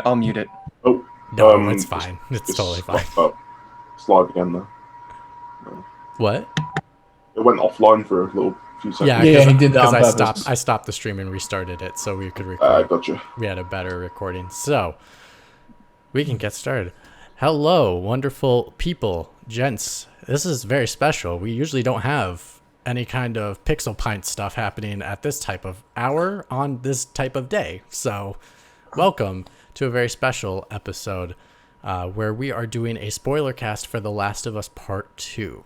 I'll mute it. Oh, No, it's fine. It's totally fine. It's live again though. What? It went offline for a few seconds. Yeah, he did that on I purpose. stopped the stream and restarted it so we could record. Gotcha. We had a better recording. So, we can get started. Hello, wonderful people, gents. This is very special. We usually don't have any kind of Pixel Pint stuff happening at this type of hour on this type of day. So, welcome to a very special episode where we are doing a spoiler cast for The Last of Us Part 2.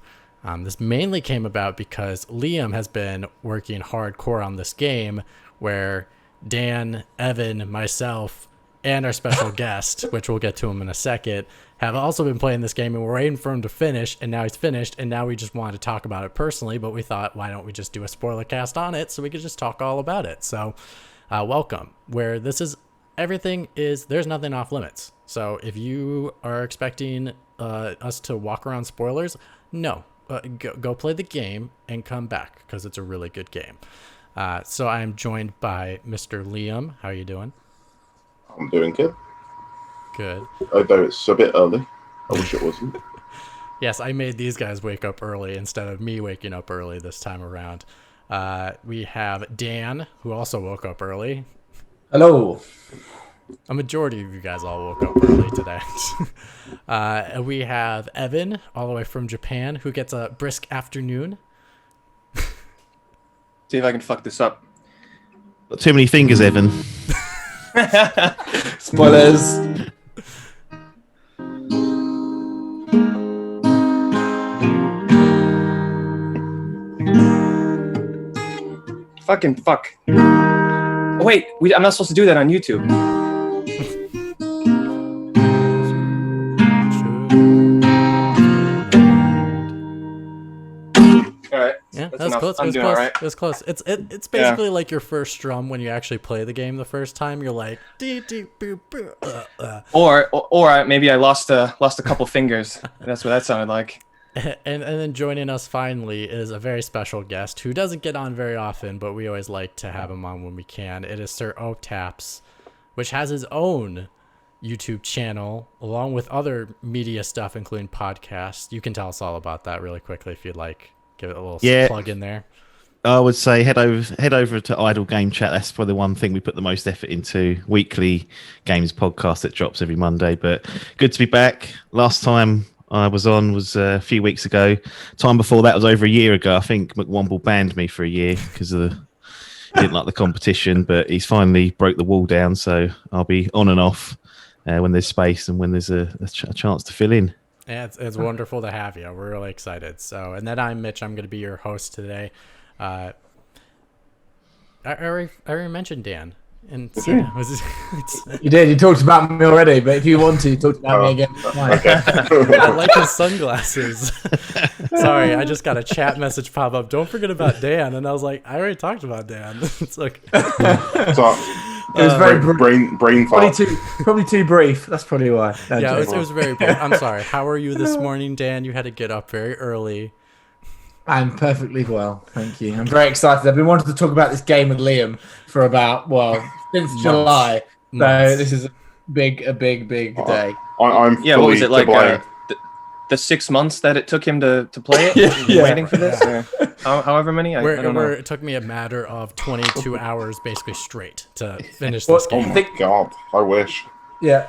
This mainly came about because Liam has been working hardcore on this game where Dan, Evan, myself, and our special guest, which we'll get to him in a second, have also been playing this game, and we're waiting for him to finish, and now he's finished, and now we just wanted to talk about it personally, but we thought, why don't we just do a spoiler cast on it so we could just talk all about it. So welcome, where this is, there's nothing off limits. So if you are expecting us to walk around spoilers, no. Go play the game and come back because it's a really good game. So I am joined by Mr. Liam. How are you doing? I'm doing good. Good. Although it's a bit early. I wish it wasn't. Yes, I made these guys wake up early instead of me waking up early this time around. We have Dan, who also woke up early. Hello. A majority of you guys all woke up early today. And we have Evan, all the way from Japan, who gets a brisk afternoon. See if I can fuck this up. Got too many fingers, Evan. Spoilers. Fucking fuck. Oh, wait, I'm not supposed to do that on YouTube. Alright. Yeah, That's that's enough. close. I'm It was doing close. alright. It was close. It's basically like your first strum when you actually play the game the first time. You're like, dee, dee, boo, boo, Or maybe I lost a couple fingers. That's what that sounded like. And then joining us finally is a very special guest who doesn't get on very often, but we always like to have him on when we can. It is Sir Taps, which has his own YouTube channel along with other media stuff, including podcasts. You can tell us all about that really quickly if you'd like. Give it a little plug in there. I would say head over to Idle Game Chat. That's probably the one thing we put the most effort into. Weekly games podcast that drops every Monday. But good to be back. Last time I was on was a few weeks ago. Time before that was over a year ago. I think McWomble banned me for a year because he didn't like the competition. But he's finally broke the wall down. So I'll be on and off when there's space and when there's a chance to fill in. Yeah, it's wonderful to have you. We're really excited. So, and then I'm Mitch. I'm going to be your host today. I already mentioned Dan. And so, You did. You talked about me already, but if you want to talk about me again, it's fine. Okay. I like his sunglasses. Sorry, I just got a chat message pop up. Don't forget about Dan. And I was like, I already talked about Dan. It's like... So, It was very brain fart. probably too brief. That's probably why. Yeah, it was very brief. I'm sorry. How are you this morning, Dan? You had to get up very early. I'm perfectly well, thank you. I'm very excited. I've been wanting to talk about this game with Liam for since July. So this is a big day. I'm Yeah, fully what was it like? to blame. The 6 months that it took him to play it? Yeah. Waiting for this? Or however many? I don't know. It took me a matter of 22 hours basically straight to finish Well, this Oh game. my god! I wish. Yeah.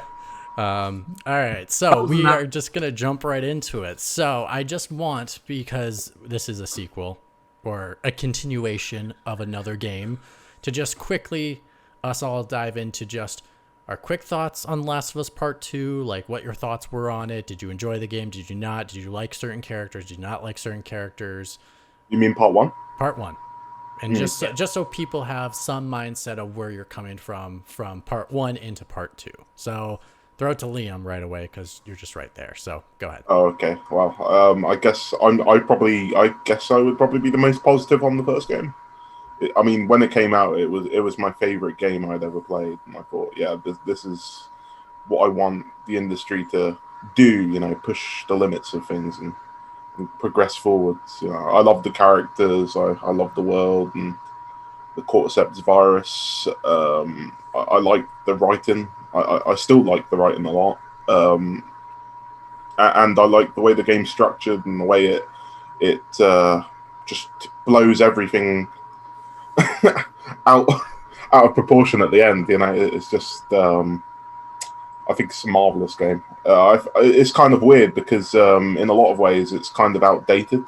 All right, so we are just going to jump right into it. So I just want, because this is a sequel or a continuation of another game, to just quickly us all dive into just our quick thoughts on Last of Us Part 2, like what your thoughts were on it. Did you enjoy the game? Did you not? Did you like certain characters? Did you not like certain characters? You mean part one? Part 1. And just so people have some mindset of where you're coming from Part 1 into Part 2. So throw it to Liam right away because you're just right there. So go ahead. Oh, okay. Well, I guess I would probably be the most positive on the first game. I mean, when it came out, it was my favorite game I'd ever played, and I thought, yeah, this is what I want the industry to do. You know, push the limits of things and progress forwards. You know, I love the characters. I love the world and the cordyceps virus. I like the writing I still like the writing a lot, and I like the way the game's structured and the way it just blows everything out of proportion at the end. It's just I think it's a marvelous game. It's kind of weird because in a lot of ways it's kind of outdated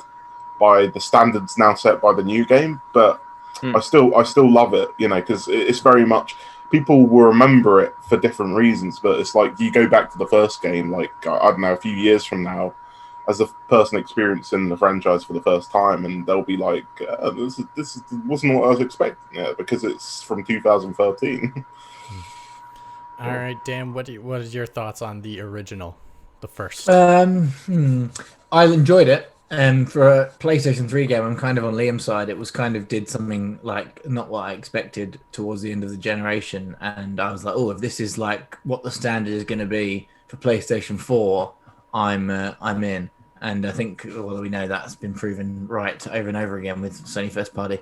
by the standards now set by the new game, but I still love it, because it's very much, people will remember it for different reasons, but it's like you go back to the first game, like I don't know, a few years from now, as a person experiencing the franchise for the first time, and they'll be like, this wasn't what I was expecting, because it's from 2013. All right, Dan, what is your thoughts on the original, the first? I enjoyed it. For a PlayStation 3 game, I'm kind of on Liam's side. It was kind of did something like not what I expected towards the end of the generation. And I was like, oh, if this is like what the standard is going to be for PlayStation 4, I'm in. And I think, well, we know that's been proven right over and over again with Sony First Party.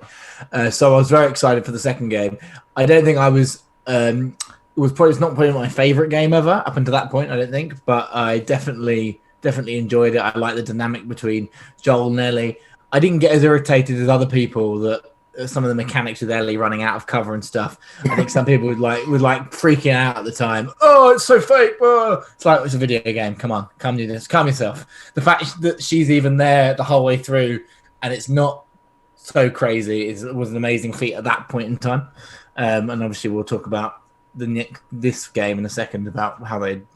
So I was very excited for the second game. I don't think I was... it's not probably my favorite game ever up until that point, I don't think. But I definitely enjoyed it. I like the dynamic between Joel and Ellie. I didn't get as irritated as other people that some of the mechanics with Ellie running out of cover and stuff. I think some people would like freaking out at the time. Oh, it's so fake. Oh. It's like, it's a video game. Come on, calm yourself. The fact that she's even there the whole way through and it's not so crazy was an amazing feat at that point in time. And obviously we'll talk about this game in a second about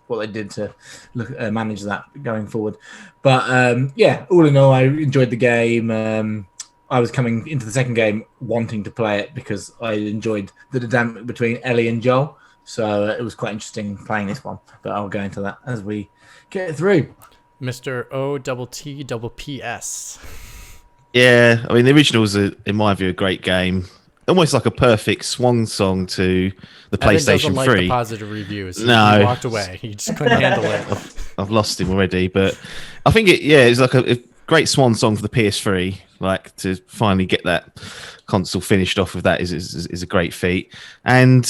what they did to manage that going forward. But all in all, I enjoyed the game. I was coming into the second game wanting to play it because I enjoyed the dynamic between Ellie and Joel. So it was quite interesting playing this one. But I'll go into that as we get through. Mr. OTTPS. Yeah, I mean, the original's, in my view, a great game. Almost like a perfect swan song to the PlayStation 3. Like the positive reviews. No. He walked away. He just couldn't handle it. I've lost him already, but I think it's like a great swan song for the PS3. Like, to finally get that console finished off with that is a great feat. And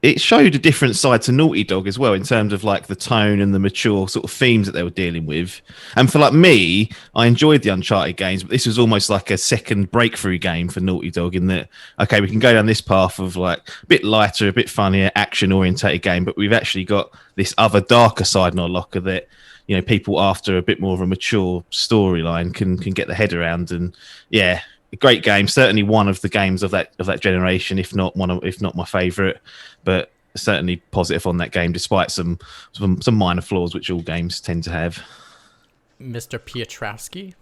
it showed a different side to Naughty Dog as well in terms of like the tone and the mature sort of themes that they were dealing with. And for like me, I enjoyed the Uncharted games, but this was almost like a second breakthrough game for Naughty Dog in that, okay, we can go down this path of like a bit lighter, a bit funnier, action orientated game, but we've actually got this other darker side in our locker that, people after a bit more of a mature storyline can get their head around. And yeah, a great game, certainly one of the games of that generation, if not my favorite, but certainly positive on that game, despite some minor flaws which all games tend to have. Mr. Piotrowski.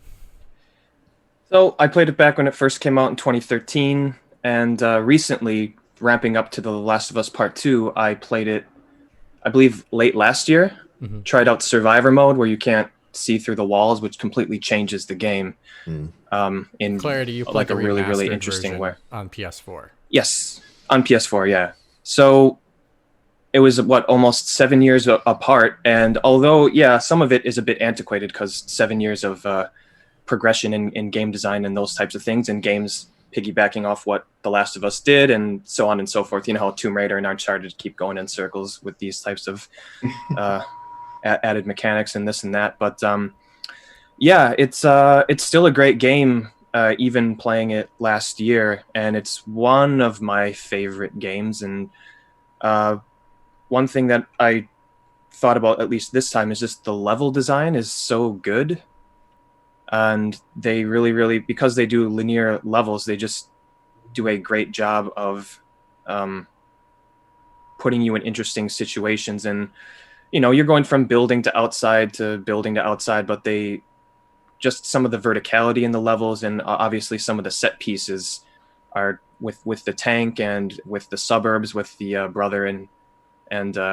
So I played it back when it first came out in 2013, and recently, ramping up to The Last of Us Part 2, I played it, I believe, late last year. Mm-hmm. Tried out Survivor mode, where you can't see through the walls, which completely changes the game. In Clarity, you played like a really, really interesting way. On PS4. Yes, on PS4, yeah. So it was, almost 7 years apart. And although, yeah, some of it is a bit antiquated because 7 years of progression in game design and those types of things, and games piggybacking off what The Last of Us did and so on and so forth. You know how Tomb Raider and Uncharted keep going in circles with these types of added mechanics and this and that. But yeah, it's still a great game, even playing it last year, and it's one of my favorite games. And one thing that I thought about, at least this time, is just the level design is so good, and they really, because they do linear levels, they just do a great job of putting you in interesting situations. And you're going from building to outside, but they just, some of the verticality in the levels, and obviously some of the set pieces are with the tank and with the suburbs, with the brother and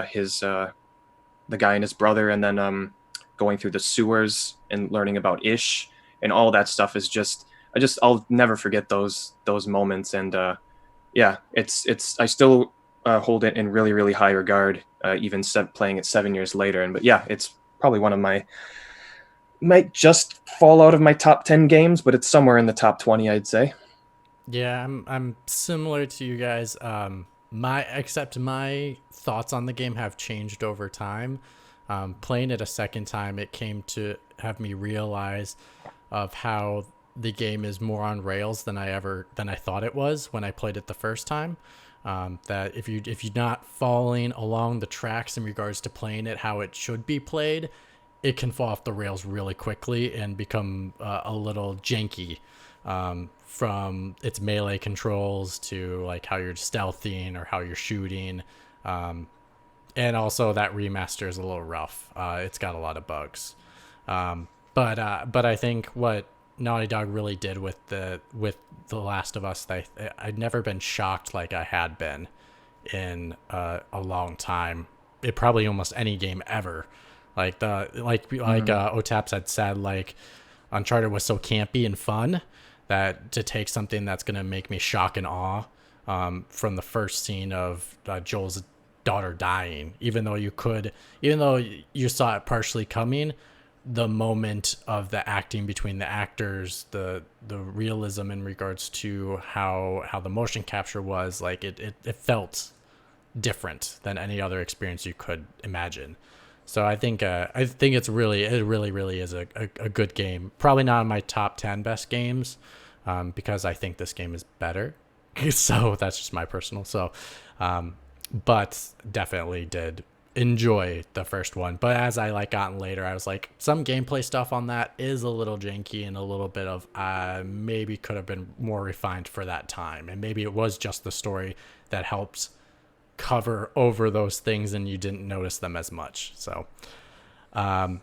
his the guy and his brother, and then going through the sewers and learning about Ish, and all that stuff is just, I'll never forget those moments. And yeah, it's I still hold it in really, really high regard, even playing it 7 years later. But yeah, it's probably one of might just fall out of my top 10 games, but it's somewhere in the top 20, I'd say. Yeah, I'm similar to you guys. my thoughts on the game have changed over time. Playing it a second time, it came to have me realize of how the game is more on rails than I thought it was when I played it the first time. That if you're not following along the tracks in regards to playing it how it should be played, it can fall off the rails really quickly and become a little janky, from its melee controls to like how you're stealthing or how you're shooting. And also that remaster is a little rough. It's got a lot of bugs. But I think what Naughty Dog really did with the Last of Us, I'd never been shocked like I had been in a long time. It probably almost any game ever. Like Otaps had said, like Uncharted was so campy and fun that to take something that's gonna make me shock and awe, from the first scene of Joel's daughter dying, even though you saw it partially coming, the moment of the acting between the actors, the realism in regards to how the motion capture was, like it felt different than any other experience you could imagine. So I think it really is a good game. Probably not in my top 10 best games, because I think this game is better. So that's just my personal. So, but definitely did enjoy the first one. But as I gotten later, I was like, some gameplay stuff on that is a little janky and a little bit of maybe could have been more refined for that time, and maybe it was just the story that helped cover over those things and you didn't notice them as much. So all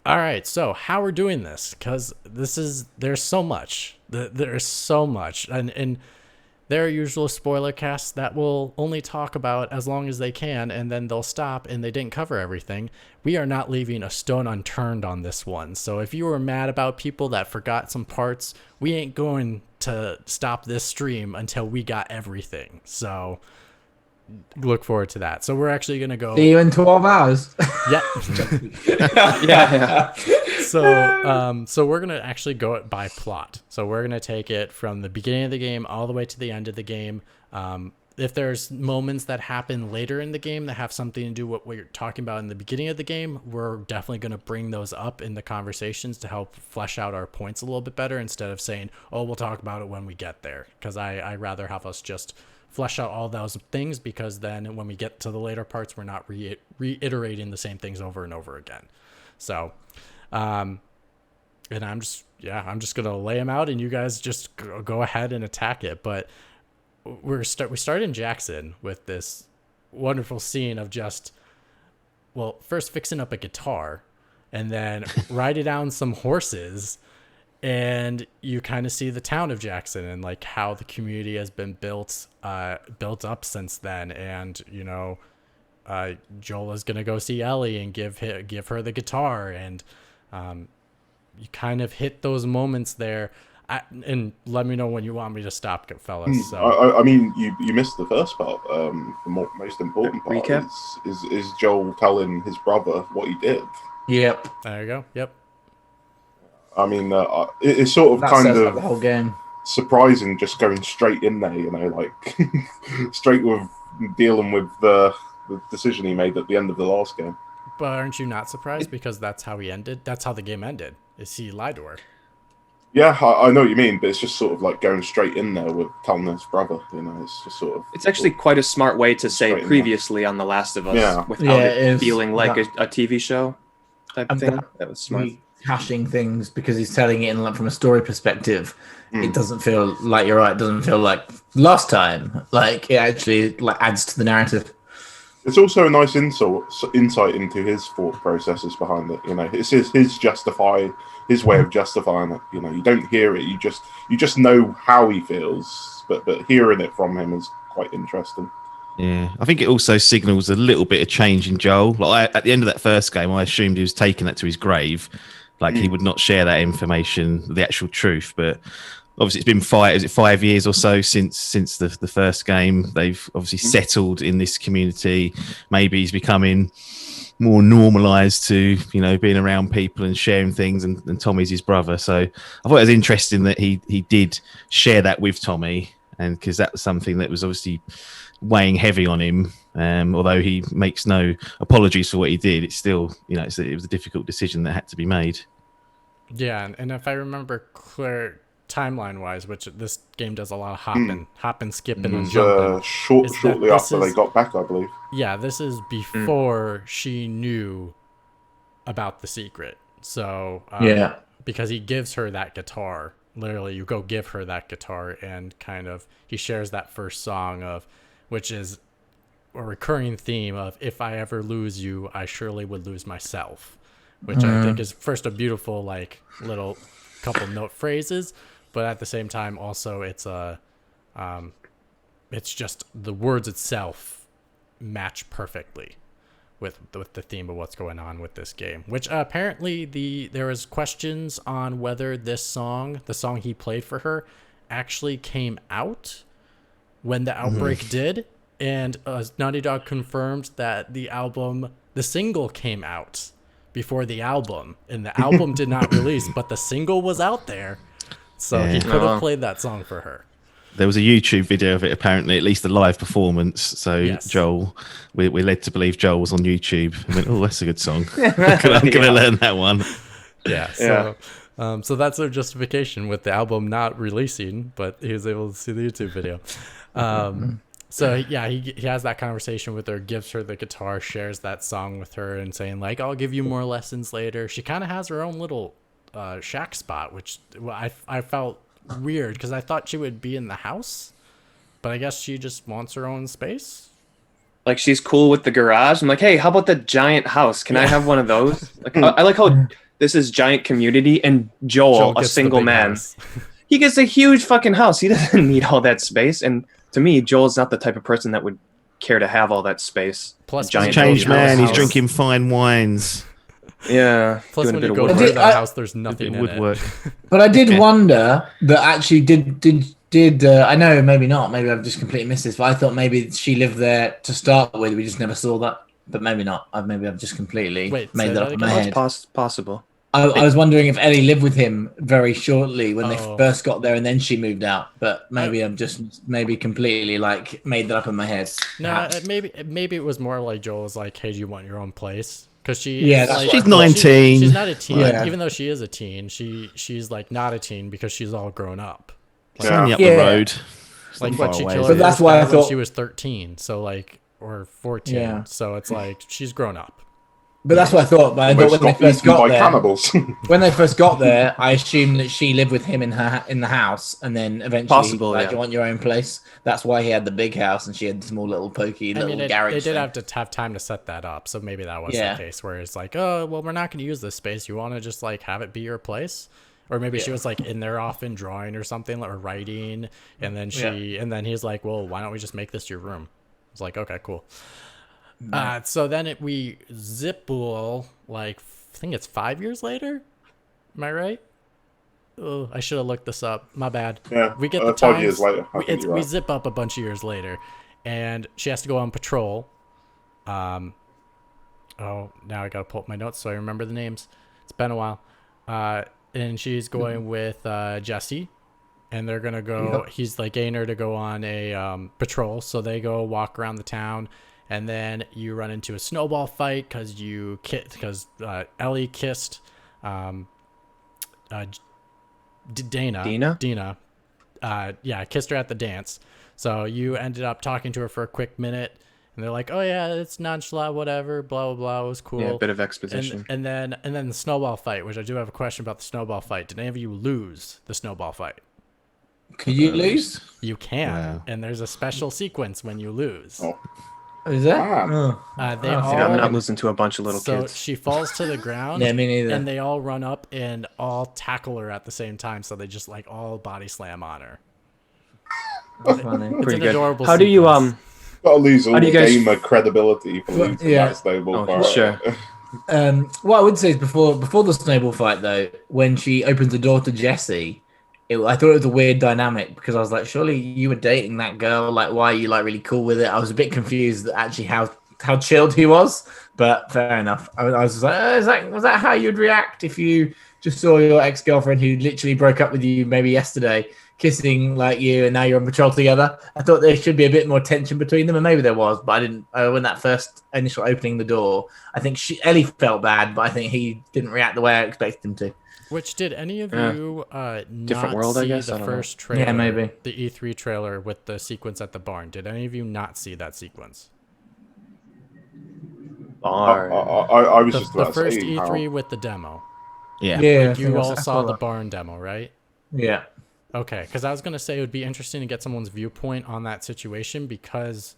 right, so how we're doing this, because there's so much, and there are usual spoiler casts that will only talk about as long as they can, and then they'll stop and they didn't cover everything. We are not leaving a stone unturned on this one. So if you were mad about people that forgot some parts, we ain't going to stop this stream until we got everything. So look forward to that. So we're actually going to go... See you in 12 hours. Yeah. Yeah. So we're going to actually go it by plot. So we're going to take it from the beginning of the game all the way to the end of the game. If there's moments that happen later in the game that have something to do with what you're talking about in the beginning of the game, we're definitely going to bring those up in the conversations to help flesh out our points a little bit better, instead of saying, oh, we'll talk about it when we get there. Because I rather have us just flesh out all those things, because then when we get to the later parts, we're not reiterating the same things over and over again. So, and I'm just going to lay them out and you guys just go ahead and attack it. But we start in Jackson with this wonderful scene of just, well, first fixing up a guitar and then riding down some horses, and you kind of see the town of Jackson and like how the community has been built up since then. And Joel is gonna go see Ellie and give her the guitar, and you kind of hit those moments there. And let me know when you want me to stop, fellas. So I mean, you missed the first part. The most important part Recap? is Joel telling his brother what he did. Yep. there you go. Yep. I mean, it's sort of That kind says of like the whole game. surprising, just going straight in there, like straight with dealing with the decision he made at the end of the last game. But aren't you not surprised, because that's how he ended? That's how the game ended. Is he lied to her? Yeah, I know what you mean, but it's just sort of like going straight in there with telling his brother. It's just sort of. It's actually quite a smart way to say Straight in previously on The Last of Us, Yeah. without it it is. feeling like That- a TV show type And thing. That was smart. Hashing things because he's telling it in like from a story perspective. It doesn't feel like, you're right. It doesn't feel like last time. Like it actually like adds to the narrative. It's also a nice insight into his thought processes behind it. It's his way of justifying it. You don't hear it. You just know how he feels, but hearing it from him is quite interesting. Yeah, I think it also signals a little bit of change in Joel. Like at the end of that first game, I assumed he was taking that to his grave. Like he would not share that information, the actual truth. But obviously, it's been 5 years or so since the first game. They've obviously settled in this community. Maybe he's becoming more normalized to being around people and sharing things. And Tommy's his brother, so I thought it was interesting that he did share that with Tommy, and because that was something that was obviously weighing heavy on him. Although he makes no apologies for what he did, it's still, it was a difficult decision that had to be made. Yeah, and if I remember clear timeline-wise, which this game does a lot of hopping, skipping, It and was jumping. shortly after they got back, I believe. Yeah, this is before she knew about the secret. So because he gives her that guitar, literally, you go give her that guitar, and kind of he shares that first song which is a recurring theme of, if I ever lose you, I surely would lose myself, which I think is first a beautiful little couple note phrases, but at the same time also it's just the words itself match perfectly with the theme of what's going on with this game, which apparently there was questions on whether the song he played for her actually came out when the outbreak did. And Naughty Dog confirmed that the single came out before the album, and the album did not release, but the single was out there, so he could have played that song for her. There was a YouTube video of it, apparently, at least a live performance. So yes. Joel, we're led to believe Joel was on YouTube and went, "Oh, that's a good song. I'm going to learn that one." Yeah. So that's their justification with the album not releasing, but he was able to see the YouTube video. So yeah, he has that conversation with her, gives her the guitar, shares that song with her, and saying I'll give you more lessons later. She kind of has her own little shack spot, which I felt weird because I thought she would be in the house, but I guess she just wants her own space. She's cool with the garage. I'm like, hey, how about the giant house? Can I have one of those? I like how this is giant community, and Joel a single man, he gets a huge fucking house. He doesn't need all that space. And to me, Joel's not the type of person that would care to have all that space. Plus, he's a changed man. He's drinking fine wines. Yeah. Plus, when you go to that house, there's nothing in it. But I did wonder that actually did I know maybe not. Maybe I've just completely missed this. But I thought maybe she lived there to start with. We just never saw that. But maybe not. Maybe I've just completely made that up in my head. That's possible. I was wondering if Ellie lived with him very shortly when they first got there, and then she moved out. But maybe I'm just completely made that up in my head. No, maybe it was more like Joel's hey, do you want your own place? Because she's 19. She's not a teen, even though she is a teen. She's not a teen because she's all grown up. It's only up the road. What she killed. But that's why I thought she was 13. So or 14. Yeah. So it's she's grown up. But that's what I thought. But I thought when they first got there, cannibals. when they first got there, I assumed that she lived with him in the house, and then eventually, do you want your own place? That's why he had the big house, and she had the small little pokey garage. They did have to have time to set that up, so maybe that was the case where it's oh, well, we're not going to use this space. You want to just have it be your place? Or maybe she was in there often drawing or something, or writing, and then and then he's well, why don't we just make this your room? It's okay, cool. So then we zip-bool, I think it's 5 years later. Am I right? Oh, I should have looked this up. My bad. Yeah, we get the 5 years later. We zip up a bunch of years later, and she has to go on patrol. Now I gotta pull up my notes so I remember the names. It's been a while. And she's going with Jesse, and they're gonna go. Yep. He's getting her to go on a patrol, so they go walk around the town. And then you run into a snowball fight because Ellie kissed Dina. Kissed her at the dance. So you ended up talking to her for a quick minute, and they're oh yeah, it's nonchalant, whatever, blah blah blah. It was cool. Yeah, a bit of exposition. And then the snowball fight, which I do have a question about the snowball fight. Did any of you lose the snowball fight? Can you lose? You can, and there's a special sequence when you lose. Oh. Is that? I'm not losing to a bunch of little kids. So she falls to the ground. Yeah, me neither. And they all run up and all tackle her at the same time. So they just all body slam on her. That's funny. It's an adorable. How do you Gotta lose all the gamer credibility for losing that snowball fight. Sure. What I would say is before the snowball fight though, when she opens the door to Jesse. I thought it was a weird dynamic because I was surely you were dating that girl. Why are you really cool with it? I was a bit confused actually how chilled he was, but fair enough. I was just was that how you'd react if you just saw your ex-girlfriend who literally broke up with you maybe yesterday kissing like you, and now you're on patrol together. I thought there should be a bit more tension between them, and maybe there was, but I didn't. When that first initial opening the door, I think Ellie felt bad, but I think he didn't react the way I expected him to. Which did any of you Different not world, I see guess? the I don't know. first trailer? Yeah, maybe. The E3 trailer with the sequence at the barn. Did any of you not see that sequence? Barn. I was just The about to first say E3 how, with the demo. Yeah. Yeah, Like you all saw the barn demo, right? Yeah. Okay, because I was going to say it would be interesting to get someone's viewpoint on that situation, because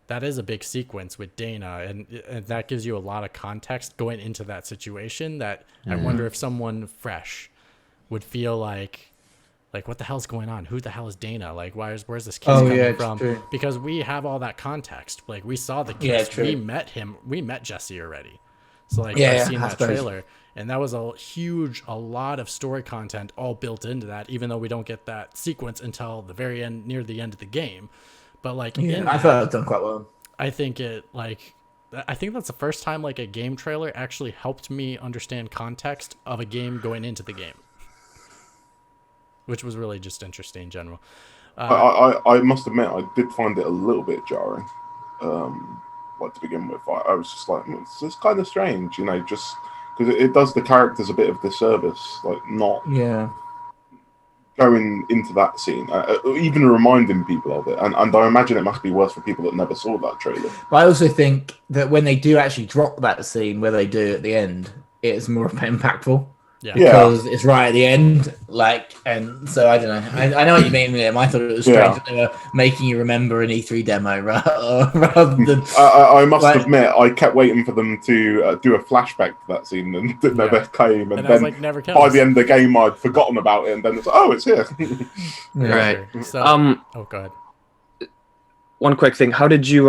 that is a big sequence with Dana, and that gives you a lot of context going into that situation that I wonder if someone fresh would feel like what the hell's going on? Who the hell is Dana? Like, where's this kiss coming from? True. Because we have all that context. Like, we saw the Yeah, kiss. true. We met him. We met Jesse already. So, like, Yeah, I've seen I that suppose. trailer. And that was a lot of story content all built into that, even though we don't get that sequence until the very end, near the end of the game. But, like, Yeah, I thought it was done quite well. I think that's the first time, like, a game trailer actually helped me understand context of a game going into the game, which was really just interesting in general. I must admit, I did find it a little bit jarring. Like, to begin with, I was just like, it's kind of strange, just because it does the characters a bit of disservice, like not going into that scene, even reminding people of it. And I imagine it must be worse for people that never saw that trailer. But I also think that when they do actually drop that scene where they do at the end, it's more impactful. Yeah. Because it's right at the end, and so I don't know. I know what you mean with him. I thought it was strange that they were making you remember an E3 demo rather than. I must admit, I kept waiting for them to do a flashback to that scene, and it never came. And then never by the end of the game, I'd forgotten about it, and then it's here. Right. So, go ahead. One quick thing: how did you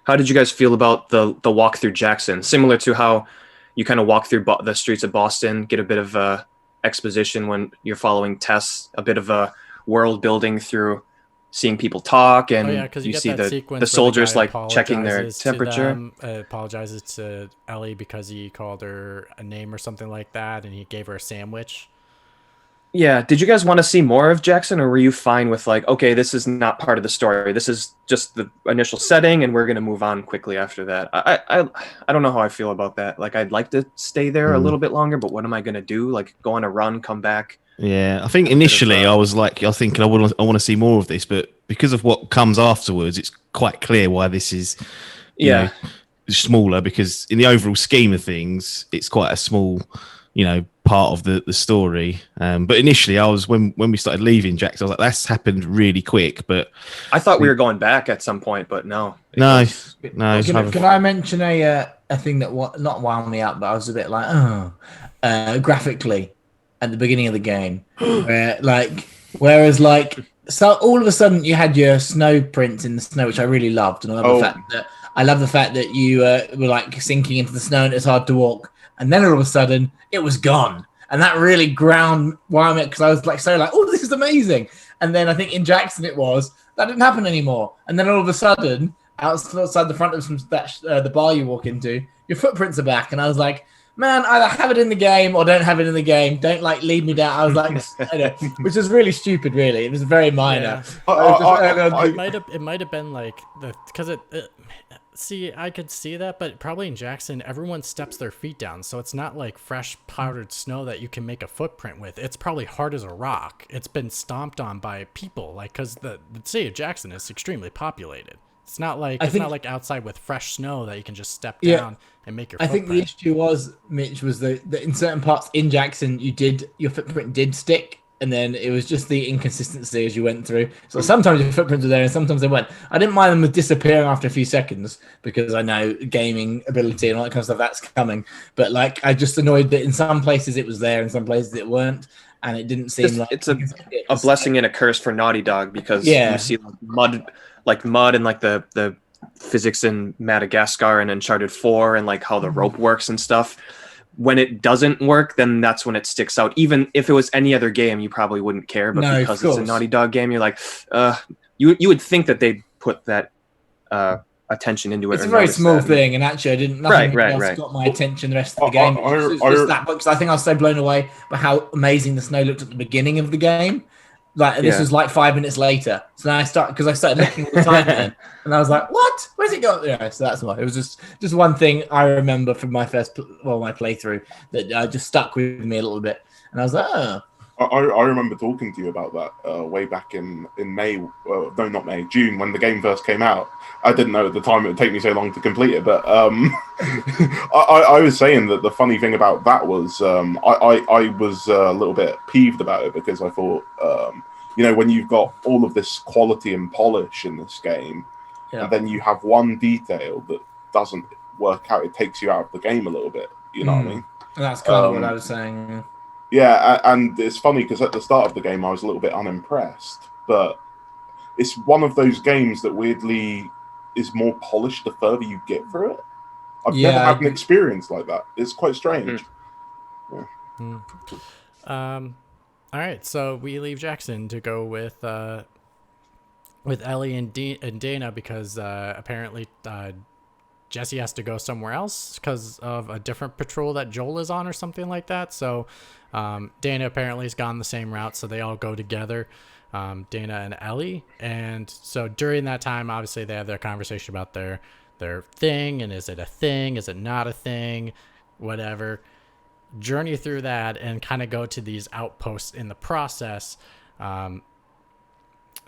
guys feel about the walk through Jackson? Similar to how you kind of walk through the streets of Boston, get a bit of exposition when you're following Tess, a bit of a world building through seeing people talk, and you see get that sequence the soldiers where like checking their temperature. Apologizes to Ellie because he called her a name or something like that, and he gave her a sandwich. Yeah. Did you guys want to see more of Jackson, or were you fine with like, okay, this is not part of the story. This is just the initial setting, and we're going to move on quickly after that? I don't know how I feel about that. Like, I'd like to stay there a little bit longer, but what am I going to do? Like, go on a run, come back? Yeah, I think initially I was thinking I want to see more of this, but because of what comes afterwards, it's quite clear why this is smaller, because in the overall scheme of things, it's quite a small, part of the story. But initially I was, when we started leaving Jackson, I was like, that's happened really quick. But I thought we were going back at some point, but no. No. Can I mention a thing that not wound me up, but I was a bit like, graphically at the beginning of the game, whereas so all of a sudden you had your snow prints in the snow, which I really loved, and I love the fact that you were like sinking into the snow and it's hard to walk, and then all of a sudden it was gone, and that really wound me because I was oh, this is amazing. And then I think in Jackson that didn't happen anymore, and then all of a sudden outside the front of the bar you walk into, your footprints are back, and I was like, man, either have it in the game or don't have it in the game. Don't lead me down. I was like, which is really stupid. Really, it was very minor. Yeah. It might have been like because see, I could see that, but probably in Jackson, everyone steps their feet down, so it's not like fresh powdered snow that you can make a footprint with. It's probably hard as a rock. It's been stomped on by people, because the city of Jackson is extremely populated. It's not like not like outside with fresh snow that you can just step down and make your footprint. I think the issue was, Mitch, was that in certain parts in Jackson, your footprint did stick, and then it was just the inconsistency as you went through. So sometimes your footprints were there and sometimes they weren't. I didn't mind them disappearing after a few seconds because I know gaming ability and all that kind of stuff, that's coming. But I just annoyed that in some places it was there and some places it weren't. And it didn't seem it's a blessing and a curse for Naughty Dog, because you see mud and the physics in Madagascar and Uncharted 4 and how the rope works and stuff. When it doesn't work, then that's when it sticks out. Even if it was any other game, you probably wouldn't care. But because it's a Naughty Dog game, you're like, you would think that they'd put that attention into it. It's a very small thing, and actually, nothing else got my attention the rest of the game. It's just that, because I think I was so blown away by how amazing the snow looked at the beginning of the game. Like this Yeah. was like 5 minutes later. So then I started looking all the time then, and I was like, "What? Where's it going?" Yeah, so that's why it was just one thing I remember from my my playthrough that just stuck with me a little bit, and I was like, "Oh, I remember talking to you about that way back in May. No, not May, June, when the game first came out. I didn't know at the time it would take me so long to complete it, but I was saying that the funny thing about that was I was a little bit peeved about it because I thought, when you've got all of this quality and polish in this game, yeah, and then you have one detail that doesn't work out, it takes you out of the game a little bit. You know what I mean? And that's kind of what I was saying." Yeah, and it's funny because at the start of the game I was a little bit unimpressed, but it's one of those games that weirdly is more polished the further you get through it. I've never had an experience like that. It's quite strange. All right, so we leave Jackson to go with Ellie and Dana because apparently Jesse has to go somewhere else because of a different patrol that Joel is on or something like that. So Dana apparently has gone the same route, so they all go together, Dana and Ellie. And so during that time, obviously, they have their conversation about their thing, and is it a thing? Is it not a thing? Whatever. Journey through that and kind of go to these outposts in the process. Trying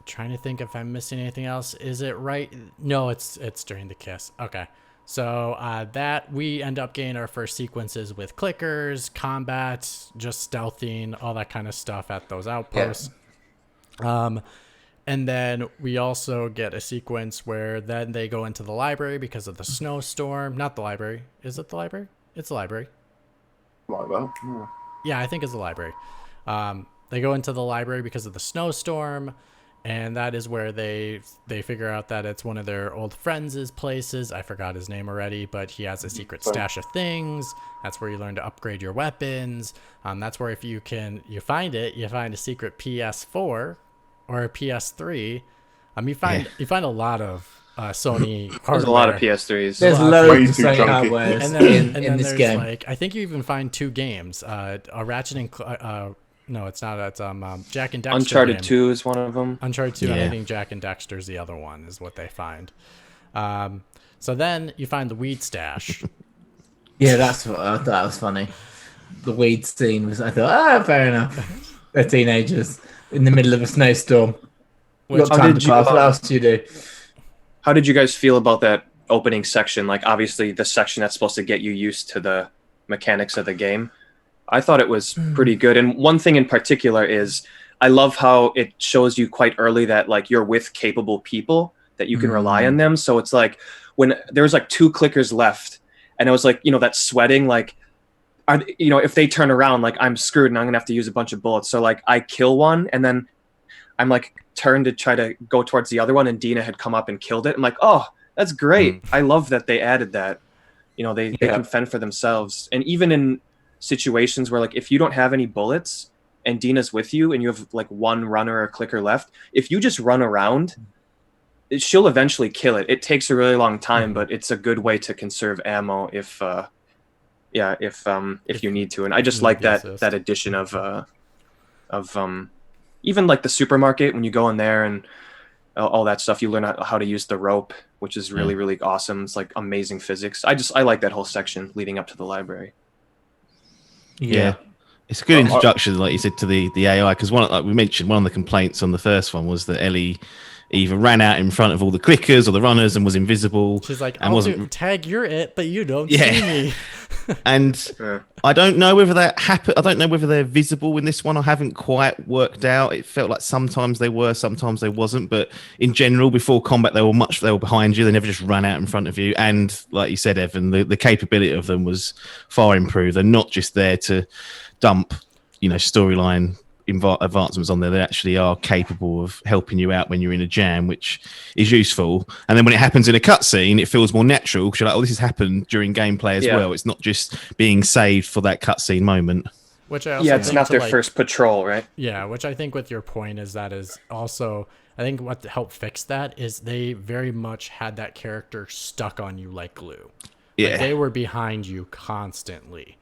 to think if I'm missing anything else. Is it right? No, it's during the kiss. Okay. So that we end up getting our first sequences with clickers, combat, just stealthing, all that kind of stuff at those outposts. Yeah. And then we also get a sequence where then they go into the library because of the snowstorm. Not the library. Is it the library? It's the library. Like that. Yeah. Yeah, I think it's the library. They go into the library because of the snowstorm. And that is where they figure out that it's one of their old friends' places. I forgot his name already, but he has a secret stash of things. That's where you learn to upgrade your weapons. That's where if you find a secret PS4 or a PS3. You find a lot lot Sony hardware. There's a lot of PS3s. There's loads of Sony hardware in this game. Like, I think you even find 2 games. A Ratchet and no, it's not. It's Jack and Dexter. Uncharted game. 2 is one of them. Uncharted 2, and I think Jack and Dexter's the other one, is what they find. So then you find the weed stash. Yeah, that's what I thought was funny. The weed scene was, I thought, fair enough. They're teenagers in the middle of a snowstorm. What else do you do? How did you guys feel about that opening section? Like, obviously, the section that's supposed to get you used to the mechanics of the game. I thought it was pretty good. And one thing in particular is I love how it shows you quite early that like you're with capable people, that you can rely on them. So it's like when there was like 2 clickers left and it was like, that sweating, like, if they turn around, like I'm screwed and I'm going to have to use a bunch of bullets. So like I kill one and then I'm like turned to try to go towards the other one and Dina had come up and killed it. I'm like, oh, that's great. I love that they added that. They can fend for themselves. And even in situations where like if you don't have any bullets and Dina's with you and you have like 1 runner or clicker left, if you just run around, she'll eventually kill it. It takes a really long time, but it's a good way to conserve ammo if you need to. And I just like that addition of even like the supermarket, when you go in there and all that stuff, you learn how to use the rope, which is really, really awesome. It's like amazing physics. I like that whole section leading up to the library. Yeah. It's a good introduction, like you said, to the AI, because like we mentioned, one of the complaints on the first one was that Ellie either ran out in front of all the clickers or the runners and was invisible. She's like, and wasn't tag, you're it, but you don't see me. And I don't know whether that happened. I don't know whether they're visible in this one. I haven't quite worked out. It felt like sometimes they were, sometimes they wasn't. But in general, before combat, they were behind you. They never just ran out in front of you. And like you said, Evan, the capability of them was far improved. They're not just there to dump, storyline advancements on there. They actually are capable of helping you out when you're in a jam, which is useful. And then when it happens in a cutscene, it feels more natural because you're like, oh, this has happened during gameplay as well. It's not just being saved for that cutscene moment. Which I also it's not their first patrol, right? Yeah, which I think with your point is also, I think what helped fix that is they very much had that character stuck on you like glue. Yeah. Like they were behind you constantly.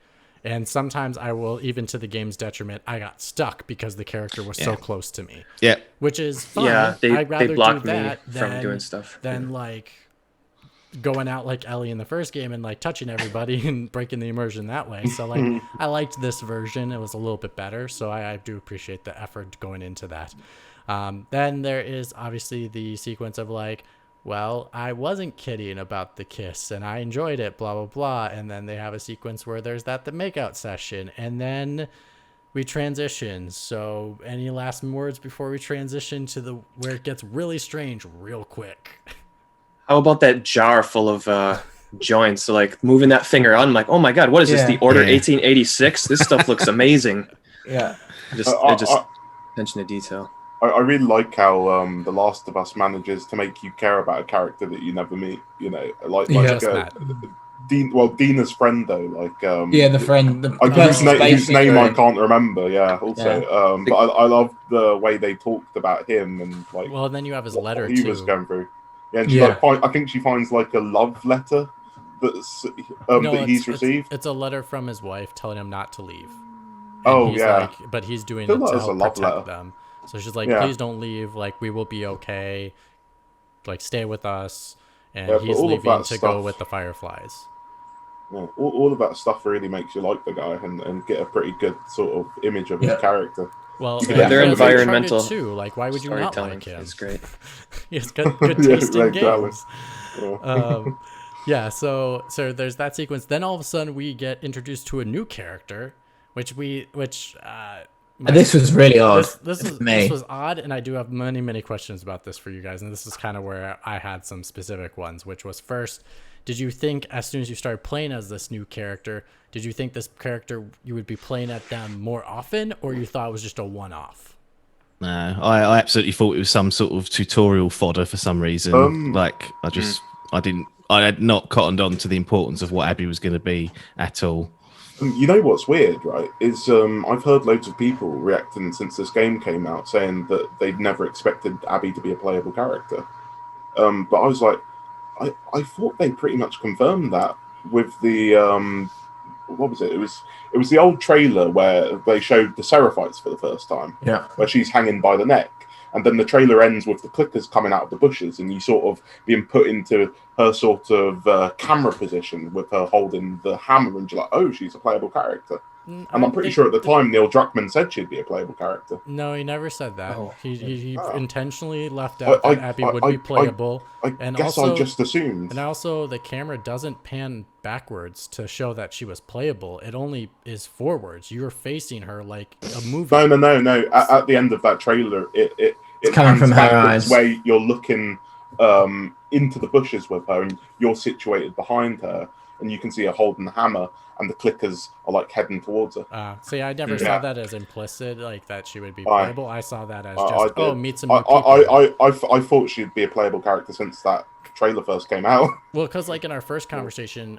And sometimes I will, even to the game's detriment, I got stuck because the character was so close to me. Yeah. Which is fun. Yeah, I'd rather they blocked do me that from doing stuff. than like going out like Ellie in the first game and like touching everybody and breaking the immersion that way. So like I liked this version. It was a little bit better. So I do appreciate the effort going into that. Then there is obviously the sequence of like, well, I wasn't kidding about the kiss and I enjoyed it, blah, blah, blah. And then they have a sequence where there's the makeout session, and then we transition. So any last words before we transition to where it gets really strange real quick? How about that jar full of joints? So like moving that finger on, I'm like, oh my god, what is this? The Order 1886? This stuff looks amazing. Yeah. Just attention to detail. I really like how The Last of Us manages to make you care about a character that you never meet. You know, like Dina's friend though, like the friend, whose name I can't remember. Yeah, also, but I love the way they talked about him and like. Well, then you have his letter he too. was going through. Yeah, and she I think she finds like a love letter that's that he's received. It's a letter from his wife telling him not to leave. But he's doing it to help protect them. So she's like, please don't leave. Like, we will be okay. Like, stay with us. And he's leaving to go with the Fireflies. Yeah, all of that stuff really makes you like the guy and get a pretty good sort of image of his character. Well, they're environmental too. Like, why would you not like him? It's great. He's got good taste in games. Yeah. So there's that sequence. Then all of a sudden we get introduced to a new character, this was really odd. This was odd, and I do have many questions about this for you guys. And this is kind of where I had some specific ones, which was first, did you think as soon as you started playing as this new character, did you think this character you would be playing at them more often, or you thought it was just a one-off? No, I absolutely thought it was some sort of tutorial fodder for some reason. I had not cottoned on to the importance of what Abby was going to be at all. You know what's weird, right? Is I've heard loads of people reacting since this game came out saying that they'd never expected Abby to be a playable character. But I was like, I thought they pretty much confirmed that with the what was it? It was the old trailer where they showed the Seraphites for the first time. Yeah. Where she's hanging by the neck. And then the trailer ends with the clickers coming out of the bushes and you sort of being put into her sort of camera position with her holding the hammer and you're like, oh, she's a playable character. And I'm pretty sure at the time Neil Druckmann said she'd be a playable character. No, he never said that. Oh. He intentionally left out that Abby would be playable. I just assumed. And also, the camera doesn't pan backwards to show that she was playable. It only is forwards. You're facing her like a movie. No. At the end of that trailer, it's coming from her eyes, where you're looking into the bushes with her, and you're situated behind her, and you can see her holding the hammer. And the clickers are like heading towards her. See, I never saw that as implicit, like that she would be playable. I saw that as just meet some new people. I thought she'd be a playable character since that trailer first came out. Well, because like in our first conversation,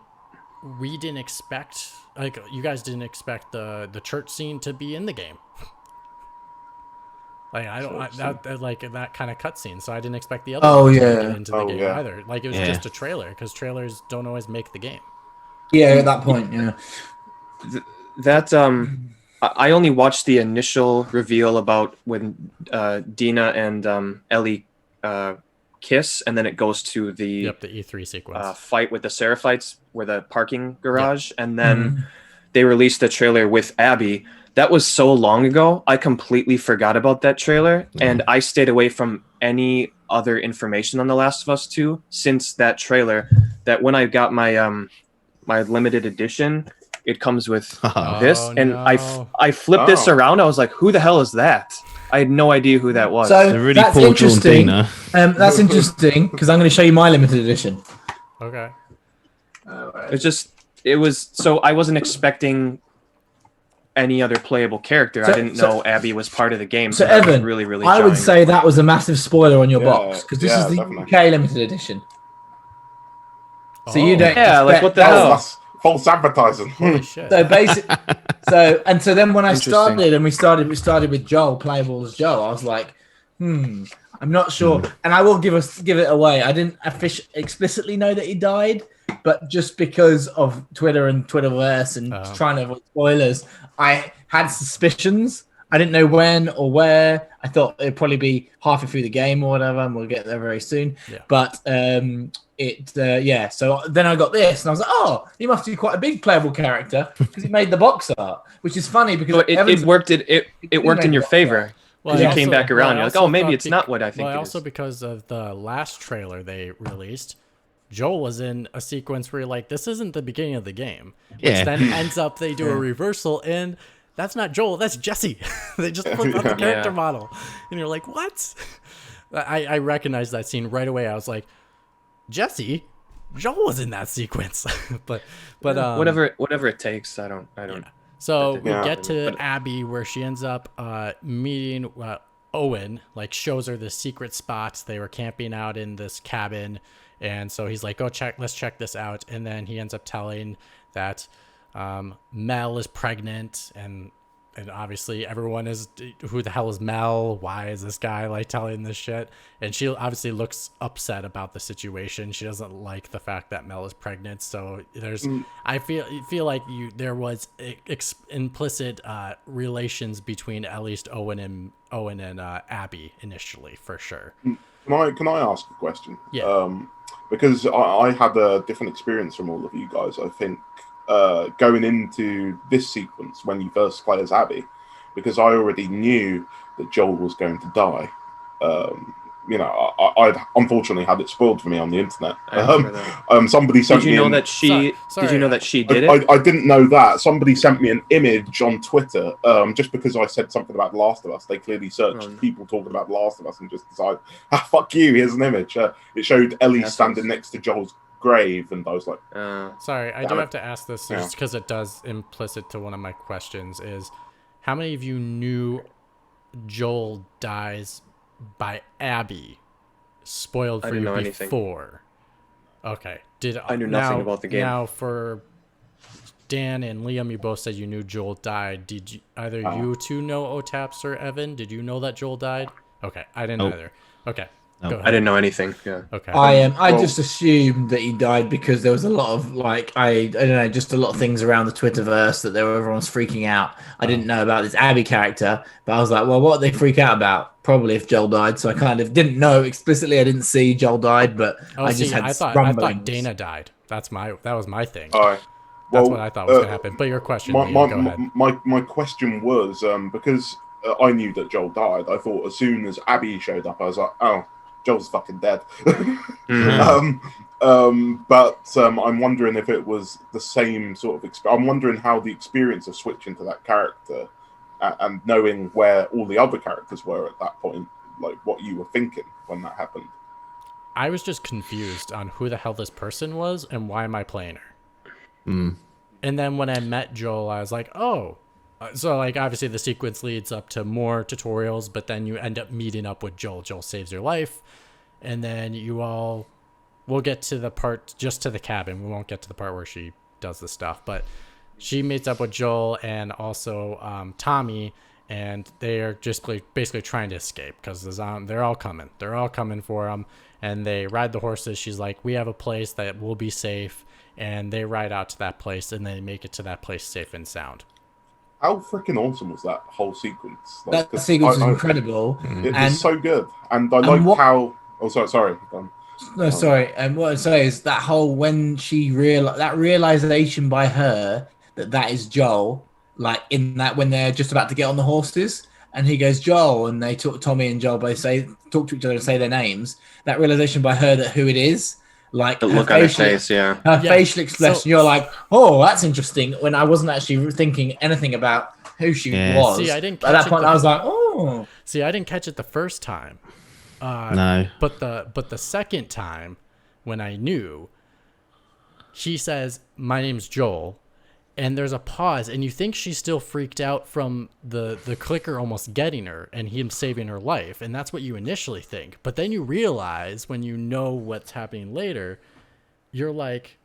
we didn't expect, like you guys didn't expect the church scene to be in the game. Like that kind of cutscene, so I didn't expect the other to get into the game either. Like it was just a trailer, because trailers don't always make the game. Yeah, at that point, I only watched the initial reveal about when Dina and Ellie kiss, and then it goes to the E3 sequence fight with the Seraphites, where the parking garage, and then they released the trailer with Abby. That was so long ago, I completely forgot about that trailer, and I stayed away from any other information on The Last of Us 2 since that trailer. That when I got my my limited edition, it comes with this, and I flipped this around. I was like, "Who the hell is that?" I had no idea who that was. So really that's interesting. That's interesting because I'm going to show you my limited edition. Okay. It was so I wasn't expecting any other playable character. I didn't know Abby was part of the game. So Evan, really I would say that was a massive spoiler on your box because this is the UK limited edition. So you don't like what the hell? That's false advertising. Holy shit. So then when I started and we started with Joel, playable as Joel, I was like, I'm not sure. And I will give it away. I didn't explicitly know that he died, but just because of Twitter and Twitterverse and trying to avoid spoilers, I had suspicions. I didn't know when or where. I thought it'd probably be halfway through the game or whatever, and we'll get there very soon. Yeah. But So then I got this, and I was like, oh, he must be quite a big playable character because he made the box art, which is funny because So it worked. It worked in your favor. Well, Because I you came also- back around. well, I You're like, also oh, maybe thought it's not what I think Well, it also is. because of the last trailer they released, Joel was in a sequence where you're like, this isn't the beginning of the game. Which Yeah. then ends up they do a reversal, and that's not Joel, that's Jesse. They just flip out the character Yeah. model. And you're like, what? I recognized that scene right away. I was like, Jesse? Joel was in that sequence. but Whatever it takes. I don't. So we Yeah. get to Abby where she ends up meeting Owen, like shows her the secret spots. They were camping out in this cabin. And so he's like, let's check this out. And then he ends up telling that Mel is pregnant, and obviously everyone is, who the hell is Mel? Why is this guy like telling this shit? And she obviously looks upset about the situation. She doesn't like the fact that Mel is pregnant. So there's, I feel like there was implicit relations between at least Owen and Abby initially, for sure. Can I ask a question? Yeah. Because I had a different experience from all of you guys. I think going into this sequence when you first play as Abby, because I already knew that Joel was going to die. I'd unfortunately had it spoiled for me on the internet. Somebody sent Did you me. know that she? Did you know that she did it? I didn't know that. Somebody sent me an image on Twitter just because I said something about The Last of Us. They clearly searched people talking about The Last of Us and just decided, fuck you, here's an image. It showed Ellie standing next to Joel's grave, and I was like... Sorry, I do have to ask this just because it does implicit to one of my questions is, how many of you knew Joel dies by Abby? Spoiled for you before. Okay. I knew nothing about the game. Now for Dan and Liam, you both said you knew Joel died. Did you, either you two know Otaps or Evan? Did you know that Joel died? Okay, I didn't either. Okay. Go ahead. I didn't know anything. Yeah. Okay. I just assumed that he died because there was a lot of I don't know, just a lot of things around the Twitterverse that everyone's freaking out. I didn't know about this Abby character, but I was like, well, what did they freak out about? Probably if Joel died. So I kind of didn't know explicitly. I didn't see Joel died, but I thought Dana died. That was my thing. All right. That's what I thought was going to happen. But your question, Liam, go ahead. My question was because I knew that Joel died. I thought as soon as Abby showed up, I was like, oh, Joel's fucking dead. But I'm wondering if it was the same sort of I'm wondering how the experience of switching to that character and knowing where all the other characters were at that point, like what you were thinking when that happened. I was just confused on who the hell this person was and why am I playing her. And then when I met Joel, I was like, oh. So, like, obviously the sequence leads up to more tutorials, but then you end up meeting up with Joel. Joel saves your life, and then we'll get to the part, just to the cabin. We won't get to the part where she does the stuff, but she meets up with Joel and also Tommy, and they are just basically trying to escape because they're all coming. They're all coming for them, and they ride the horses. She's like, we have a place that will be safe, and they ride out to that place, and they make it to that place safe and sound. How freaking awesome was that whole sequence? That sequence is incredible. It was so good. And I like how... Oh, sorry. No, sorry. And what I'd say is that whole, when she that realization by her that is Joel, like in that, when they're just about to get on the horses and he goes, Joel, and they talk, Tommy and Joel both talk to each other and say their names, that realization by her that who it is, like the look on her face, her facial expression, you're like, oh, that's interesting. When I wasn't actually thinking anything about who she was. See, I didn't at that point, I was like, oh. See, I didn't catch it the first time. No. But the second time, when I knew, she says, my name's Joel, and there's a pause, and you think she's still freaked out from the clicker almost getting her and him saving her life, and that's what you initially think. But then you realize, when you know what's happening later, you're like,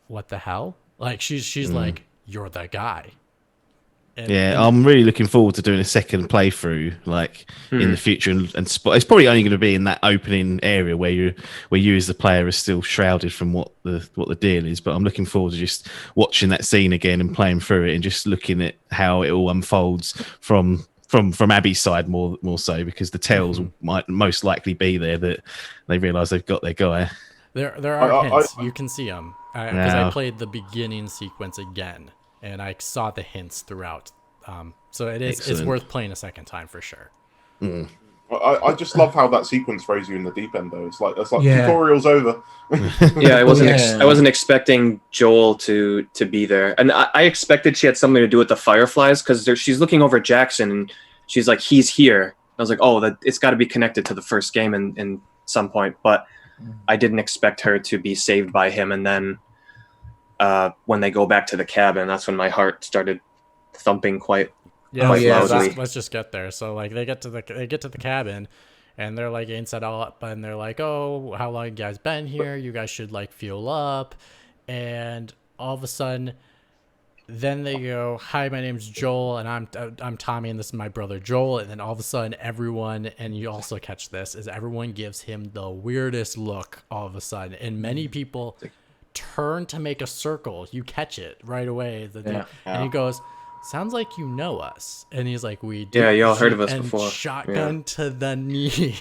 what the hell? Like, she's like, you're the guy. And I'm really looking forward to doing a second playthrough, like in the future, and spot. It's probably only going to be in that opening area where you as the player are still shrouded from what the deal is. But I'm looking forward to just watching that scene again and playing through it and just looking at how it all unfolds from Abby's side more so, because the tells might most likely be there that they realise they've got their guy. There are hints. You can see them because I played the beginning sequence again, and I saw the hints throughout. So it's worth playing a second time for sure. I just love how that sequence throws you in the deep end, though. It's like tutorial's over. Yeah, I wasn't expecting Joel to be there, and I expected she had something to do with the fireflies, because she's looking over at Jackson and she's like, he's here. I was like, oh, it's got to be connected to the first game in some point, but I didn't expect her to be saved by him. And then when they go back to the cabin, that's when my heart started thumping quite loudly. Let's just get there. So like they get to the cabin, and they're like getting set all up, and they're like, oh, how long you guys been here? You guys should like fuel up. And all of a sudden, then they go, hi, my name's Joel, and I'm Tommy, and this is my brother Joel. And then all of a sudden, everyone, and you also catch this, is everyone gives him the weirdest look all of a sudden, and many people turn to make a circle. You catch it right away. And he goes, sounds like you know us. And he's like, we do. Yeah, you all heard of us before. Shotgun to the knee.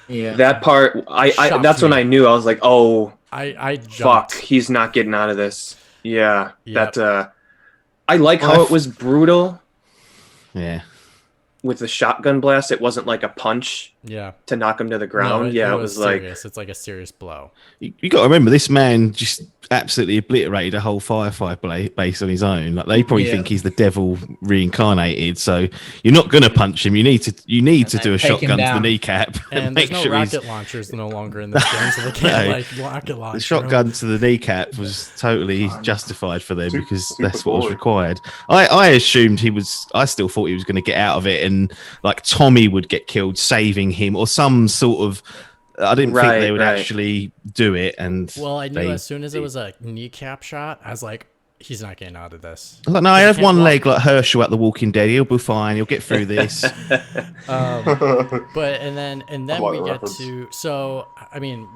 Yeah, that part, that's when I knew. I was like, oh, I fuck, he's not getting out of this. Yeah, that I like how it was brutal. Yeah. With the shotgun blast, it wasn't like a punch. Yeah. To knock him to the ground. No, it was serious. It's like a serious blow. You got to remember, this man just absolutely obliterated a whole firefight base on his own. Like, they probably think he's the devil reincarnated. So you're not going to punch him. You need to do a shotgun to the kneecap. And there's no rocket launchers no longer in this game, so they can't rocket launch. The shotgun to the kneecap was totally justified for them, because that's what was required. I assumed I still thought he was going to get out of it, and like Tommy would get killed saving him, or some sort of. I didn't think they would actually do it. And I knew as soon as it was a kneecap shot, I was like, he's not getting out of this. Like, no, I have one leg like Herschel at The Walking Dead. He'll be fine. He'll get through this. But and then we get to. So I mean,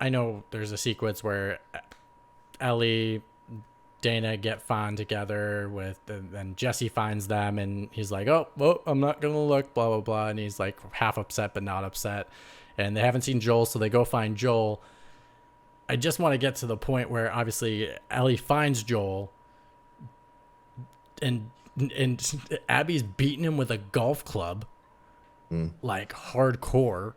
I know there's a sequence where Ellie, Dana get found together with, and Jesse finds them, and he's like, oh, I'm not gonna look, blah blah blah, and he's like half upset but not upset. And they haven't seen Joel, so they go find Joel. I just want to get to the point where obviously Ellie finds Joel, and Abby's beating him with a golf club, like hardcore.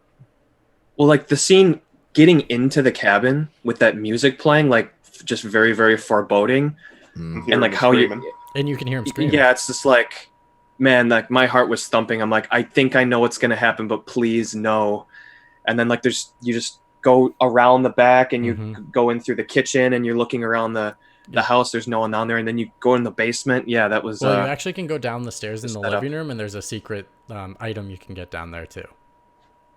Well, like the scene getting into the cabin with that music playing, like just very, very foreboding, and like how you can hear him screaming. Yeah, it's just like, man, like my heart was thumping. I'm like, I think I know what's gonna happen, but please no. And then like you just go around the back, and you go in through the kitchen, and you're looking around the house. There's no one down there, and then you go in the basement. Yeah, that was. Well, you actually can go down the stairs in the living room, and there's a secret item you can get down there too.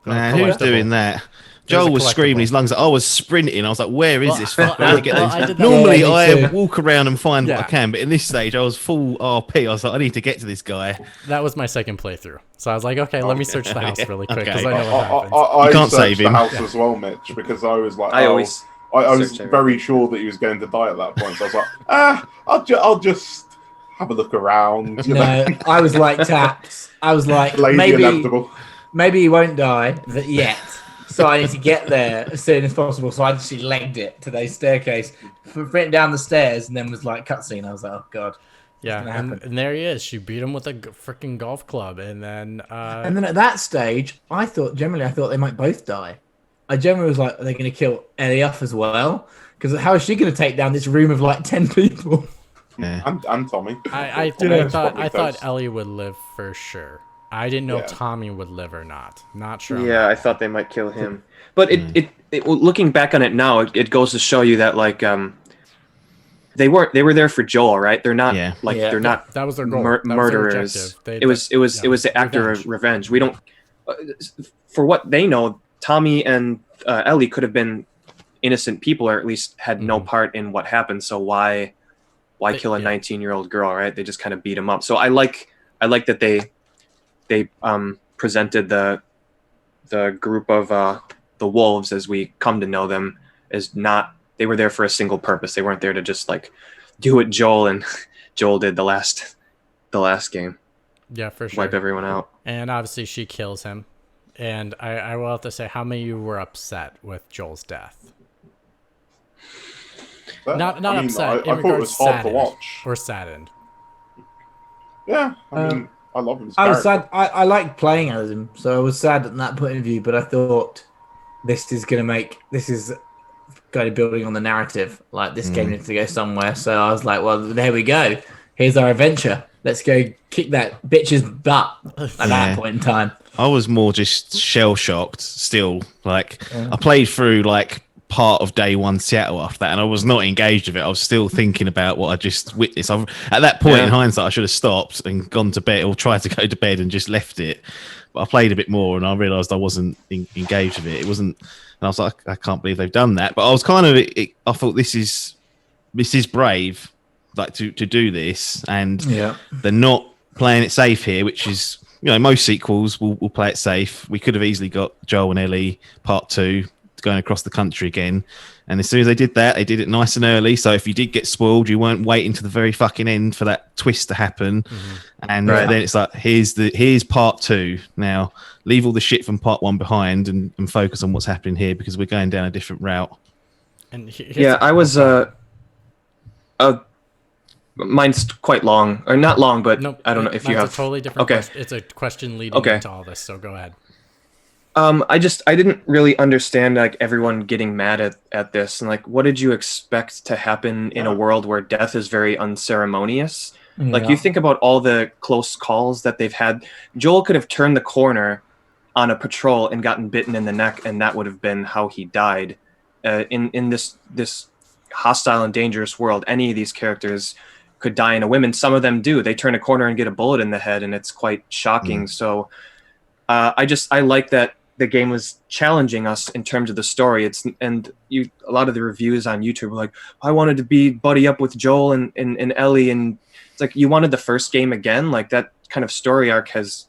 Man, who's doing that? Joel was screaming his lungs out. I was sprinting. I was like, where is this? Normally, I walk around and find what I can, but in this stage, I was full RP. I was like, I need to get to this guy. That was my second playthrough. So I was like, okay, let me search the house really quick, because I know what happens. I can't save him. The house as well, Mitch, because I was like, I was very sure that he was going to die at that point. So I was like, I'll just have a look around. No, I was like Taps. I was like, maybe he won't die yet. So I need to get there as soon as possible. So I actually legged it to the staircase, went down the stairs, and then was like cutscene. I was like, oh god. Yeah, and there he is. She beat him with a freaking golf club, and then at that stage, I thought they might both die. I generally was like, are they going to kill Ellie off as well? Because how is she going to take down this room of like 10 people? Yeah, and Tommy. I thought Ellie would live for sure. I didn't know if Tommy would live or not. Not sure. Yeah, I thought they might kill him. But it looking back on it now, it goes to show you that like they were there for Joel, right? They're not they're not that was their goal. Murderers. It was the actor of revenge. We don't for what they know, Tommy and Ellie could have been innocent people, or at least had no part in what happened. So why why kill a 19-year-old girl, right? They just kind of beat him up. So I like that they presented the group of the wolves, as we come to know them, as not, they were there for a single purpose. They weren't there to just like do what Joel did the last game. Yeah, for sure. Wipe everyone out. And obviously she kills him. And I will have to say, how many of you were upset with Joel's death? Not upset. I thought it was hard to watch. Or saddened. Yeah, I mean, I love him. I was sad. I like playing as him, so I was sad at that point of view. But I thought this is going to building on the narrative. Like this game needs to go somewhere. So I was like, well, there we go. Here's our adventure. Let's go kick that bitch's butt at that point in time. I was more just shell shocked still. Like I played through like part of day one Seattle after that, and I was not engaged with it. I was still thinking about what I just witnessed. At that point in hindsight, I should have stopped and gone to bed, or tried to go to bed and just left it. But I played a bit more, and I realised I wasn't engaged with it. It wasn't, and I was like, I can't believe they've done that. But I was kind of, I thought this is brave, like to do this, and they're not playing it safe here, which is, most sequels will play it safe. We could have easily got Joel and Ellie Part 2 going across the country again, and as soon as they did that, they did it nice and early. So if you did get spoiled, you weren't waiting to the very fucking end for that twist to happen. And then it's like, here's Part 2 now. Leave all the shit from Part 1 behind and focus on what's happening here, because we're going down a different route. And I was mine's quite long, or not long, but nope, I don't know if you have a totally different question. It's a question leading into all this, so go ahead. I didn't really understand like everyone getting mad at this, and like, what did you expect to happen in a world where death is very unceremonious? Like, you think about all the close calls that they've had. Joel could have turned the corner on a patrol and gotten bitten in the neck, and that would have been how he died. In this hostile and dangerous world, any of these characters could die in a whim, and some of them do. They turn a corner and get a bullet in the head, and it's quite shocking. So I like that the game was challenging us in terms of the story. A lot of the reviews on YouTube were like, I wanted to be buddy up with Joel and Ellie, and it's like, you wanted the first game again? Like, that kind of story arc has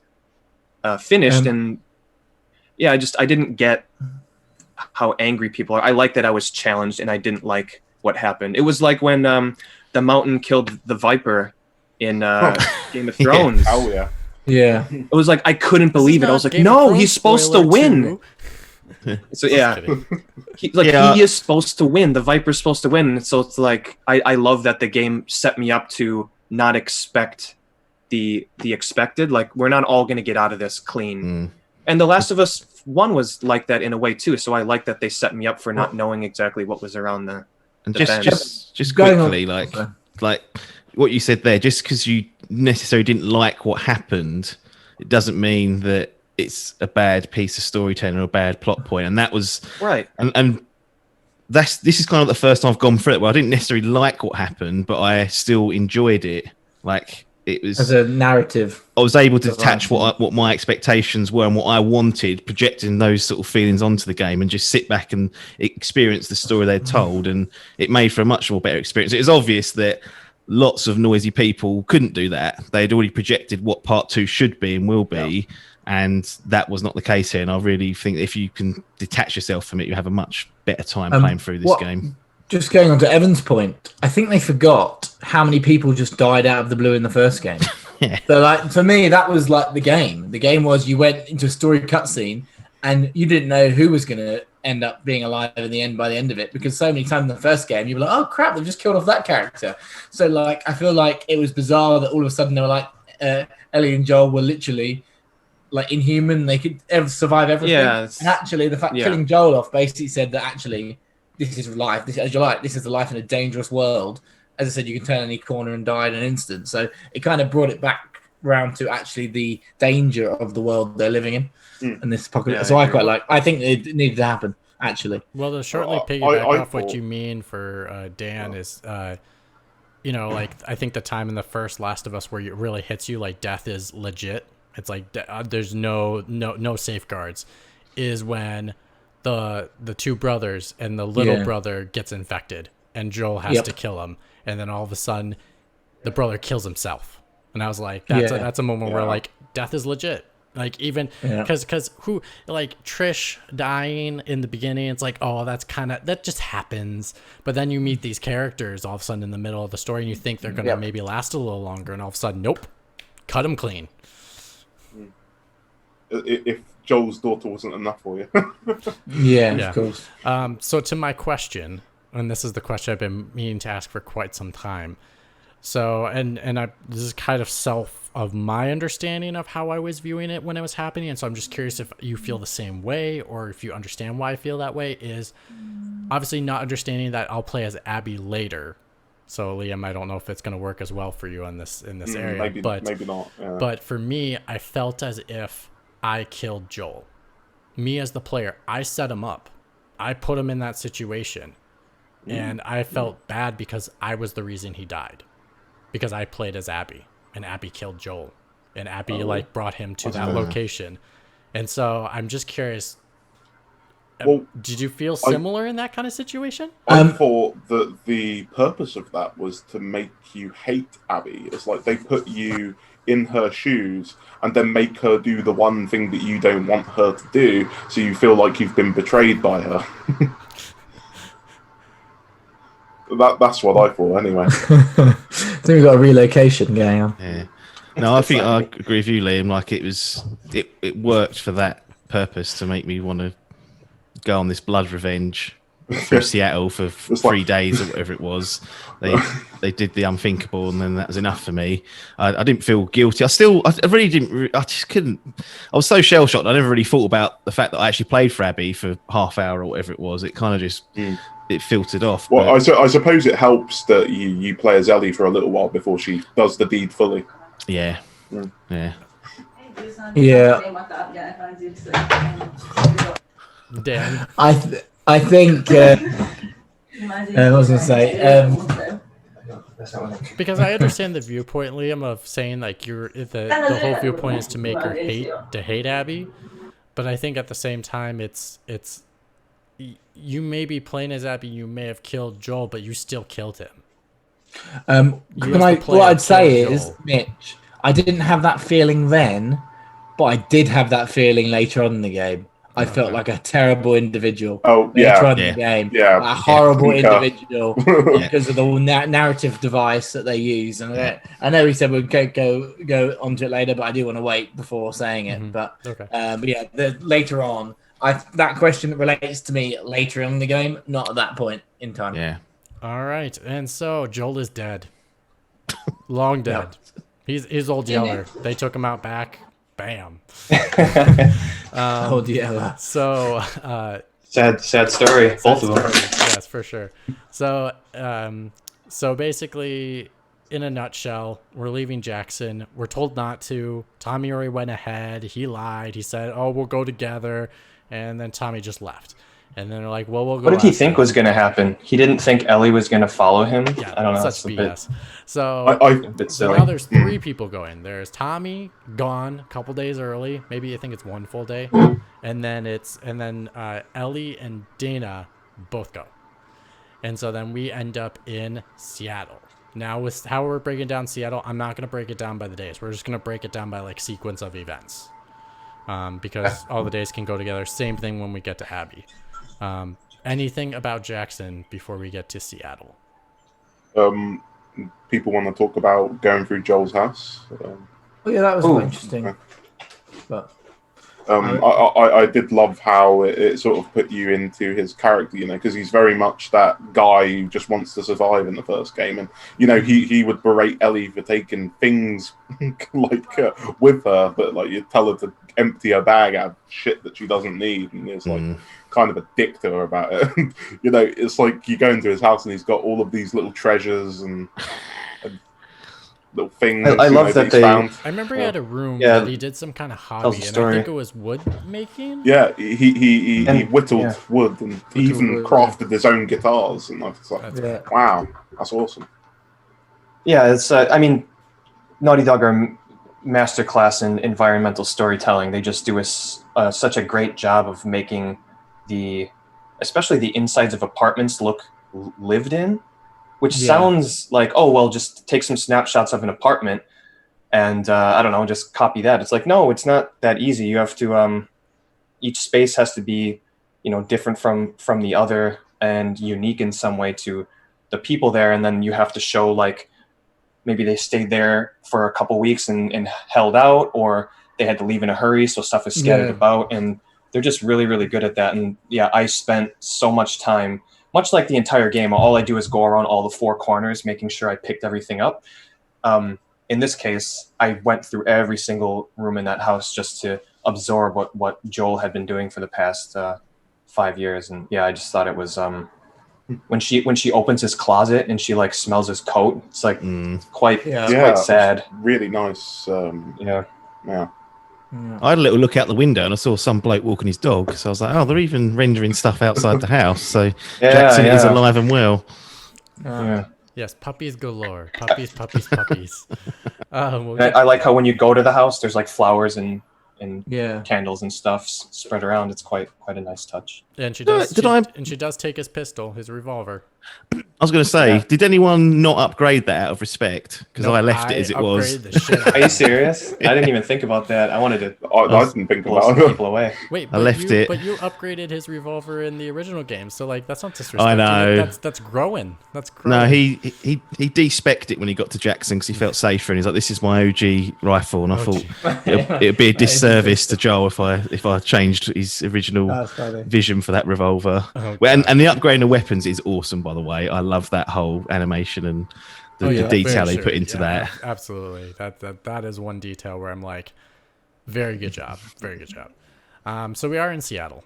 finished, and I didn't get how angry people are. I like that I was challenged, and I didn't like what happened. It was like when the Mountain killed the Viper in Game of Thrones. Oh yeah. Yeah. It was like, I couldn't believe it. I was like, no, he's supposed to win. So he is supposed to win. The Viper's supposed to win. So it's like, I love that the game set me up to not expect the expected. Like, we're not all going to get out of this clean. And The Last of Us 1 was like that in a way too. So I like that they set me up for not knowing exactly what was around the bend. Just quickly, like what you said there, just because you necessarily didn't like what happened, it doesn't mean that it's a bad piece of storytelling or a bad plot point. And that was right. And this is kind of the first time I've gone through it where I didn't necessarily like what happened, but I still enjoyed it. Like, it was as a narrative. I was able to detach what my expectations were and what I wanted, projecting those sort of feelings onto the game, and just sit back and experience the story they'd told. And it made for a much more better experience. It was obvious that lots of noisy people couldn't do that. They'd already projected what Part 2 should be and will be, and that was not the case here. And I really think if you can detach yourself from it, you have a much better time playing through this game. Just going on to Evan's point, I think they forgot how many people just died out of the blue in the first game. So, like, for me, that was like the game. The game was, you went into a story cutscene and you didn't know who was going to end up being alive in the end by the end of it, because so many times in the first game you were like, oh crap, they've just killed off that character. So, like, I feel like it was bizarre that all of a sudden they were like, Ellie and Joel were literally like inhuman. They could survive everything. And actually, the fact killing Joel off basically said that actually, this is life. This is the life in a dangerous world. As I said, you can turn any corner and die in an instant. So it kind of brought it back round to actually the danger of the world they're living in, and this apocalypse. So I think it needed to happen, actually. Well, to shortly piggyback off what you mean for Dan is, like, I think the time in the first Last of Us where it really hits you, like, death is legit. It's like there's no safeguards, is when the two brothers and the little brother gets infected and Joel has to kill him. and then all of a sudden the brother kills himself, and I was like, that's a moment where like death is legit. Like even because who like Trish dying in the beginning, it's like, oh, that just happens. But then you meet these characters all of a sudden in the middle of the story, and you think they're gonna maybe last a little longer, and all of a sudden, nope, cut them clean. If Joel's daughter wasn't enough for you. Of course. So to my question, and this is the question I've been meaning to ask for quite some time. So this is kind of my understanding of how I was viewing it when it was happening, and so I'm just curious if you feel the same way or if you understand why I feel that way. Is obviously not understanding that I'll play as Abby later. So Liam, I don't know if it's going to work as well for you in this area, maybe not. Yeah. But for me, I felt as if I killed Joel. Me as the player, I set him up. I put him in that situation, and I felt bad because I was the reason he died, because I played as Abby. And Abby killed Joel, and Abby brought him to that location. And so I'm just curious. Well, did you feel similar in that kind of situation? I thought that the purpose of that was to make you hate Abby. It's like they put you in her shoes and then make her do the one thing that you don't want her to do, so you feel like you've been betrayed by her. That's what I thought, anyway. I think we've got a relocation going on. Yeah. No, I think I agree with you, Liam. Like it worked for that purpose to make me want to go on this blood revenge through Seattle for 3 days or whatever it was. They did the unthinkable, and then that was enough for me. I didn't feel guilty. I really didn't. I just couldn't. I was so shell shocked. I never really thought about the fact that I actually played for Abby for half hour or whatever it was. It kind of just it filtered off. Well, I suppose it helps that you play as Ellie for a little while before she does the deed fully. Yeah. Dan, I think. I was going to say. because I understand the viewpoint, Liam, of saying like the whole viewpoint is to make her hate Abby, but I think at the same time it's you may be playing as Abby, you may have killed Joel, but you still killed him. What I'd say is, Mitch, I didn't have that feeling then, but I did have that feeling later on in the game. I felt like a terrible individual later on in the game. Yeah. A horrible individual because of the narrative device that they use. And I know we said we'd go onto it later, but I do want to wait before saying it. But later on, that question relates to me later on in the game, not at that point in time. Yeah. All right. And so Joel is dead. Long dead. He's Old Yeller. They took him out back. Bam. Old Yeller. So sad story. Both of them. Yes, for sure. So basically, in a nutshell, we're leaving Jackson. We're told not to. Tommy already went ahead. He lied. He said, "Oh, we'll go together," and then Tommy just left. And then they're like, "Well, we'll go." What did he think was going to happen? He didn't think Ellie was going to follow him. Yeah, I don't know. Such BS. So a bit silly. now there's 3 people going. There's Tommy gone a couple days early. Maybe I think it's 1 full day, and then Ellie and Dana both go. And so then we end up in Seattle. Now with how we're breaking down Seattle, I'm not going to break it down by the days. We're just going to break it down by like sequence of events, because all the days can go together. Same thing when we get to Abby. Anything about Jackson before we get to Seattle? People want to talk about going through Joel's house. That was quite interesting. But I did love how it sort of put you into his character, because he's very much that guy who just wants to survive in the first game. And, he would berate Ellie for taking things with her, but like you tell her to empty her bag out of shit that she doesn't need. And it's like kind of a dick to her about it. It's like you go into his house and he's got all of these little treasures and little things. I love that they found. I remember he had a room that he did some kind of hobby, and I think it was wood making. Yeah, he whittled wood, and he even crafted his own guitars, and it's like, wow, that's awesome. Yeah, it's Naughty Dog are masterclass in environmental storytelling. They just do such a great job of making especially the insides of apartments look lived in. which Yeah. sounds like, oh, well, just take some snapshots of an apartment and I don't know, just copy that. It's like, no, it's not that easy. You have to each space has to be, different from the other and unique in some way to the people there, and then you have to show like maybe they stayed there for a couple weeks and held out, or they had to leave in a hurry, so stuff is scattered about, and they're just really, really good at that. And yeah, I spent so much time, much like the entire game, all I do is go around all the four corners making sure I picked everything up. In this case, I went through every single room in that house just to absorb what Joel had been doing for the past 5 years. And yeah, I just thought it was when she opens his closet and she like smells his coat, it's like quite sad. Really nice. Yeah. I had a little look out the window and I saw some bloke walking his dog. So I was like, oh, they're even rendering stuff outside the house. So Jackson is alive and well. Yeah. Yes, puppies galore. Puppies. I like how when you go to the house, there's like flowers and candles and stuff spread around. It's quite a nice touch. And she does. She does take his pistol, his revolver. I was going to say, did anyone not upgrade that out of respect? Because I left it as it was. Are you serious? I didn't even think about that. I wanted to. I didn't think blow about some it. people away. Wait, I left it. But you upgraded his revolver in the original game, so like that's not disrespectful. I know. That's growing. That's growing. No, he de-specced it when he got to Jackson because he felt safer, and he's like, "This is my OG rifle," and I thought it'd be a disservice to Joel if I changed his original vision for that revolver. And the upgrading of weapons is awesome, by the way. I love that whole animation and the detail they put into that. Absolutely, that is one detail where I'm like, very good job. So we are in Seattle.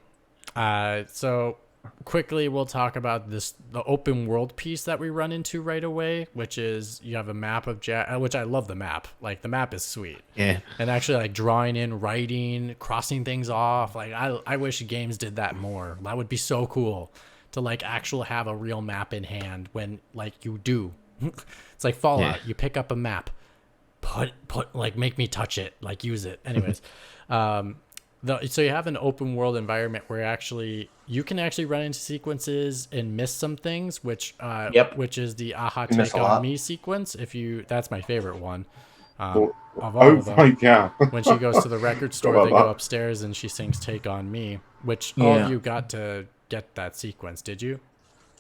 So quickly we'll talk about the open world piece that we run into right away, which is you have a map of which I love the map. Like the map is sweet. Yeah. And actually like drawing in, writing, crossing things off. Like I wish games did that more. That would be so cool to like actually have a real map in hand when like you do. It's like Fallout. You pick up a map, put like make me touch it, like use it. Anyways, so you have an open world environment where you can actually run into sequences and miss some things, which is the aha take on me sequence. That's my favorite one. Of all of them. Yeah. When she goes to the record store, they go upstairs and she sings "Take on Me," which all of you got to get that sequence. Did you?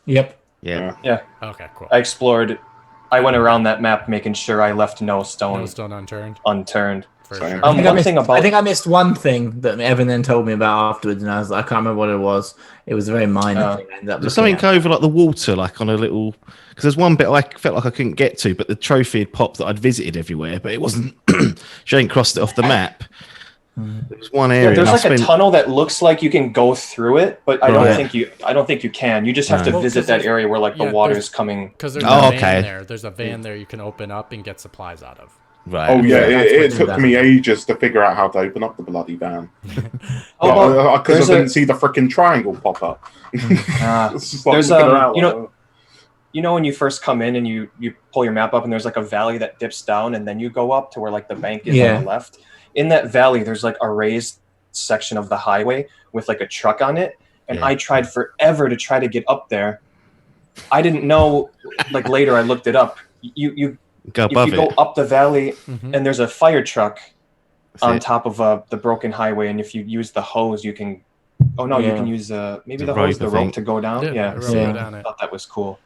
Yep. Yeah. Okay, cool. I went around that map making sure I left no stone unturned. For sure. I think I missed one thing that Evan then told me about afterwards, and I can't remember what it was. It was a very minor thing. I ended up There's something over like the water, like on a little. Because there's one bit I felt like I couldn't get to, but the trophy had popped that I'd visited everywhere, but it wasn't. She hadn't crossed it off the map. There was one area. There's like a tunnel that looks like you can go through it, but I don't think you can. You just have to visit that area where like the water's coming. Because there's a van there. There's a van there you can open up and get supplies out of. Right. Oh yeah, it took me ages to figure out how to open up the bloody van. Because I didn't see the freaking triangle pop up. It's just like there's you know when you first come in and you pull your map up and there's like a valley that dips down and then you go up to where like the bank is on the left. In that valley, there's like a raised section of the highway with like a truck on it, and I tried forever to try to get up there. I didn't know. Like later, I looked it up. You go up the valley, and there's a fire truck on top of the broken highway, and if you use the hose, you can. Oh no, you can use maybe the hose, the rope to go down. I thought that was cool.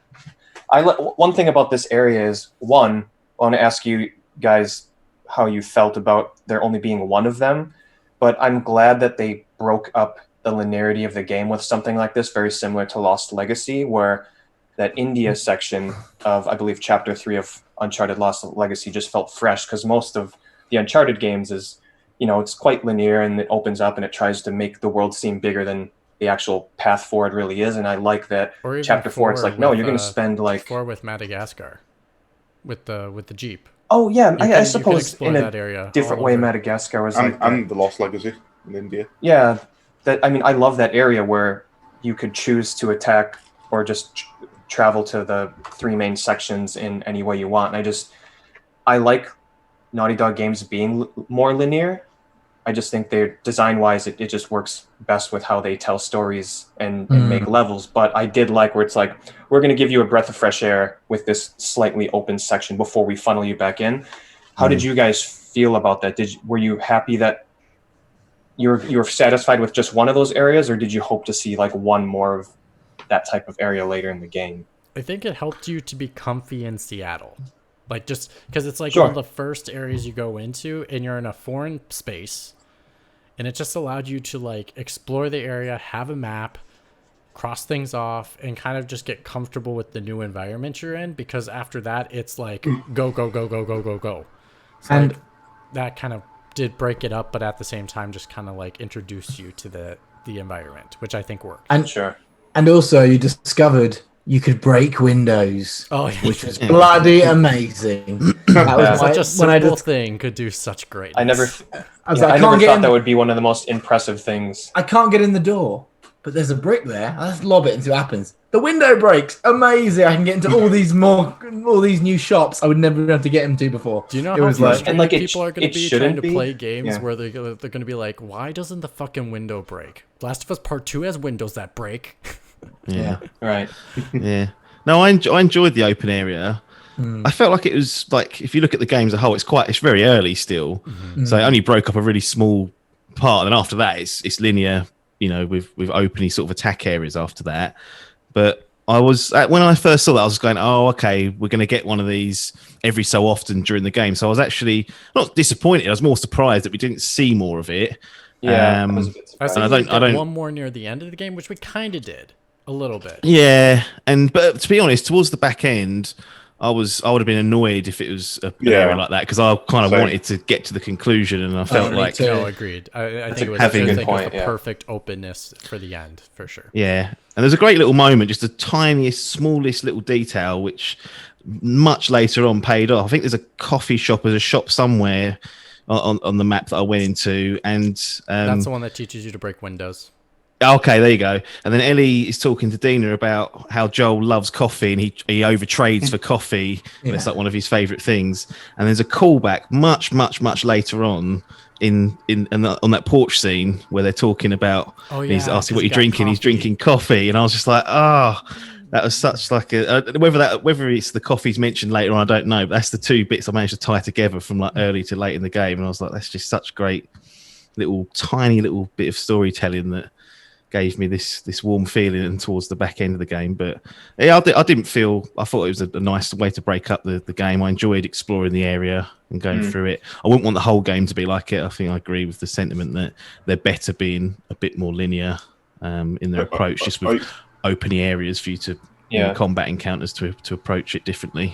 One thing about this area is I want to ask you guys how you felt about there only being one of them, but I'm glad that they broke up the linearity of the game with something like this, very similar to Lost Legacy, where that India section of, I believe, Chapter 3 of Uncharted Lost Legacy just felt fresh, because most of the Uncharted games is, it's quite linear and it opens up and it tries to make the world seem bigger than the actual path forward really is, and I like that Chapter 4, it's like, no, you're going to spend like... 4 with Madagascar, with the Jeep. Oh yeah, I suppose in a that area different way Madagascar was and the Lost Legacy in India. Yeah, I love that area where you could choose to attack or just travel to the 3 main sections in any way you want. And I like Naughty Dog games being more linear, I just think they're design-wise, it just works best with how they tell stories and make levels. But I did like where it's like, we're going to give you a breath of fresh air with this slightly open section before we funnel you back in. How did you guys feel about that? Were you happy that you were satisfied with just one of those areas, or did you hope to see like one more of that type of area later in the game? I think it helped you to be comfy in Seattle. Like, just because it's like Sure. one of the first areas you go into and you're in a foreign space, and it just allowed you to like explore the area, have a map, cross things off, and kind of just get comfortable with the new environment you're in, because after that it's like go go go go go go go. So And like, that kind of did break it up, but at the same time just kind of like introduced you to the environment, which I think worked. and Sure. and also you discovered you could break windows, Oh, yeah. which was bloody amazing. That was Such a when simple thing could do such greatness. I never, I was yeah, like, I I never can't get thought in. that would be one of the most impressive things. I can't get in the door, but there's a brick there. Let's lob it and see what happens. The window breaks. Amazing! I can get into all these new shops I would never be able to get into before. Do you know It how was like- frustrated And, like, people are going it to be shouldn't trying to be. play games Yeah. where they're going to be like, why doesn't the fucking window break? Last of Us Part 2 has windows that break. Yeah. Right. Yeah. No, I enjoyed the open area. I felt like it was like, if you look at the game as a whole, it's very early still. So it only broke up a really small part, and after that it's linear, with open sort of attack areas after that. But I was when I first saw that, I was going, oh, okay, we're going to get one of these every so often during the game. So I was actually not disappointed. I was more surprised that we didn't see more of it. Yeah. I was a bit I was surprised. thinking I we'd get don't- one more near the end of the game, which we kind of did a little bit. Yeah, but to be honest, towards the back end, I would have been annoyed if it was an area like that, because I kind of Same. wanted to get to the conclusion, and I felt me like too. No, agreed. I think it was having- I Good think it was point, the yeah. perfect openness for the end, for sure. yeah. And there's a great little moment, just the tiniest, smallest little detail, which much later on paid off. I think there's a coffee shop, there's a shop somewhere on the map that I went into, and That's the one that teaches you to break windows. okay, there you go. And then Ellie is talking to Dina about how Joel loves coffee and he overtrades for coffee. And it's like one of his favourite things. And there's a callback much, much, much later on on that porch scene where they're talking about, Oh, he's yeah, asking 'cause what he you're got drinking. He's coffee. drinking coffee. And I was just like, that was such like whether it's the coffee's mentioned later on, I don't know. But that's the two bits I managed to tie together from like early to late in the game. And I was like, that's just such great tiny little bit of storytelling that gave me this warm feeling towards the back end of the game. But yeah, I thought it was a nice way to break up the game. I enjoyed exploring the area and going through it. I wouldn't want the whole game to be like it. I think I agree with the sentiment that they're better being a bit more linear in their approach, just with opening areas for you to combat encounters to approach it differently.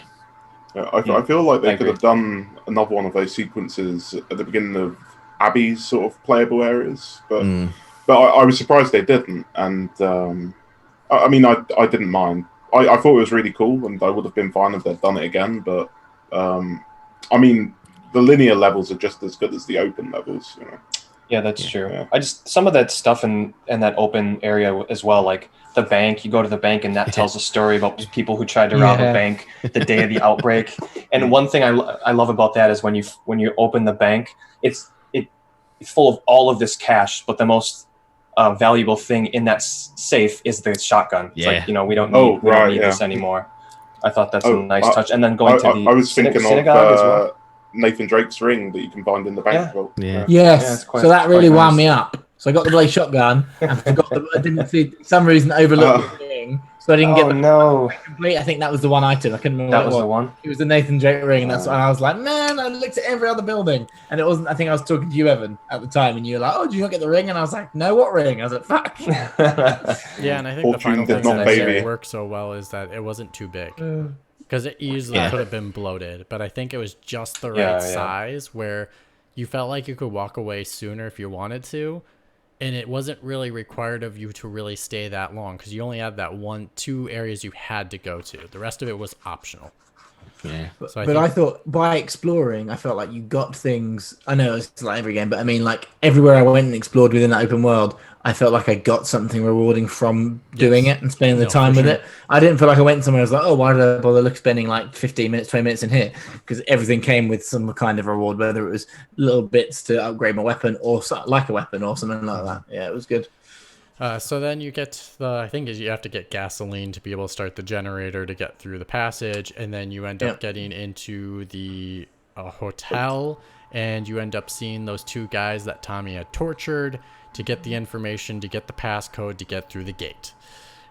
Yeah, I feel like they I could have done another one of those sequences at the beginning of Abby's sort of playable areas, but I was surprised they didn't. And I mean, I didn't mind. I thought it was really cool, and I would have been fine if they'd done it again. But I mean, the linear levels are just as good as the open levels. Yeah, that's true. Yeah. Some of that stuff in that open area as well, like the bank. You go to the bank, and that tells a story about people who tried to rob a bank the day of the outbreak. And one thing I love about that is when you open the bank, it's full of all of this cash, but the most valuable thing in that safe is the shotgun. It's like, we don't need this anymore. I thought that's a nice touch. And then going to the I was thinking synagogue as well. of Nathan Drake's ring that you can find in the bank vault. Yeah. Yes. it's So that really quite wound nice. me up. So I got the blaze shotgun and forgot I didn't see, for some reason, overlooked the ring. So I didn't get the no. complete. I think that was the one item. I couldn't remember That what was it the one. It was the Nathan Drake ring, and and I was like, man, I looked at every other building, and it wasn't. I think I was talking to you, Evan, at the time, and you were like, oh, did you not get the ring? And I was like, no, what ring? I was like, fuck. Yeah, and I think the Fortune final did thing not that baby. made it work so well is that it wasn't too big. Because it easily could have been bloated, but I think it was just the right size where you felt like you could walk away sooner if you wanted to, and it wasn't really required of you to really stay that long because you only had that 2 areas you had to go to. The rest of it was optional. Yeah. But, So I but think- I thought by exploring, I felt like you got things. I know it's like every game, but I mean, like everywhere I went and explored within that open world, I felt like I got something rewarding from doing Yes. it and spending the No, time for with sure. it. I didn't feel like I went somewhere. I was like, oh, why did I bother spending like 15 minutes, 20 minutes in here? Because everything came with some kind of reward, whether it was little bits to upgrade my weapon or like a weapon or something like that. Yeah, it was good. So then you get I think you have to get gasoline to be able to start the generator to get through the passage, and then you end up getting into the hotel, and you end up seeing those two guys that Tommy had tortured to get the information, to get the passcode, to get through the gate.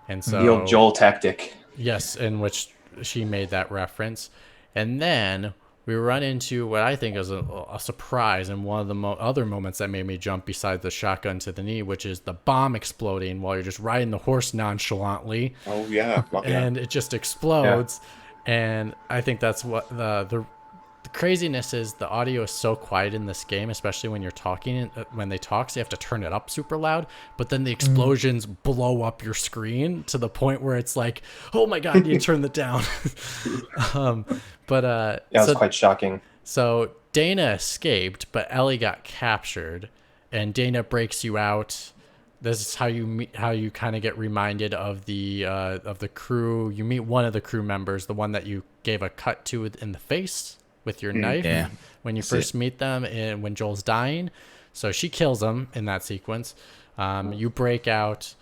And so The old Joel tactic. yes, in which she made that reference. And then we run into what I think is a surprise, and one of the other moments that made me jump besides the shotgun to the knee, which is the bomb exploding while you're just riding the horse nonchalantly. Oh yeah, And it just explodes. And I think that's what the craziness is. The audio is so quiet in this game, especially when you're talking. When they talk, so you have to turn it up super loud. But then the explosions blow up your screen to the point where it's like, oh my god, you turn it down. Yeah, it was quite shocking. So Dana escaped, but Ellie got captured, and Dana breaks you out. This is how you kind of get reminded of the crew. You meet one of the crew members, the one that you gave a cut to in the face with your knife when you first meet them, and when Joel's dying. So she kills him in that sequence. You break out,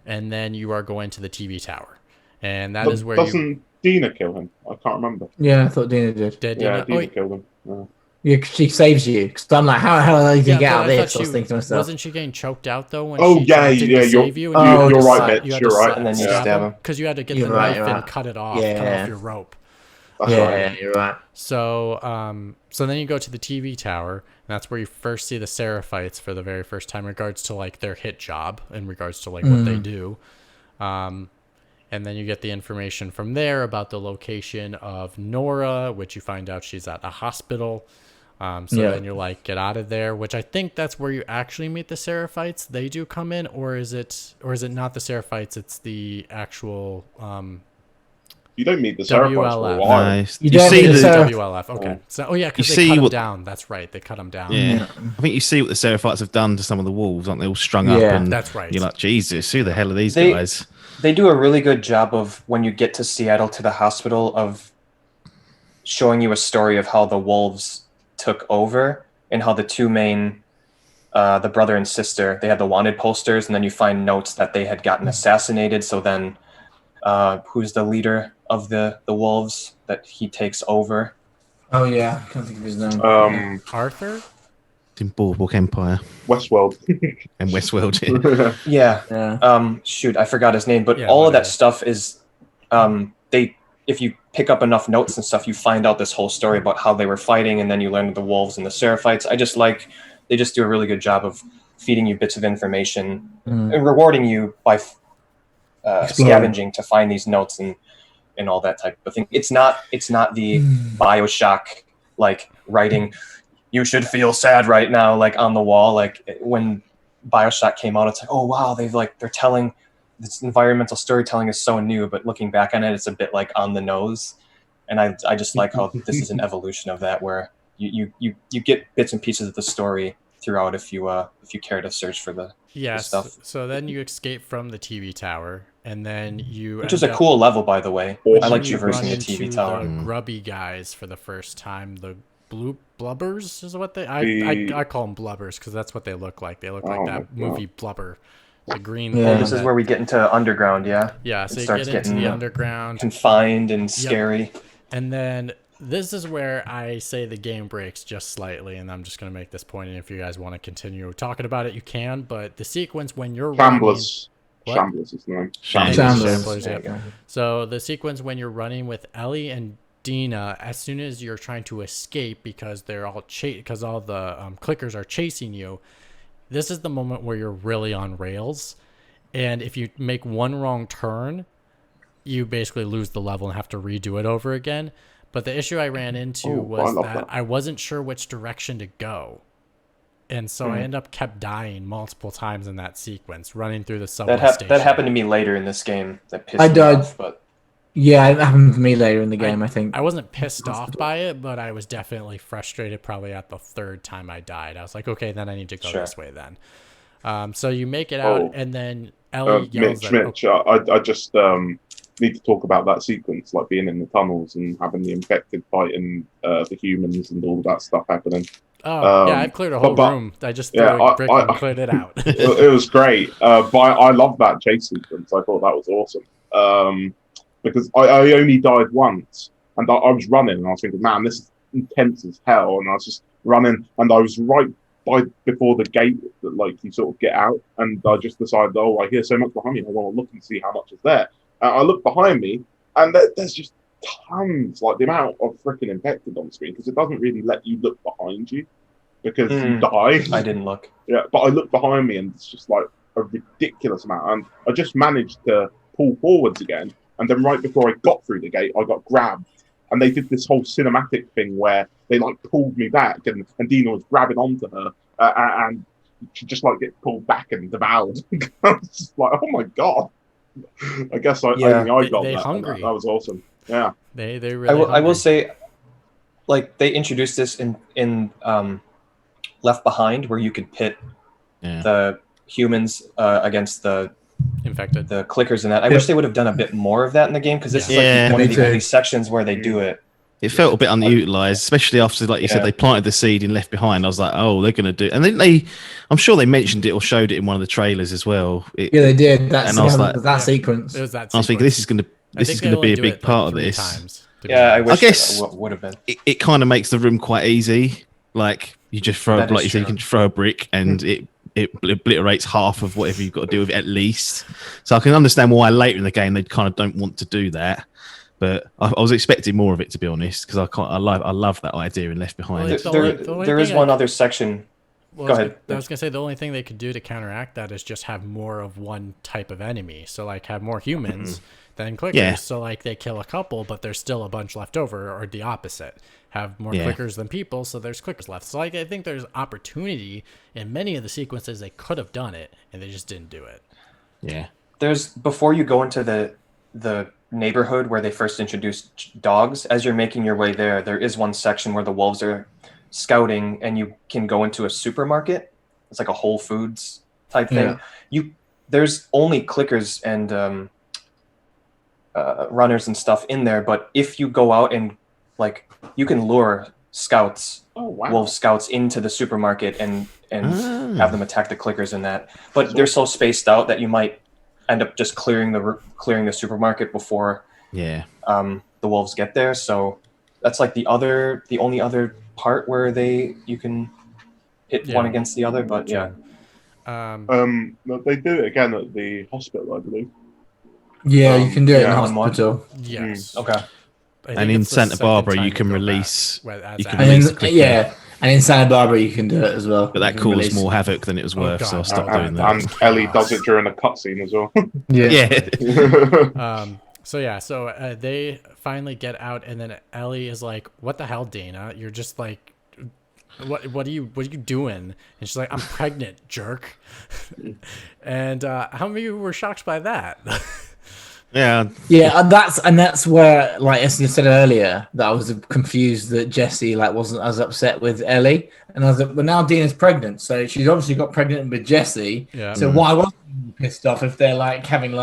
and then you are going to the TV tower, and that is where doesn't Dina kill him? I can't remember. Yeah, I thought Dina did. Did Yeah, Dina? Dina killed him. Yeah. Yeah, she saves you. Because I'm like, how the hell did you Yeah, get but out of I this? thought I was thinking to myself. wasn't she getting choked out though when Oh, she yeah, attempted yeah, to you're- save you? you're right, stab- Mitch, you're right. And then you stab him. because you had to get You're the right, knife you're and right. cut it off, Yeah. cut off your rope. That's yeah, right. you're right. So, so then you go to the TV tower, and that's where you first see the Seraphites for the very first time, in regards to like their hit job, in regards to like what they do. And then you get the information from there about the location of Nora, which you find out she's at a hospital. Then you're like, get out of there, which I think that's where you actually meet the Seraphites. They do come in, or is it not the Seraphites? It's the actual You don't meet the Seraphites for a WLF. while. Nice. You You don't see need the, to say- WLF. Okay. So, yeah, You because they see cut them what- down. That's right. They cut them down. yeah. I think you see what the Seraphites have done to some of the wolves, aren't they? All strung up, Yeah, and that's right. You're like, Jesus, who the hell are these They- guys? They do a really good job of, when you get to Seattle to the hospital, of showing you a story of how the wolves took over, and how the two main, the brother and sister, they had the wanted posters, and then you find notes that they had gotten assassinated. So then, who's the leader of the wolves that he takes over? Oh, yeah. I can't think of his name. Arthur? In Boardwalk Empire Westworld. and Westworld. Yeah. Yeah. Shoot, I forgot his name, but Yeah, all of whatever. that stuff is, if you pick up enough notes and stuff, you find out this whole story about how they were fighting, and then you learn the wolves and the Seraphites. They just do a really good job of feeding you bits of information and rewarding you by scavenging to find these notes and all that type of thing. It's not the BioShock like writing, you should feel sad right now, like on the wall. Like when BioShock came out, it's like, oh wow, they're telling this environmental storytelling is so new, but looking back on it, it's a bit like on the nose. And I just like how this is an evolution of that, where you get bits and pieces of the story throughout if you care to search for the stuff. So then you escape from the TV tower, and then Which is a cool level, by the way. I like traversing the TV tower. The grubby guys for the first time. The blue blubbers is what I call them blubbers, because that's what they look like. They look like that movie Blubber. The green. Yeah. This is where we get into underground, yeah. Yeah, so It you starts get into getting the underground, confined and scary. and then this is where I say the game breaks just slightly, and I'm just going to make this point, and if you guys want to continue talking about it, you can, but the sequence when you're Shamblers. What? Shamblers is the name. Shamblers. Running, yeah. So the sequence when you're running with Ellie and Dina, as soon as you're trying to escape because they're all because all the clickers are chasing you, this is the moment where you're really on rails, and if you make one wrong turn, you basically lose the level and have to redo it over again. But the issue I ran into was that I wasn't sure which direction to go. And so I kept dying multiple times in that sequence, running through the subway station. That happened to me later in this game. That pissed I me died. off, but Yeah, it happened to me later in the game, I think. I wasn't pissed off by it, but I was definitely frustrated probably at the third time I died. I was like, okay, then I need to go Sure. this way then. So you make it out, Oh. and then Ellie yells Mitch, I just need to talk about that sequence, like being in the tunnels and having the infected fighting the humans and all that stuff happening. yeah, I've cleared a whole room. I just threw a brick and cleared it out. It was great, but I love that chase sequence. I thought that was awesome. Because I only died once, and I was running, and I was thinking, man, this is intense as hell. And I was just running, and I was right before the gate that like you sort of get out, and I just decided, oh, I hear so much behind me, I want to look and see how much is there. I look behind me, and there's just tons, like the amount of freaking infected on screen, because it doesn't really let you look behind you because you die. I didn't look. Yeah, but I look behind me, and it's just like a ridiculous amount, and I just managed to pull forwards again. And then right before I got through the gate, I got grabbed. And they did this whole cinematic thing where they like pulled me back, and Dina was grabbing onto her, and she just like get pulled back and devoured. I was just like, oh my god! I guess I got they that. hungry. That was awesome. Yeah, they really. I will say, like they introduced this in Left Behind, where you could pit the humans against the infected, the clickers and that. I wish they would have done a bit more of that in the game, because this is like one of the only sections where they do it. It felt a bit underutilized, especially after, like you said, they planted the seed in Left Behind. I was like, oh, they're going to do. And then I'm sure they mentioned it or showed it in one of the trailers as well. Yeah, they did. And I was like, that sequence. It was that sequence. I was thinking this is going to be a big part of this. I wish guess it would have been. It kind of makes the room quite easy. Like you just throw, like you said, you can throw a brick and it obliterates half of whatever you've got to do with it at least. So I can understand why later in the game they kind of don't want to do that. But I was expecting more of it, to be honest, because I love that idea in Left Behind. There is one other section. Well, Go ahead. I was gonna say the only thing they could do to counteract that is just have more of one type of enemy. So like have more humans than clickers. Yeah. So like they kill a couple, but there's still a bunch left over, or the opposite. Have more clickers than people, so there's clickers left. So like I think there's opportunity in many of the sequences they could have done it, and they just didn't do it. Yeah. There's before you go into the neighborhood where they first introduced dogs. As you're making your way there is one section where the wolves are scouting, and you can go into a supermarket. It's like a Whole Foods type thing. There's only clickers and runners and stuff in there, but if you go out and like you can lure scouts, wolf scouts, into the supermarket and have them attack the clickers in that. But they're so spaced out that you might end up just clearing the supermarket before the wolves get there. So that's like the only other part where you can hit one against the other. But they do it again at the hospital, I believe. Yeah, you can do it in the hospital. Yes. Okay. And in Santa Barbara, you can release. And in Santa Barbara, you can do it as well. But that caused more havoc than it was worth, so I stopped doing that. And Ellie does it during a cutscene as well. So they finally get out, and then Ellie is like, "What the hell, Dana? You're just like, what are you doing?" And she's like, "I'm pregnant, jerk." And how many of you were shocked by that? Yeah, and that's where, like as you said earlier, that I was confused that Jessie wasn't as upset with Ellie, and I was like, well, now Dina's pregnant, so she's obviously got pregnant with Jessie. Yeah. So why wasn't she pissed off if they're having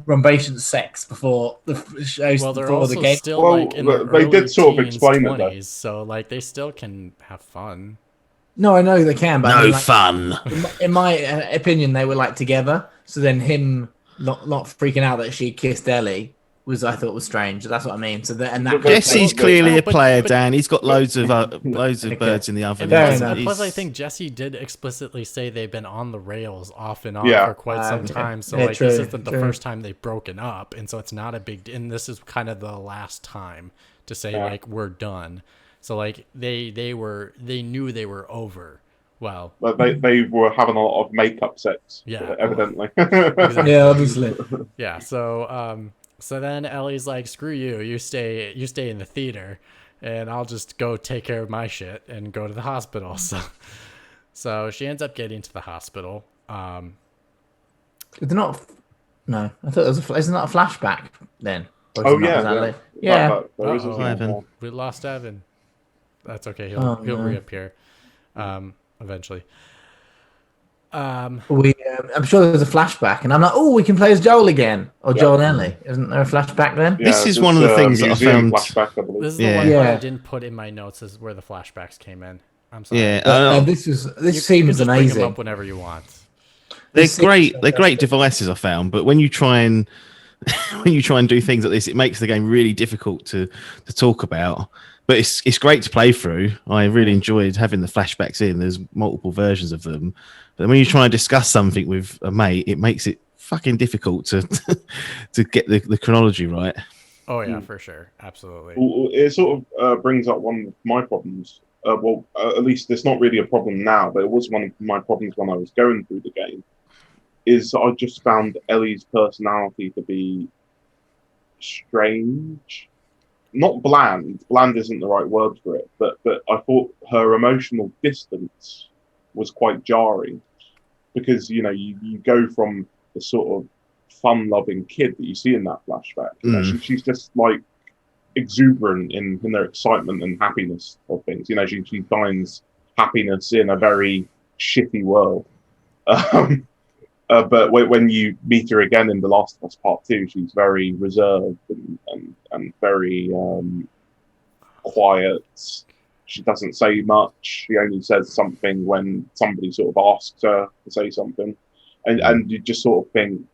rambunctious sex before the show? Well, they're before also the game? still in the they did sort of explain 20s, it, so they still can have fun. No, I know they can, but fun. In my opinion, they were together. So then him not freaking out that she kissed Ellie I thought was strange. That's what I mean. So Jesse's clearly a player, Dan. He's got loads of birds in the oven. Plus, I think Jesse did explicitly say they've been on the rails off and on for quite some time. So this isn't the first time they've broken up, and so it's not a big. And this is kind of the last time to say we're done. So they knew they were over. Well, but they were having a lot of makeup sex. Evidently. Exactly. Yeah, obviously. Yeah. So then Ellie's like, "Screw you! You stay in the theater, and I'll just go take care of my shit and go to the hospital." So she ends up getting to the hospital. They're not. No, I thought it was. Isn't that a flashback then? Or is Oh it not yeah, that yeah. late? Yeah. There is, Uh-oh. isn't there? Evan. We lost Evan. That's okay. He'll Oh, he'll no. reappear, eventually. I'm sure there's a flashback, and I'm like, oh, we can play as Joel again, or Yeah. Joel and Ellie. Isn't there a flashback then? Yeah, This is there's one of the a things that I museum found. flashback, I believe. This is the Yeah. one part I Yeah. didn't put in my notes. Is where the flashbacks came in. I'm sorry. Yeah, But, this You seems can just bring them amazing. up whenever you want. they're This seems great. They're great fantastic. devices I found, but when you try and do things like this, it makes the game really difficult to talk about. But it's great to play through. I really enjoyed having the flashbacks in. There's multiple versions of them, but when you try and discuss something with a mate, it makes it fucking difficult to to get the chronology right. Oh yeah, for sure, absolutely. Well, it sort of brings up one of my problems. At least it's not really a problem now, but it was one of my problems when I was going through the game. Is I just found Ellie's personality to be strange, not bland. Bland isn't the right word for it, but I thought her emotional distance was quite jarring because you go from the sort of fun-loving kid that you see in that flashback. She's just like exuberant in their excitement and happiness of things. She finds happiness in a very shitty world. But when you meet her again in The Last of Us Part 2, she's very reserved and very quiet. She doesn't say much. She only says something when somebody sort of asks her to say something. And you just sort of think,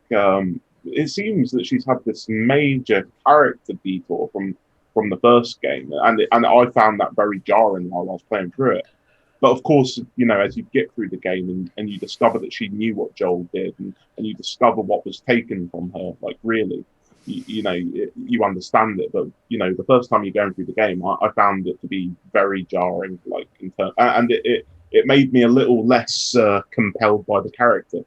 it seems that she's had this major character detour from the first game. And I found that very jarring while I was playing through it. But of course, as you get through the game and you discover that she knew what Joel did and you discover what was taken from her, like really, you understand it. But, the first time you're going through the game, I found it to be very jarring, like and it made me a little less compelled by the character.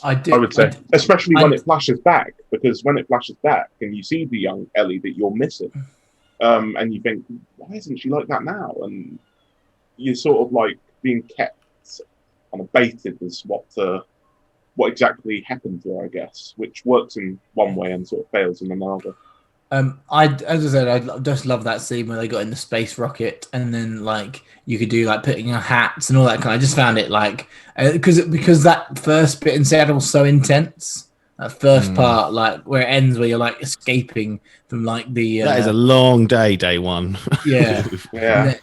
I would say, especially when it flashes back, because when it flashes back and you see the young Ellie that you're missing, and you think, why isn't she like that now? And you're sort of like being kept kind of baited as what exactly happened to her, I guess, which works in one way and sort of fails in another. As I said, I just love that scene where they got in the space rocket, and then like you could do like putting on hats and all that kind. I just found it like because that first bit in Seattle was so intense. That first part, like where it ends, where you're like escaping from like the. That is a long day one. Yeah, yeah.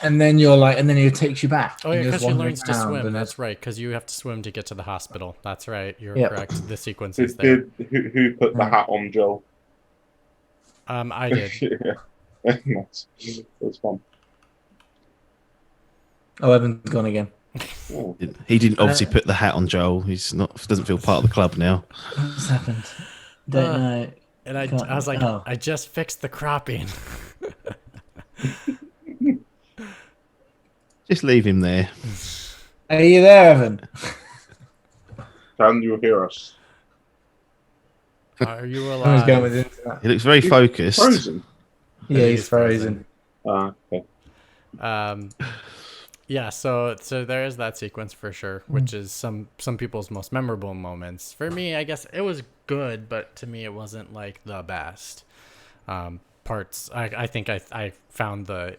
and then you're like, and then it takes you back. Oh yeah, because she wandering learns to around, swim. and That's right. Because you have to swim to get to the hospital. That's right. You're Yep. correct. The sequence is there. Who put the hat on Joel? I did. Yeah. Nice. It was fun. Oh, Evan's gone again. Oh. He didn't obviously put the hat on Joel. He's doesn't feel part of the club now. What's happened? Don't know. And I was like, I just fixed the cropping. Just leave him there. Are you there, Evan? Can you hear us? Are you Someone's going with alive? internet. He looks very focused. Frozen. Yeah, he's frozen. Okay. Yeah, so there is that sequence for sure, which is some people's most memorable moments. For me, I guess it was good, but to me it wasn't like the best parts. I think I found the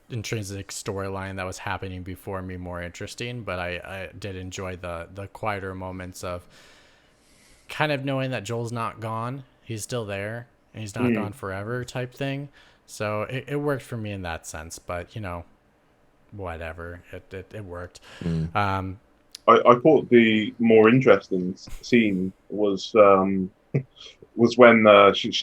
intrinsic storyline that was happening before me more interesting, but I did enjoy the quieter moments of kind of knowing that Joel's not gone. He's still there, and he's not gone forever type thing. So it worked for me in that sense, but whatever, it worked. I thought the more interesting scene was when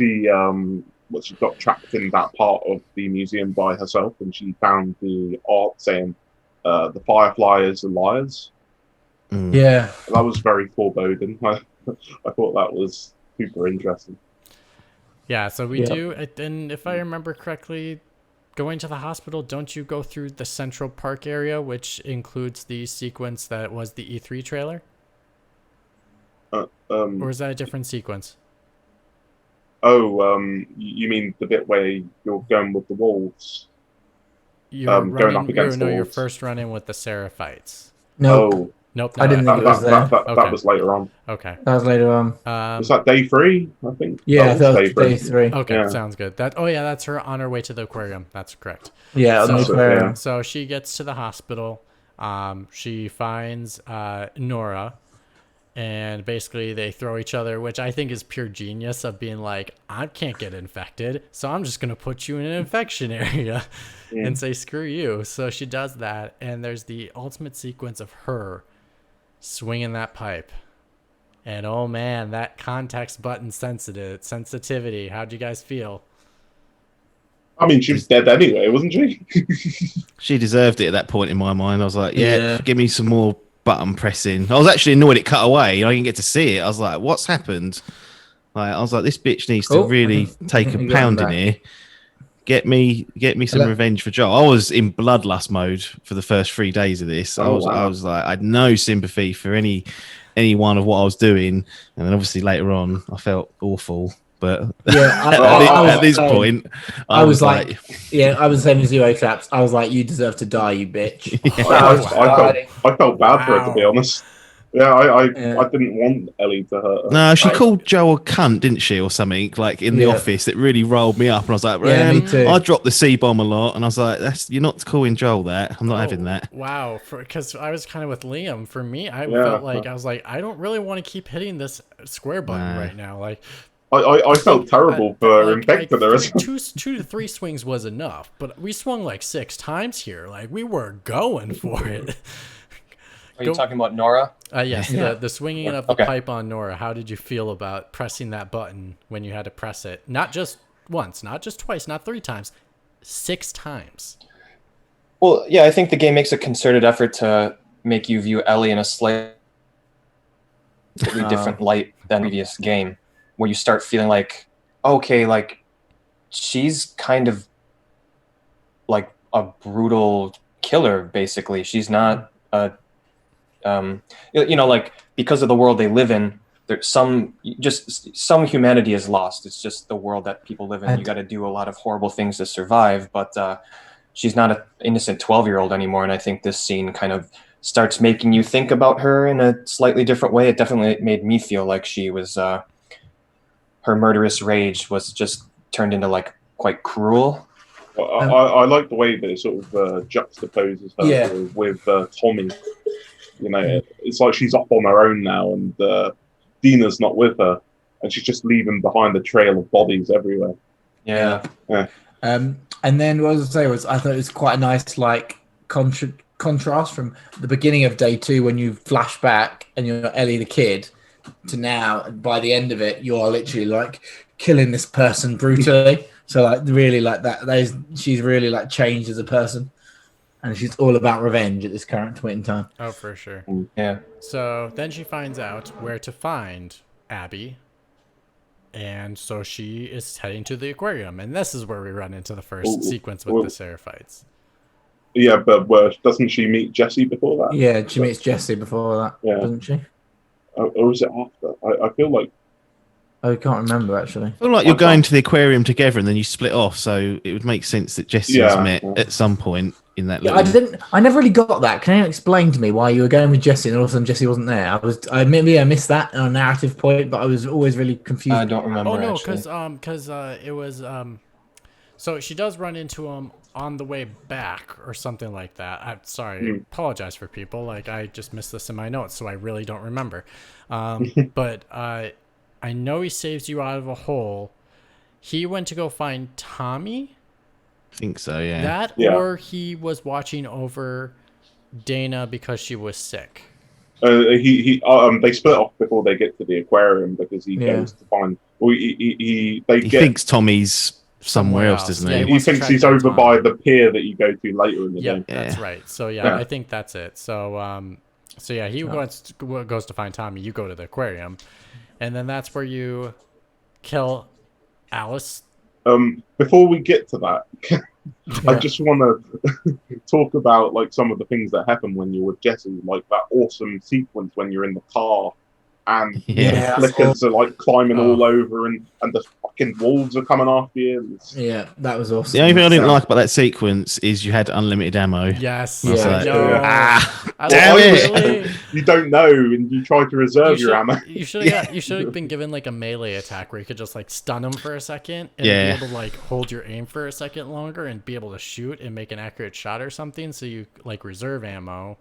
she got trapped in that part of the museum by herself, and she found the art saying the Fireflies are liars. Yeah. That was very foreboding. I thought that was super interesting. Yeah, so we do, and if I remember correctly, going to the hospital, don't you go through the Central Park area, which includes the sequence that was the E3 trailer? Or is that a different sequence? Oh, you mean the bit where you're going with the wolves? You're going up against the your wolves. first run in with the Seraphites. No. Oh, Nope. I didn't think it was there. Okay. That was later on. Okay. That was later on. Was that day 3? I think. Yeah, that that was day 3. Okay, Yeah. sounds good. That's her on her way to the aquarium. That's correct. Yeah, on the So- aquarium. Yeah. So she gets to the hospital. She finds Nora, and basically they throw each other, which I think is pure genius of being like, I can't get infected, so I'm just gonna put you in an infection area and say screw you. So she does that, and there's the ultimate sequence of her swinging that pipe. And oh man, that context button sensitivity. How'd you guys feel? I mean, she was dead anyway, wasn't she? She deserved it at that point in my mind. I was like, Yeah. give me some more button pressing. I was actually annoyed it cut away. I didn't get to see it. I was like, what's happened? Like, I was like, this bitch needs to really take a you got pound him in back. here. Get me some Hello? revenge for Joel. I was in bloodlust mode for the first 3 days of this. I Oh, was wow. like, I had no sympathy for any one of what I was doing, and then obviously later on, I felt awful. But Yeah, at this point, I was like, yeah, I was saying zero traps. I was like, you deserve to die, you bitch. I felt bad for her, to be Wow. honest. Yeah, I Yeah. didn't want Ellie to hurt her. no, she called Joel a cunt, didn't she, or something like in the Yeah. office? That really rolled me up, and I was like, Yeah, me too. I dropped the C bomb a lot, and I was like, you're not calling Joel that. I'm not having that. Wow, because I was kind of with Liam. For me, I Yeah. felt like I was like, I don't really want to keep hitting this square button Nah. right now. Like, I felt terrible for infecting her. two to three swings was enough, but we swung like 6 times here. Like we were going for it. Are you talking about Nora? Yes, Yeah. the swinging of the Okay. pipe on Nora. How did you feel about pressing that button when you had to press it? Not just once, not just twice, not 3 times, 6 times. Well, yeah, I think the game makes a concerted effort to make you view Ellie in a slightly different light than the previous game, where you start feeling like, okay, like she's kind of like a brutal killer, basically. She's not a, like because of the world they live in, there's some humanity is lost. It's just the world that people live in. You got to do a lot of horrible things to survive, but she's not an innocent 12-year-old anymore. And I think this scene kind of starts making you think about her in a slightly different way. It definitely made me feel like she was, her murderous rage was just turned into like quite cruel. I like the way that it sort of juxtaposes her Yeah. with Tommy. You know, it's like she's off on her own now, and Dina's not with her, and she's just leaving behind a trail of bodies everywhere. Yeah. And then what I was going to say was I thought it was quite a nice like contrast from the beginning of day 2 when you flash back and you're Ellie the kid to now. By the end of it, you are literally like killing this person brutally. So like really like that. She's really like changed as a person, and she's all about revenge at this current point in time. Oh, for sure. Yeah. So then she finds out where to find Abby. And so she is heading to the aquarium. And this is where we run into the first sequence with the Seraphites. Yeah, but doesn't she meet Jesse before that? Yeah, she meets Jesse before that, Yeah. doesn't she? Or is it after? I feel like I can't remember actually. I feel like you're going to the aquarium together and then you split off, so it would make sense that Jesse's met at some point in that. Yeah, I never really got that. Can you explain to me why you were going with Jesse and all of a sudden Jesse wasn't there? Maybe I missed that on a narrative point, but I was always really confused. I don't remember. Oh no, actually. because it was so she does run into him on the way back or something like that. I'm sorry, I apologize for people. Like I just missed this in my notes, so I really don't remember. But I know he saves you out of a hole. He went to go find Tommy. I think so, yeah. Or he was watching over Dana because she was sick. they split off before they get to the aquarium because he goes to find. Well, he thinks Tommy's somewhere else, doesn't he? Yeah, he thinks he's over by the pier that you go to later in the game. That's right. So I think that's it. So he goes to find Tommy. You go to the aquarium, and then that's where you kill Alice. Before we get to that, I just want to talk about like some of the things that happen when you're with Jesse, like that awesome sequence when you're in the car and Yeah. the flickers are like climbing all over, and the fucking wolves are coming after you. Yeah, that was awesome. The only thing I didn't Yeah. like about that sequence is you had unlimited ammo. Yes. Yeah. I know. I Damn love it. really. You don't know, and you try to reserve your ammo. You should have been given like a melee attack where you could just like stun them for a second and Yeah. be able to like hold your aim for a second longer and be able to shoot and make an accurate shot or something. So you like reserve ammo.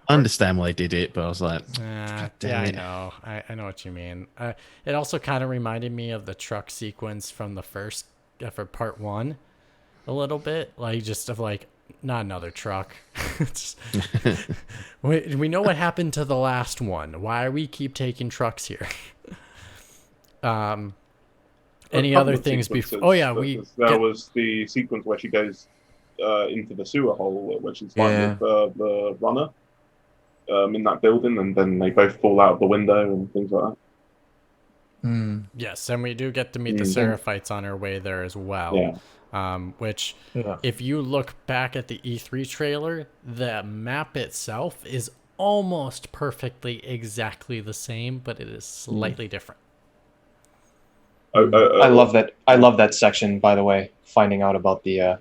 I understand why they did it, but I was like, Yeah, damn I it. know. I know what you mean. It also kind of reminded me of the truck sequence from the first for part 1 a little bit, like just of like not another truck. It's- we know what happened to the last one. Why are we keep taking trucks here? Any A couple other of things sequences. before? Oh yeah, there was the sequence where she goes into the sewer hole, where she's fighting Yeah. with the runner in that building, and then they both fall out of the window and things like that. Yes, and we do get to meet the Mm. Seraphites on our way there as well. Yeah. Which, Yeah. if you look back at the E3 trailer, the map itself is almost perfectly exactly the same, but it is slightly different. I love that. I love that section, by the way, finding out about the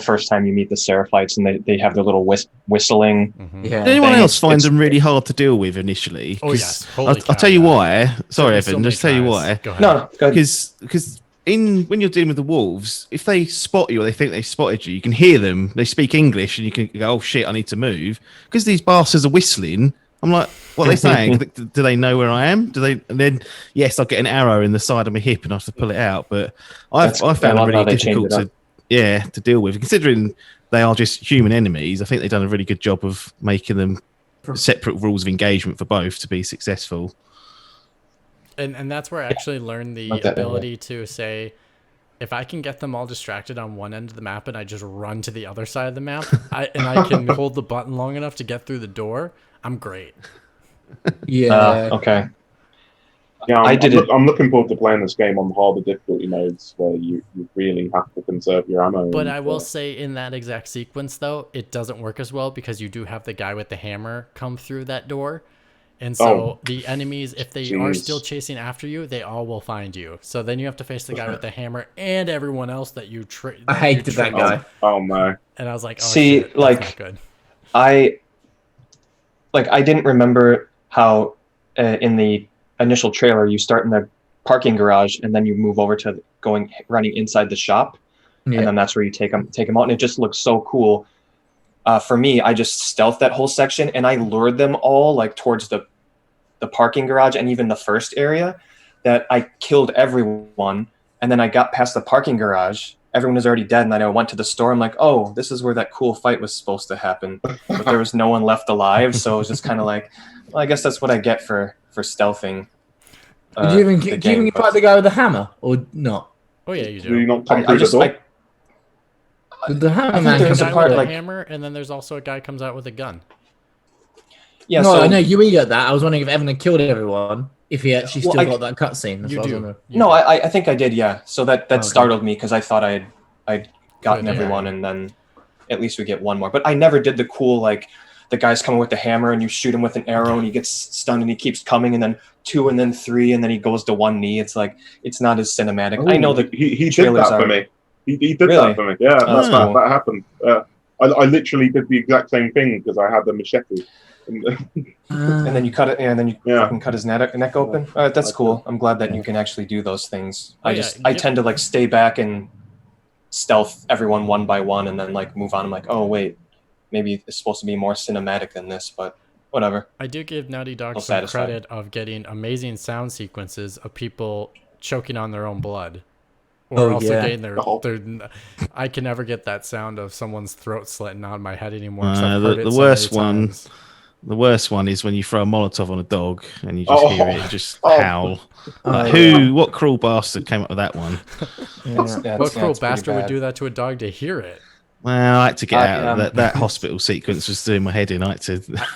first time you meet the Seraphites and they have their little whistling. Yeah. Did anyone thing. else find It's- them really hard to deal with initially? Oh, 'Cause yes. Holy I'll cow, tell you yeah. why. Sorry, Took me so Evan. many Just tell you tries. why. Go ahead. No, go ahead. Because when you're dealing with the wolves, if they spot you or they think they spotted you, you can hear them. They speak English, and you can go, "Oh shit, I need to move." Because these bastards are whistling. I'm like, what are they saying? Do they know where I am? Do they? And then, yes, I'll get an arrow in the side of my hip and I have to pull it out. But I I found love it how really they changed difficult it up. to deal with. Considering they are just human enemies, I think they've done a really good job of making them separate rules of engagement for both to be successful. And that's where I actually learned the Like that, ability to say, if I can get them all distracted on one end of the map and I just run to the other side of the map, I can hold the button long enough to get through the door, I'm great. Yeah. Okay. Yeah, I did it. I'm looking forward to playing this game on the harder difficulty modes where you really have to conserve your ammo. But and, I will say in that exact sequence, though, it doesn't work as well because you do have the guy with the hammer come through that door. And so the enemies, if they are still chasing after you, they all will find you. So then you have to face the guy with the hammer and everyone else that you I hated that guy. Oh no. And I was like, oh, See, shit, that's like- not good. I didn't remember how in the initial trailer you start in the parking garage and then you move over to running inside the shop, and then that's where you take them out, and it just looks so cool. For me, I just stealthed that whole section and I lured them all like towards the parking garage and even the first area, that I killed everyone, and then I got past the parking garage. Everyone was already dead, and then I went to the store. I'm like, oh, this is where that cool fight was supposed to happen, but there was no one left alive. So it was just kind of like, well, I guess that's what I get for stealthing. Did you even fight the guy with the hammer or not? Oh, yeah, you Do you do. not come I through just the door? Did the hammer think man there's There's come a a guy part, with a like- hammer, and then there's also a guy comes out with a gun. Yeah, No, so I know you got that. I was wondering if Evan had killed everyone, if he actually Well, still I- got that cutscene. That's You what I was do. wondering. You no, do. I think I did. Yeah. So that Okay. startled me because I thought I'd gotten Good, yeah. everyone, and then at least we get one more. But I never did the cool, like, the guy's coming with the hammer and you shoot him with an arrow and he gets stunned and he keeps coming, and then 2 and then 3 and then he goes to 1 knee. It's like, it's not as cinematic. I know that he did trailers that for are- me. He did Really? that for me. Yeah, Oh, that's that cool. happened. I literally did the exact same thing because I had the machete. And, and then you cut it, and then you Yeah. fucking cut his neck open. All right, that's cool. I'm glad that you can actually do those things. Oh, I yeah, I yeah. tend to like stay back and stealth everyone one by one, and then like move on. I'm like, oh wait, maybe it's supposed to be more cinematic than this, but whatever. I do give Naughty Dog Feel some satisfied. credit of getting amazing sound sequences of people choking on their own blood. Or Oh, also yeah. getting Oh. I can never get that sound of someone's throat slitting out of my head anymore. 'cause Uh, I've the- heard it the so worst many one- times. The worst one is when you throw a Molotov on a dog and you just hear it just Oh. howl. Like, yeah. what cruel bastard came up with that one? Yeah, What cruel it's pretty bastard would bad. do that to a dog to hear it? Well, I had to get out. yeah. That hospital sequence was doing my head in. I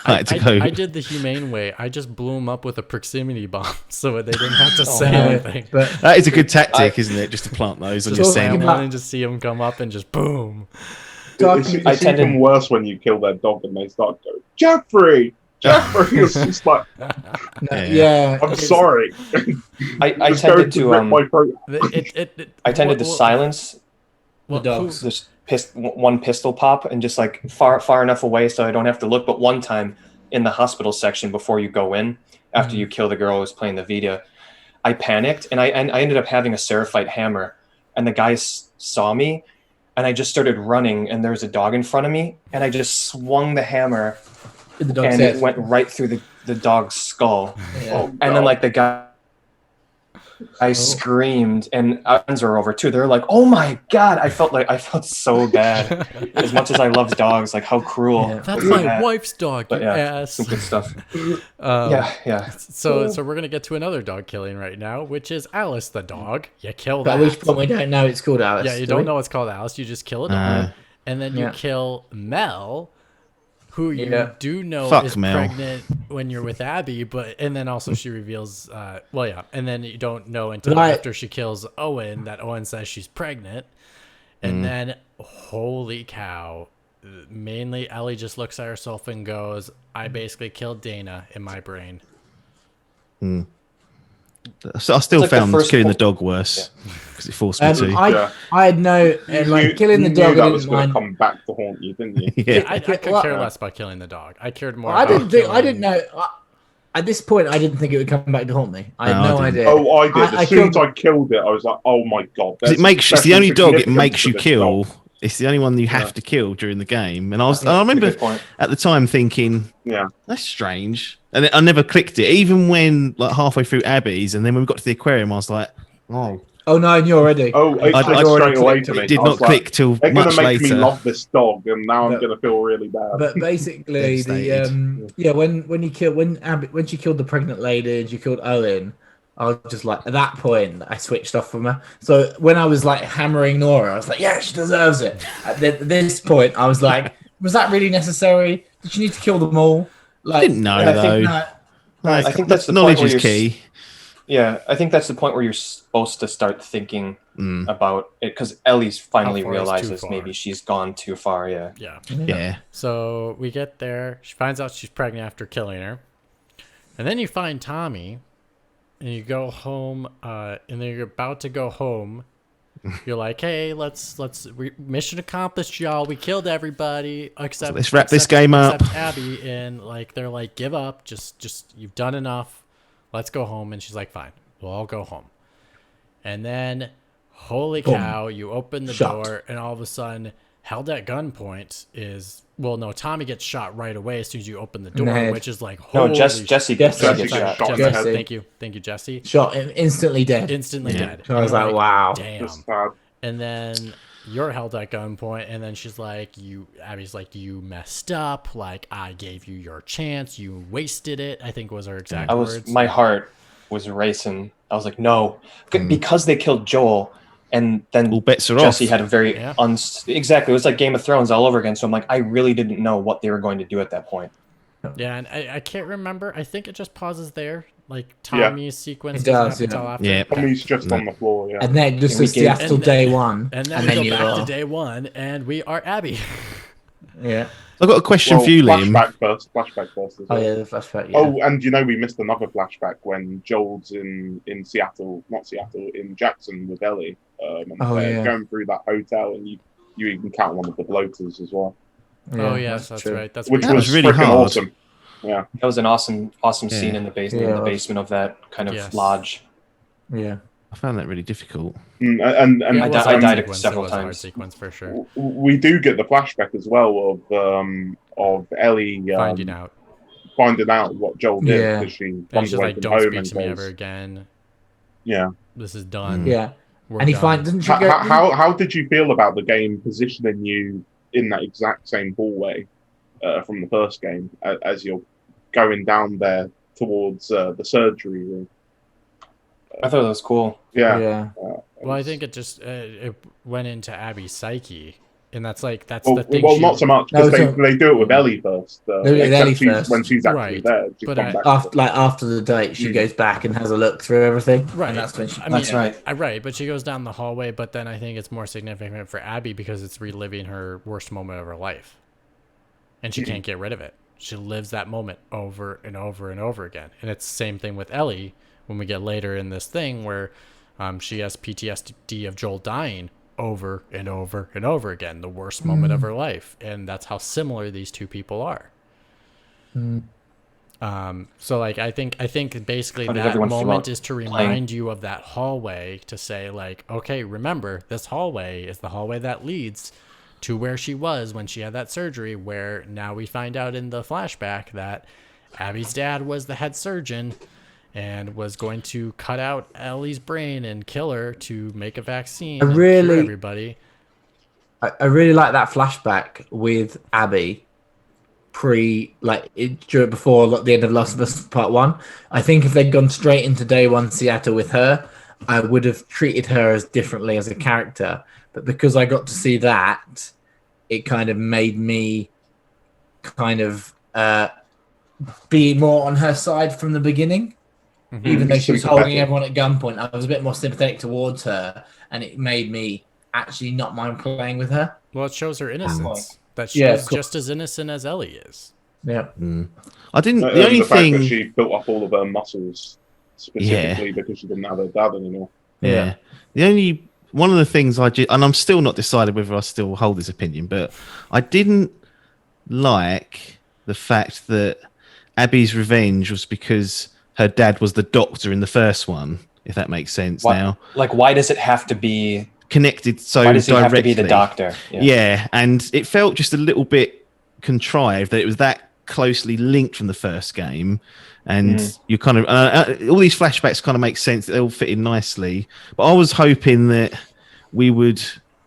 had to go. I did the humane way. I just blew them up with a proximity bomb so they didn't have to say man. anything. But That is a good tactic, isn't it? Just to plant those on Just your slam sand. one and just see them come up and just boom. it's I it's tend to- even worse when you kill their dog and they start going, Jeffrey! Jeffrey was just like, Yeah, I'm sorry. I Just going tended to to rip my throat. I tended to silence the dogs. this one pistol pop and just like far enough away so I don't have to look. But one time in the hospital section before you go in, after you kill the girl who was playing the Vita, I panicked and I ended up having a Seraphite hammer, and the guy saw me, and I just started running, and there was a dog in front of me, and I just swung the hammer, The dog's and head. it went right through the dog's skull. Yeah. And then like the guy, I screamed, and friends were over too. They were like, "Oh my god!" I felt so bad. As much as I love dogs, like how cruel. Yeah. That's was my that? wife's dog, But you yeah, ass. some good stuff. Yeah. So we're gonna get to another dog killing right now, which is Alice the dog. You kill But that. at which point we don't know it's called Alice. Yeah, you do don't we? know it's called Alice. You just kill a dog, and then you kill Mel, who you do know Fuck is Mel. pregnant when you're with Abby, and then also she reveals, and then you don't know until after she kills Owen that Owen says she's pregnant, and then holy cow, mainly Ellie just looks at herself and goes, "I basically killed Dana in my brain." So I still It's like the found first killing the one. dog worse because it forced me to. I had no like killing the dog. that I was didn't going to mind. come back to haunt you, didn't you? Yeah. I could care less about killing the dog. I cared more. I about didn't know. At this point, I didn't think it would come back to haunt me. I had No, no I didn't. idea. Oh, I did. As soon as killed- I killed it, I was like, "Oh my god!" It's the only dog it makes you this kill. dog. It's the only one you have to kill during the game. And I That's a remember good point. at the time thinking, Yeah. that's strange. And I never clicked it, even when like halfway through Abby's, and then when we got to the aquarium, I was like, oh, Oh no, you're already. Oh, it I clicked straight away to me. it did I was not click till They're going much to make me later. love this dog, and now I'm But- going to feel really bad. But basically, when she killed the pregnant lady and she killed Owen, I was just like, at that point, I switched off from her. So when I was like hammering Nora, I was like, yeah, she deserves it. At this point, I was like, was that really necessary? Did she need to kill them all? Like, Didn't know, I think though. that- Like, I think that's the knowledge point where is you're key. Yeah, I think that's the point where you're supposed to start thinking about it, because Ellie's finally How far is too realizes far? maybe she's gone too far. Yeah. Yeah. So we get there. She finds out she's pregnant after killing her, and then you find Tommy, and you go home. And then you're about to go home. You're like, "Hey, mission accomplished, y'all. We killed everybody except Let's wrap this game up." except Abby." And like they're like, "Give up. Just you've done enough. Let's go home." And she's like, "Fine, we'll all go home." And then, holy cow, you open the Shot. door, and all of a sudden, held at gunpoint is Tommy gets shot right away as soon as you open the door, head. which is like, No, holy Jesse Jesse gets gets shot. shot in the Jesse, head. thank you, Jesse. shot him instantly dead. Instantly dead. I was And like, you're wow. damn. Just sad. And then you're held at gunpoint, and then she's like, Abby's like, you messed up. Like, I gave you your chance. You wasted it, I think was her exact words. My heart was racing. I was like, no, because they killed Joel, and then All bets are Jesse off. had a very exactly. It was like Game of Thrones all over again. So I'm like, I really didn't know what they were going to do at that point. Yeah, and I can't remember. I think it just pauses there. Like Tommy's sequence It does, doesn't happen until after. Yeah. Tommy's just on the floor. Yeah. And then just And we says gave- death till and then- day one. And then we go you're back to day one, and we are Abby. Yeah. I've got a question for you, Liam. Flashback first. As well. Oh yeah, the flashback. Yeah. Oh, and we missed another flashback when Joel's in Seattle, not Seattle, in Jackson with Ellie. And they're going through that hotel, and you even count one of the bloaters as well, Oh yes, that's true. right. That's which pretty was was really freaking hard. awesome. Yeah, That was an awesome scene Yeah. in the basement, Yeah. of that kind of Yes. lodge. Yeah. I found that really difficult. and Yeah, I it died- was a I hard died sequence. several It was a hard times. sequence for sure. we do get the flashback as well of Ellie Finding out. what Joel did Yeah. because she And runs she's away like, from "Don't home speak and to me goes, ever again. Yeah. This is done. Yeah. We're And he done." finds doesn't she go? How did you feel about the game positioning you in that exact same hallway from the first game as you're going down there towards the surgery room? I thought that was cool. Yeah. Yeah. Well, I think it just it went into Abby's psyche, and that's the Well, thing. not so much because No, they do it with Ellie first. They do it with except Ellie she's, first. when she's actually Right. there. She's But come I- back. After the date, she goes back and has a look through everything. Right. And that's when she. I mean, That's right. Right, but she goes down the hallway. But then I think it's more significant for Abby because it's reliving her worst moment of her life, and she can't get rid of it. She lives that moment over and over and over again. And it's the same thing with Ellie when we get later in this thing where she has PTSD of Joel dying over and over and over again, the worst moment of her life. And that's how similar these two people are. So like I think basically that moment is to remind you of that hallway, to say like, okay, remember, this hallway is the hallway that leads to where she was when she had that surgery, where now we find out in the flashback that Abby's dad was the head surgeon and was going to cut out Ellie's brain and kill her to make a vaccine and cure everybody. I really like that flashback with Abby before the end of Last of Us Part 1. I think if they'd gone straight into Day One Seattle with her, I would have treated her as differently as a character. But because I got to see that, it kind of made me kind of be more on her side from the beginning. Mm-hmm. Even though she was holding everyone at gunpoint, I was a bit more sympathetic towards her, and it made me actually not mind playing with her. Well, it shows her innocence. That she is just as innocent as Ellie is. Yeah. I didn't. The only thing that she built up all of her muscles specifically because she didn't have her dad anymore. Yeah. The only one of the things and I'm still not decided whether I still hold this opinion, but I didn't like the fact that Abby's revenge was because her dad was the doctor in the first one. If that makes sense now. Like, why does it have to be connected so why does directly? He have to be the doctor? Yeah, and it felt just a little bit contrived that it was that closely linked from the first game, and you kind of all these flashbacks kind of make sense. They all fit in nicely, but I was hoping that we would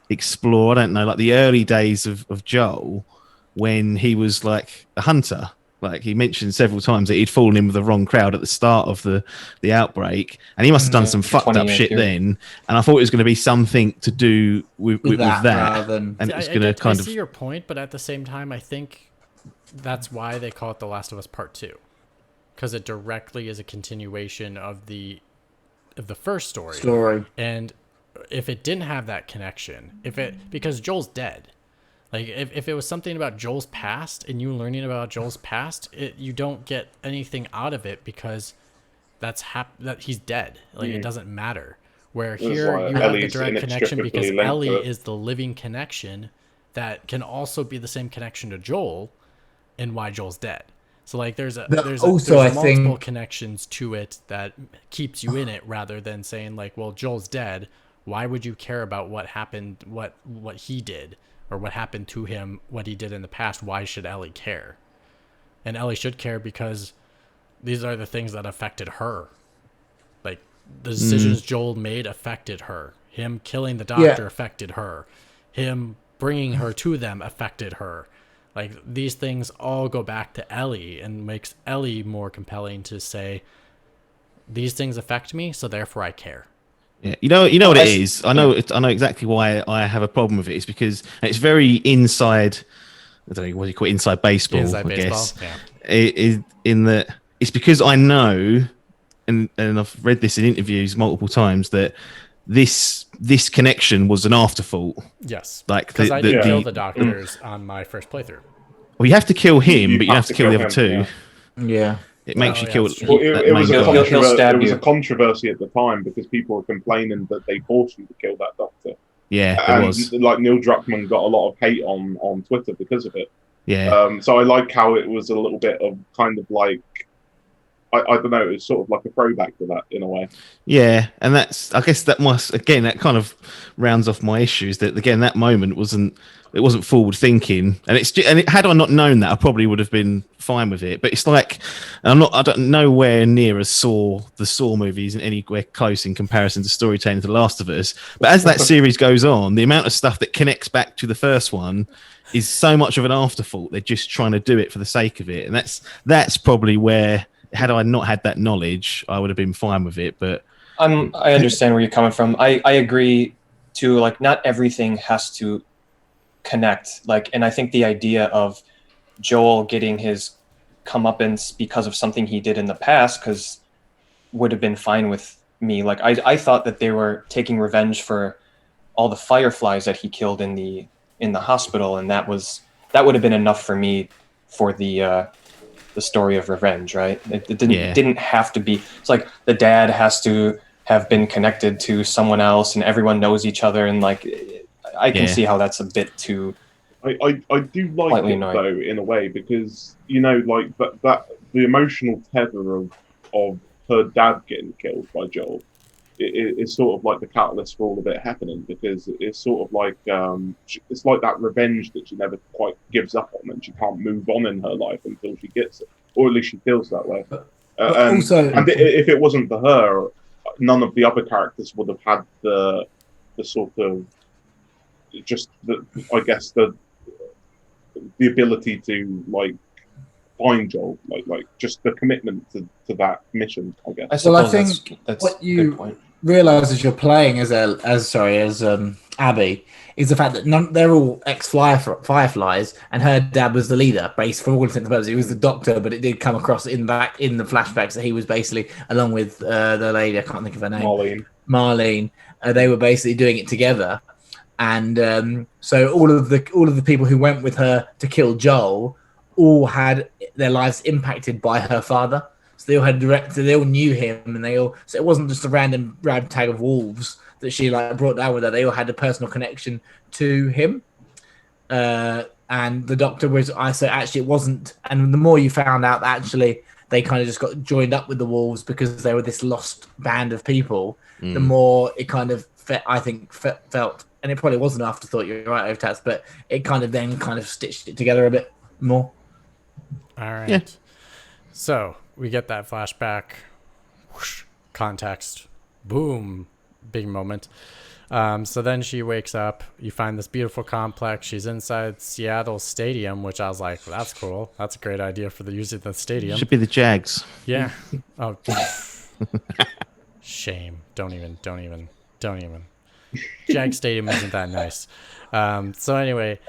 explore, I don't know, like the early days of Joel when he was like a hunter. Like he mentioned several times that he'd fallen in with the wrong crowd at the start of the outbreak, and he must have done some fucked up shit then. And I thought it was going to be something to do with that. And it was going to kind of. I see your point, but at the same time, I think that's why they call it The Last of Us Part 2, because it directly is a continuation of the first story. And if it didn't have that connection, because Joel's dead. Like, if it was something about Joel's past and you learning about Joel's past, you don't get anything out of it because that he's dead. Like, it doesn't matter. Where here you have the direct connection because Ellie is the living connection that can also be the same connection to Joel and why Joel's dead. So, like, there's multiple connections to it that keeps you in it rather than saying, like, well, Joel's dead. Why would you care about what happened, what he did? Or what happened to him, what he did in the past? Why should Ellie care? And Ellie should care because these are the things that affected her. Like, the decisions Joel made affected her. Him killing the doctor affected her. Him bringing her to them affected her. Like, these things all go back to Ellie and makes Ellie more compelling to say, these things affect me, so therefore I care. Yeah, you know what it is. I know exactly why I have a problem with it. It's because it's very inside. I don't know what you call it, inside baseball. I guess. Yeah. It is in that it's because I know, and I've read this in interviews multiple times that this connection was an afterthought. Yes, like because I didn't kill the doctors on my first playthrough. Well, you have to kill him, but you have to kill the other two. Yeah. It makes you kill. Well, it was a controversy at the time because people were complaining that they forced you to kill that doctor. Yeah, there was. Like Neil Druckmann got a lot of hate on Twitter because of it. Yeah. So I like how it was a little bit of kind of like I don't know. It's sort of like a throwback to that in a way. Yeah, and I guess that kind of rounds off my issues. That again, that moment wasn't forward thinking, and had I not known that, I probably would have been fine with it. But it's like I don't nowhere near the Saw movies in anywhere close in comparison to storytelling to The Last of Us. But as that series goes on, the amount of stuff that connects back to the first one is so much of an afterthought. They're just trying to do it for the sake of it, and that's probably where. Had I not had that knowledge, I would have been fine with it. But I understand where you're coming from. I agree too. Like, not everything has to connect. Like, and I think the idea of Joel getting his comeuppance because of something he did in the past would have been fine with me. Like, I thought that they were taking revenge for all the fireflies that he killed in the hospital, and that would have been enough for me for the story of revenge, right? It Yeah. didn't have to be. It's like the dad has to have been connected to someone else, and everyone knows each other, and like I can Yeah. see how that's a bit too. I do like Slightly it annoying. though in a way because like that the emotional tether of her dad getting killed by Joel is sort of like the catalyst for all of it happening because it's sort of like it's like that revenge that she never quite gives up on and she can't move on in her life until she gets it, or at least she feels that way. But And also, if it wasn't for her, none of the other characters would have had the sort of just I guess the ability to like find Joel, like just the commitment to that mission, I guess. I suppose Well, I think that's what a you- good point. realize as you're playing as Abby is the fact that they're all Fireflies, and her dad was the leader. Based for all intents and purposes, he was the doctor, but it did come across in the flashbacks that he was basically, along with the lady, I can't think of her name, Marlene. They were basically doing it together, and so all of the people who went with her to kill Joel all had their lives impacted by her father. So they all had they all knew him, and so it wasn't just a random ragtag of wolves that she like brought down with her. They all had a personal connection to him. And the doctor was, so actually it wasn't. And the more you found out that actually they kind of just got joined up with the wolves because they were this lost band of people, the more it kind of felt, and it probably was an afterthought. You're right, Overtats, but it kind of then kind of stitched it together a bit more. All right. Yeah. So we get that flashback, whoosh, context, boom, big moment. So then she wakes up. You find this beautiful complex. She's inside Seattle Stadium, which I was like, well, that's cool. That's a great idea for the use of the stadium. Should be the Jags. Yeah. Oh, shame. Don't even. Jag Stadium isn't that nice. So anyway,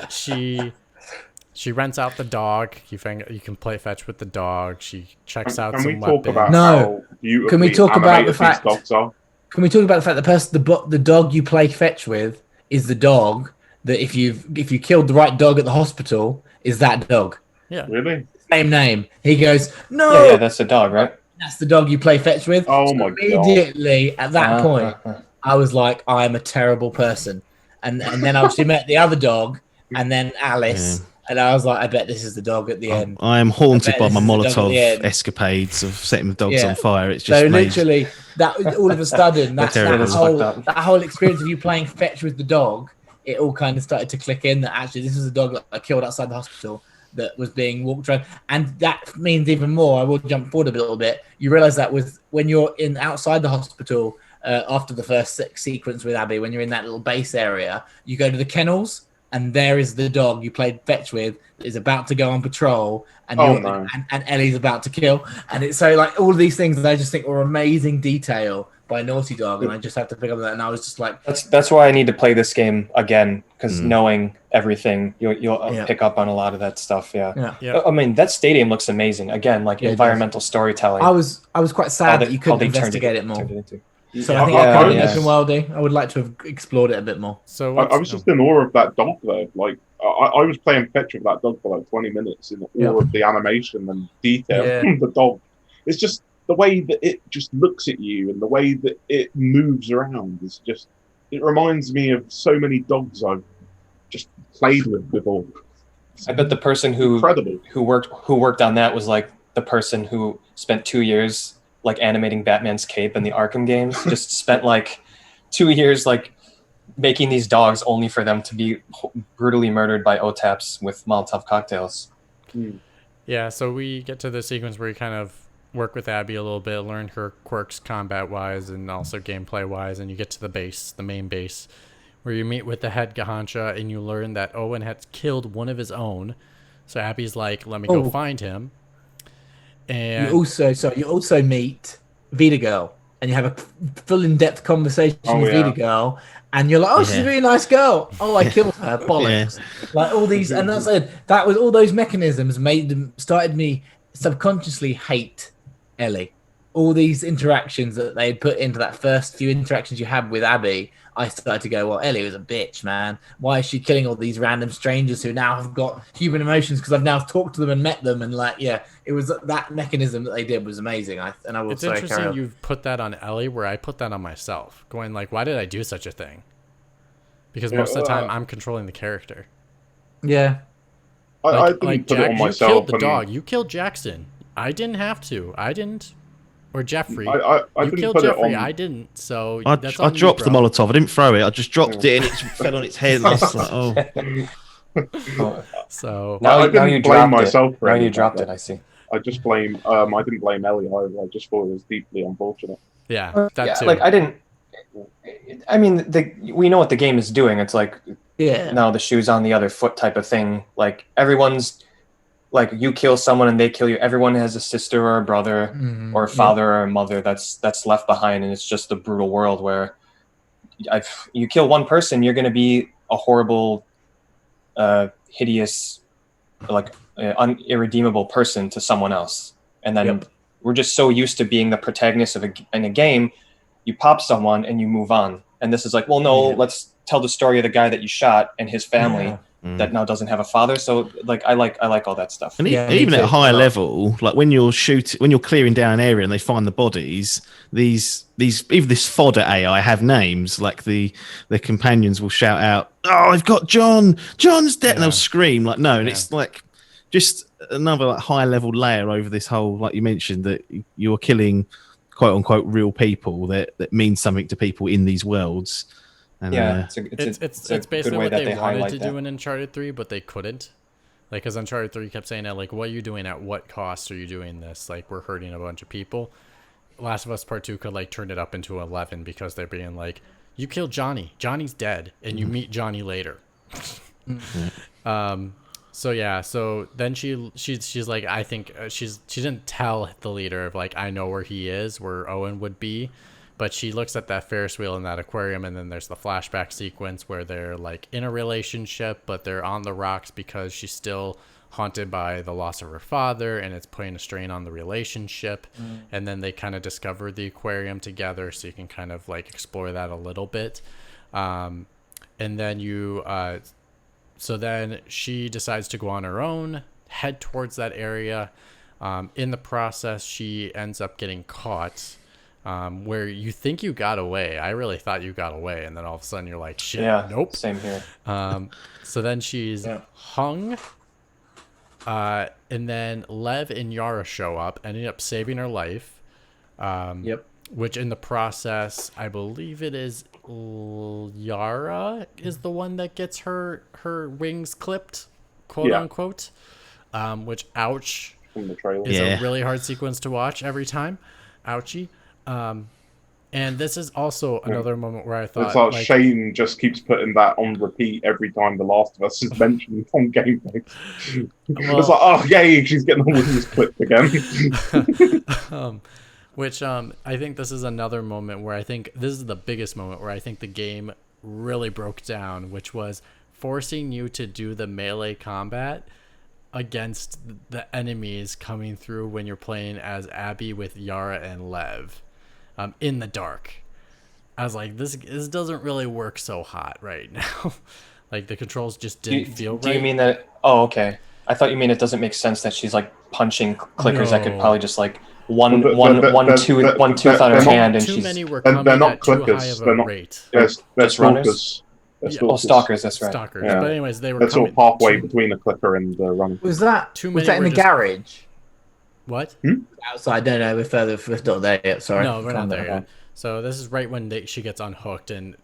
she rents out the dog. You can play fetch with the dog. She checks out Can some we talk weapons. about No. how beautifully Can we talk about animated the fact- these dogs are? Can we talk about the fact that the dog you play fetch with is the dog that if you killed the right dog at the hospital is that dog? Yeah. Really? Same name. He goes, no, Yeah, that's the dog, right? that's the dog you play fetch with. Oh So my God. immediately at that point, I was like, I am a terrible person. And then I obviously met the other dog and then Alice. And I was like, I bet this is the dog at the end. I am haunted by this my is the dog at the Molotov end. escapades of setting the dogs Yeah. on fire. It's just So made... literally, that all of a sudden, that terrible. whole experience of you playing fetch with the dog, it all kind of started to click in that actually this is a dog that I killed outside the hospital that was being walked around, and that means even more. I will jump forward a little bit. You realize that when you're in outside the hospital after the first sequence with Abby, when you're in that little base area, you go to the kennels. And there is the dog you played fetch with that is about to go on patrol, and and Ellie's about to kill. And it's so like all of these things that I just think were amazing detail by Naughty Dog, and I just have to pick up that. And I was just like, That's why I need to play this game again, because knowing everything, you'll pick up on a lot of that stuff. Yeah. Yeah. I mean, that stadium looks amazing. Again, like environmental storytelling. I was quite sad that you couldn't investigate it more. So I think open worldy. I would like to have explored it a bit more. So I was just in awe of that dog though. Like I was playing fetch with that dog for like 20 minutes in awe of the animation and detail of the dog. It's just the way that it just looks at you and the way that it moves around is just. It reminds me of so many dogs I've just played with before. I bet the person who worked on that was like the person who spent 2 years like animating Batman's cape in the Arkham games. Just spent like 2 years like making these dogs only for them to be brutally murdered by OTAPs with Molotov cocktails. Yeah, so we get to the sequence where you kind of work with Abby a little bit, learn her quirks combat-wise and also gameplay-wise, and you get to the main base, where you meet with the head Gahancha, and you learn that Owen had killed one of his own. So Abby's like, let me go find him. And you also meet Vita Girl, and you have a full in-depth conversation with Vita Girl, and you're like, she's a really nice girl. Oh, I killed her, bollocks. Like all these, and that's it. That was all those mechanisms started me subconsciously hate Ellie. all these interactions that they put into that first few interactions you had with Abby, I started to go, well, Ellie was a bitch, man. Why is she killing all these random strangers who now have got human emotions because I've now talked to them and met them? And like, yeah, it was that mechanism that they did was amazing. I will It's say, interesting you've put that on Ellie, where I put that on myself, going like, why did I do such a thing? Because most of the time I'm controlling the character. Yeah. I didn't put it on myself. You killed the dog. You killed Jackson. I didn't have to. I didn't. Or Jeffrey. I you didn't killed put Jeffrey. it on. I didn't. So I that's on dropped you, the bro. Molotov. I didn't throw it. I just dropped it and it fell on its head. And I was like, oh. So Now I you didn't blame dropped myself it. for Now any you of dropped that. it. I see. I just blame. I didn't blame Ellie either. I just thought it was deeply unfortunate. yeah, that Yeah, too. like I didn't. I mean, we know what the game is doing. It's like, Yeah. now the shoe's on the other foot type of thing. Like everyone's, like you kill someone and they kill you. Everyone has a sister or a brother or a father or a mother that's left behind, and it's just the brutal world where you kill one person, you're going to be a horrible, hideous, like irredeemable person to someone else. And then we're just so used to being the protagonist in a game. You pop someone and you move on. And this is like, well, no, let's tell the story of the guy that you shot and his family that now doesn't have a father. So like, I like all that stuff. And Yeah, even me at a too. higher level, like when you're clearing down an area and they find the bodies, these even this fodder AI have names. Like the companions will shout out, "Oh, I've got John! John's dead!" And they'll scream like, "No!" And it's like just another like high level layer over this whole, like you mentioned, that you're killing quote unquote real people that mean something to people in these worlds. And, yeah, it's basically what they wanted to do in Uncharted 3, but they couldn't. Like, because Uncharted 3 kept saying that, like, what are you doing? At what cost are you doing this? Like, we're hurting a bunch of people. Last of Us Part 2 could, like, turn it up into 11 because they're being like, you killed Johnny. Johnny's dead. And you meet Johnny later. So then she's like, I think she didn't tell the leader of like, I know where he is, where Owen would be, but she looks at that Ferris wheel in that aquarium, and then there's the flashback sequence where they're like in a relationship, but they're on the rocks because she's still haunted by the loss of her father, and it's putting a strain on the relationship. And then they kind of discover the aquarium together, so you can kind of like explore that a little bit. And then so then she decides to go on her own, head towards that area. In the process, she ends up getting caught, where you think you got away. I really thought you got away, and then all of a sudden you're like, shit, nope. Same here. So then she's hung, and then Lev and Yara show up, ending up saving her life. Which in the process, I believe it is Yara is the one that gets her wings clipped, quote unquote. Which, ouch, From the trailer. is a really hard sequence to watch every time. Ouchie. And this is also another moment where I thought, it's like Shane just keeps putting that on repeat every time The Last of Us is mentioned on gameplay. It's like, oh yay, she's getting the wings clipped again. Which I think this is another moment where I think this is the biggest moment where I think the game really broke down, which was forcing you to do the melee combat against the enemies coming through when you're playing as Abby with Yara and Lev in the dark. I was like, this doesn't really work so hot right now. Like the controls just didn't feel right. Do you mean that? Oh, okay. I thought you mean it doesn't make sense that she's like punching clickers that could probably just like one tooth on her hand, and too many were they're coming not at too high clickers. of They're a not. rate. They're runners? stalkers. Stalkers. That's right. Stalkers. Yeah. But anyways, they were They're sort of halfway too, between a clicker and a runner. Was that Too was many that in were the just- garage? What? Outside? No, we're not there yet. Sorry. No, we're not there down. yet. So this is right when she gets unhooked, and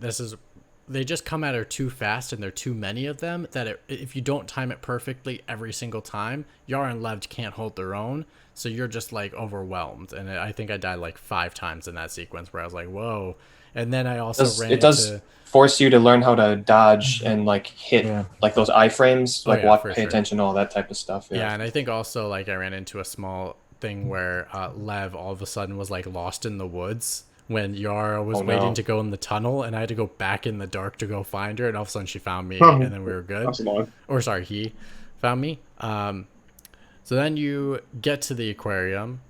they just come at her too fast, and there are too many of them that if you don't time it perfectly every single time, Yara and Lev can't hold their own. So you're just like overwhelmed, and I think I died like 5 times in that sequence where I was like, whoa. And then I also It does force you to learn how to dodge and like hit like those iframes, like pay attention to all that type of stuff. Yeah, and I think also like I ran into a small thing where Lev all of a sudden was like lost in the woods when Yara was waiting to go in the tunnel, and I had to go back in the dark to go find her, and all of a sudden she found me, and then we were good. That's annoying. Or sorry, he found me. So then you get to the aquarium,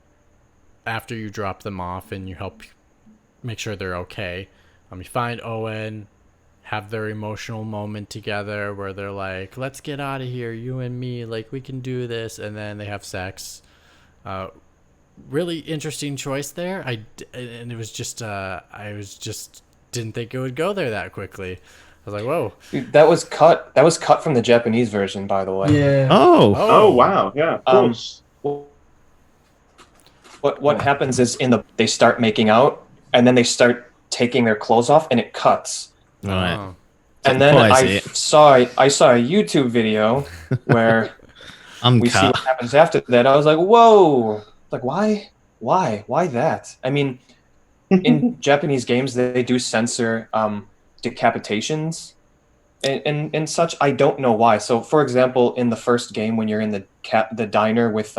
after you drop them off and you help make sure they're okay, you find Owen, have their emotional moment together where they're like, let's get out of here, you and me, like we can do this, and then they have sex. Really interesting choice there. And it was just I was just didn't think it would go there that quickly. I was like, whoa. Dude, that was cut from the Japanese version, by the way. Yeah. Oh wow, yeah, of course. What happens is they start making out, and then they start taking their clothes off, and it cuts. Right. Oh. And then Why is I it? saw a YouTube video where we see Uncut. what happens after that. I was like, whoa! Like, why that? I mean, in Japanese games, they do censor decapitations and such. I don't know why. So, for example, in the first game, when you're in the diner with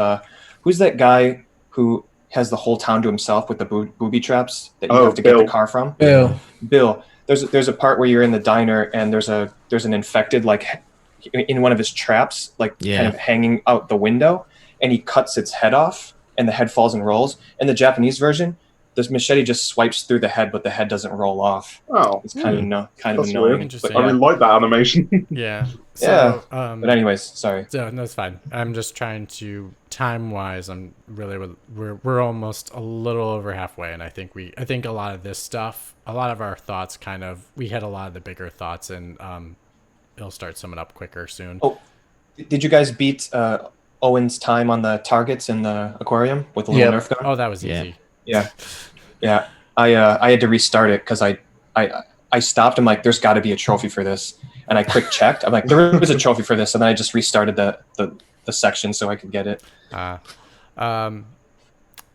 who's that guy who has the whole town to himself with the booby traps that you have to Bill. get the car from? Bill. There's a part where you're in the diner and there's an infected like in one of his traps, like kind of hanging out the window, and he cuts its head off and the head falls and rolls. In the Japanese version, this machete just swipes through the head, but the head doesn't roll off. Oh, It's kind of that's annoying. weird. Interesting. I really like that animation. Yeah. Yeah. So, But anyways, sorry. so no, it's fine. I'm just trying to time-wise. We're almost a little over halfway, and I think a lot of this stuff, a lot of our thoughts, we had a lot of the bigger thoughts, and it'll start summing up quicker soon. Oh, did you guys beat Owen's time on the targets in the aquarium with the little Nerf gun? Oh, that was easy. Yeah. I had to restart it because I stopped. I'm like, there's got to be a trophy for this, and I quick checked. I'm like, there is a trophy for this, and then I just restarted the section so I could get it.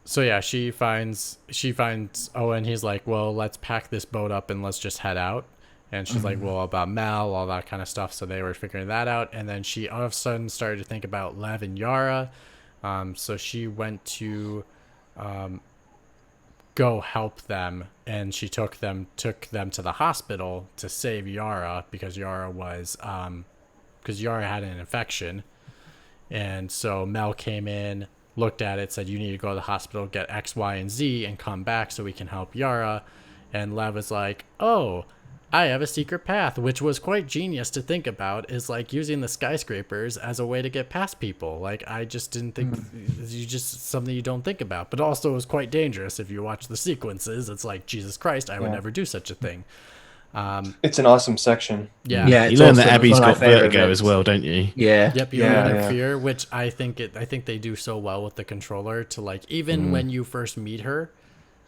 So yeah, she finds Owen. He's like, well, let's pack this boat up and let's just head out. And she's like, well, about Mel, all that kind of stuff. So they were figuring that out. And then she all of a sudden started to think about Lev and Yara. So she went to go help them, and she took them to the hospital to save Yara because Yara had an infection. And so Mel came in, looked at it, said, you need to go to the hospital, get X, Y, and Z, and come back so we can help Yara. And Lev was like, oh, I have a secret path, which was quite genius to think about, is like using the skyscrapers as a way to get past people. Like, I just didn't think something you don't think about, but also it was quite dangerous. If you watch the sequences, it's like, Jesus Christ, I would never do such a thing. It's an awesome section. Yeah. You learn that Abby's got vertigo as well, don't you? Yeah. Yep, you learn in fear, which I think they do so well with the controller to like, even when you first meet her,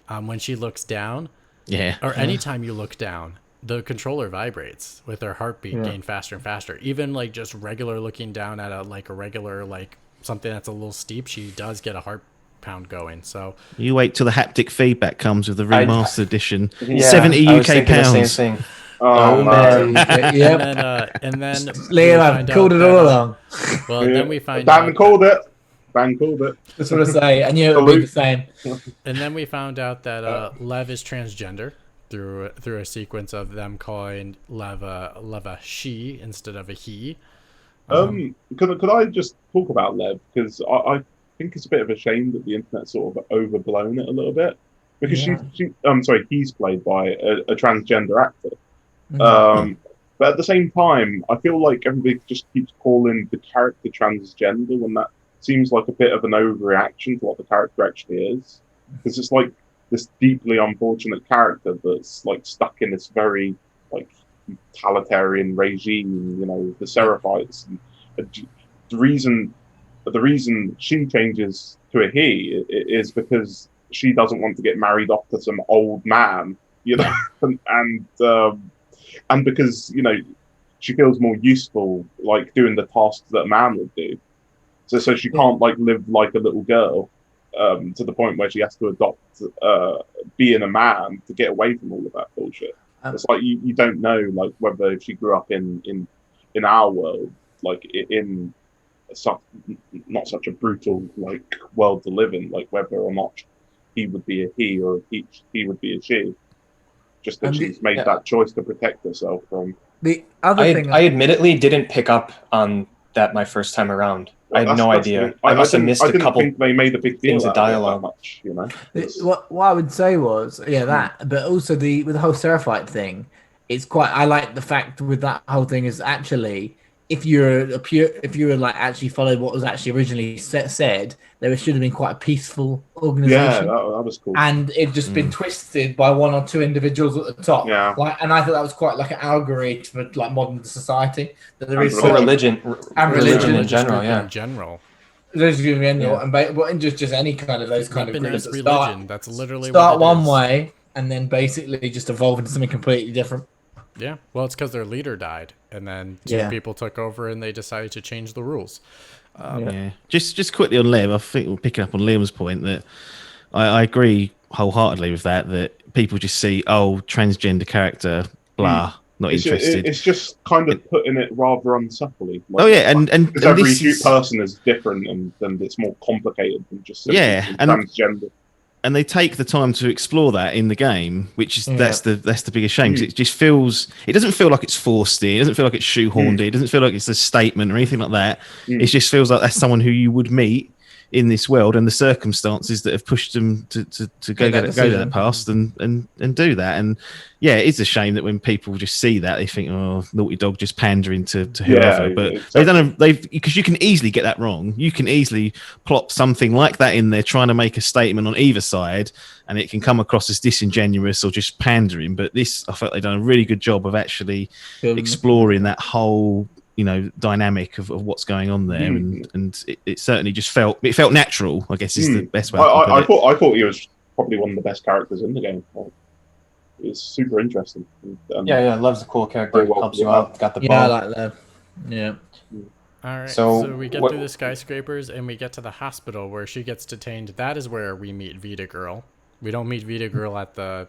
when she looks down, or anytime you look down, the controller vibrates with her heartbeat getting faster and faster. Even like just regular looking down at a regular like something that's a little steep, she does get a heart pound going. So You wait till the haptic feedback comes with the remastered edition. Yeah, 70 I was UK thinking the pounds. same thing. Oh man, Yep. and then Liam, I've called it all along. Well, and then we find Dan out called it. Dan called it. That's what I say. I knew it would be the same. and then we found out that Lev is transgender through a sequence of them calling Lev a she instead of a he. Could I just talk about Lev, because I think it's a bit of a shame that the internet sort of overblown it a little bit, because he's played by a transgender actor. But at the same time, I feel like everybody just keeps calling the character transgender when that seems like a bit of an overreaction to what the character actually is, because it's like this deeply unfortunate character that's like stuck in this very like totalitarian regime, the Seraphites. And the reason she changes to a he is because she doesn't want to get married off to some old man, and because she feels more useful like doing the tasks that a man would do. So she can't like live like a little girl. To the point where she has to adopt being a man to get away from all of that bullshit. It's like you don't know like whether if she grew up in our world, like in not such a brutal like world to live in, like whether or not he would be a he or he would be a she. Just that she's made that choice to protect herself from. The other thing I admittedly didn't pick up on that my first time around. I had no That's the idea. thing. I must have didn't- missed I a didn't couple think they made a big deal things of out of it that dialogue. much, you know. What I would say was, that, but also with the whole Seraphite thing, it's quite. I like the fact with that whole thing is actually, if you were like actually followed what was actually originally said, there should have been quite a peaceful Yeah, organization, that was cool. and it just been twisted by one or two individuals at the top. Yeah. And I thought that was quite like an allegory for like modern society, that there And is Or such a- religion, And religion in religion. general. group Yeah. in general. There's Yeah. and just any kind of those kind of groups Weaponized that religion. That's literally start what it one is. way and then basically just evolve into something completely different. Yeah, well, it's because their leader died, and then two Yeah. people took over, and they decided to change the rules. Yeah. Just quickly on Liam, I think we're picking up on Liam's point that I agree wholeheartedly with that. That people just see, transgender character, blah, not interested. It's just kind of putting it rather unsubtly. Oh, yeah, and because every this is- person is different, and it's more complicated than just simply Yeah, being and- transgender. and they take the time to explore that in the game, which is that's the biggest shame. 'Cause it just it doesn't feel like it's forced in, it doesn't feel like it's shoehorned in, it doesn't feel like it's a statement or anything like that. It just feels like that's someone who you would meet in this world, and the circumstances that have pushed them to go that past and do that. And yeah, it is a shame that when people just see that, they think, oh, Naughty Dog just pandering to whoever. But exactly. because you can easily get that wrong. You can easily plop something like that in there, trying to make a statement on either side, and it can come across as disingenuous or just pandering. But this, I felt they've done a really good job of actually exploring that whole dynamic of what's going on there, and it certainly just felt natural, I guess is the best way I thought he was probably one of the best characters in the game. It's super interesting. Yeah, loves the cool character. Very well Helps you put out. Got the ball. Yeah, I like that. Yeah. All right, So so we get what- through the skyscrapers, and we get to the hospital where she gets detained. That is where we meet Vita Girl. We don't meet Vita Girl at the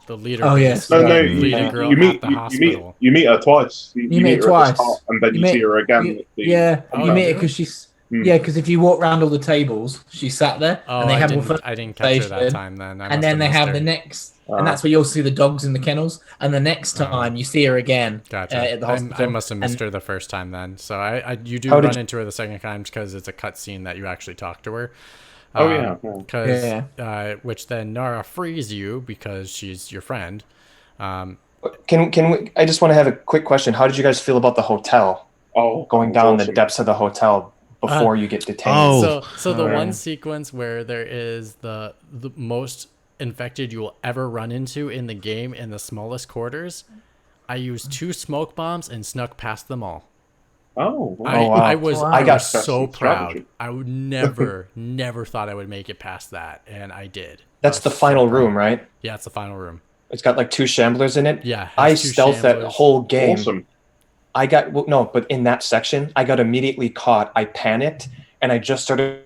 leader. Oh, base. yes. No, Leader girl at the hospital. you meet her twice. You meet her at the twice. start, and then you see her again. You meet her because she's. Yeah, because if you walk around all the tables, she's sat there, Oh, and they I have didn't, one I didn't catch her that conversation, time. Then and then they have the next, and that's where you'll see the dogs in the kennels. And the next time you see her again, Gotcha. at the hospital. I must have missed her the first time then. So you do How did run into her the second time because it's a cutscene that you actually talk to her. Oh, yeah. Which then Nara frees you because she's your friend. Can we? I just want to have a quick question. How did you guys feel about the hotel? Going down the depths of the hotel before you get detained. So the one sequence where there is the most infected you will ever run into in the game in the smallest quarters, I used 2 smoke bombs and snuck past them all. Oh, wow. I was so proud. Strategy. I would never thought I would make it past that, and I did. That's the final room, right? Yeah, it's the final room. It's got like 2 shamblers in it. Yeah, I has 2 stealthed that shamblers. whole game. Awesome. I got but in that section, I got immediately caught. I panicked and I just started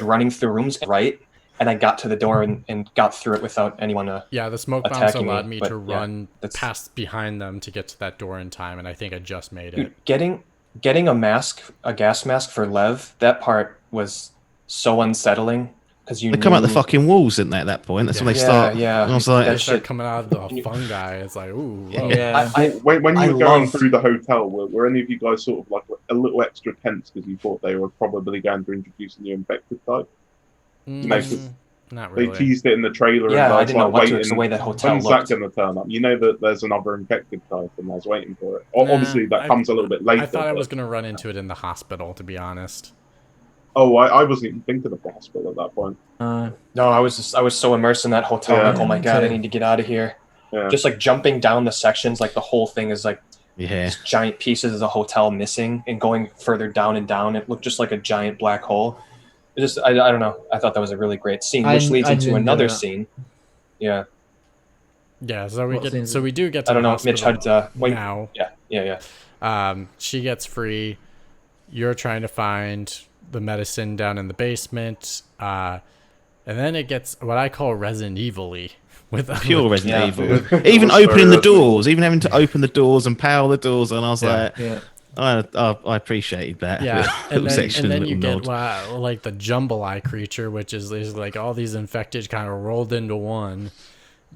running through rooms right, and I got to the door and got through it without anyone. Yeah, the smoke bombs attacking allowed me, me but to yeah, run that's- past behind them to get to that door in time, and I think I just made it. Dude, getting a gas mask for Lev, that part was so unsettling because They come out the fucking walls, didn't they? At that point, that's when they start. Yeah. And I was like, They That start shit- coming out of the fungi. It's like, ooh, whoa. Yeah. When I you were going love- through the hotel, were any of you guys sort of like a little extra tense because you thought they were probably going to introduce a new infected type? Not They really. teased it in the trailer. Yeah, and I was didn't know like what to waiting, expect the way that hotel when's looked. that going to turn up? You know that there's another infected type, and I was waiting for it. Obviously, that comes a little bit later. I thought I was but- going to run into it in the hospital, to be honest. Oh, I wasn't even thinking of the hospital at that point. No, I was so immersed in that hotel. Yeah. Like, oh my god, I need to get out of here. Yeah. Just like jumping down the sections, like the whole thing is like yeah. just giant pieces of the hotel missing and going further down and down. It looked just like a giant black hole. It just, I don't know. I thought that was a really great scene, which leads I into didn't another know that. scene. Yeah, Yeah, so we What get scenes? so we do get to I don't the know. hospital Mitch had wait. now. Yeah. She gets free. You're trying to find the medicine down in the basement, and then it gets what I call Resident Evil-y. With Pure Resident Yeah. Evil. Even It was opening the very doors, even having to open the doors and power the doors, and I was like, Yeah. I appreciated that. Yeah, little section, and then little you nod. get like the Jumble-Eye creature, which is like all these infected kind of rolled into one,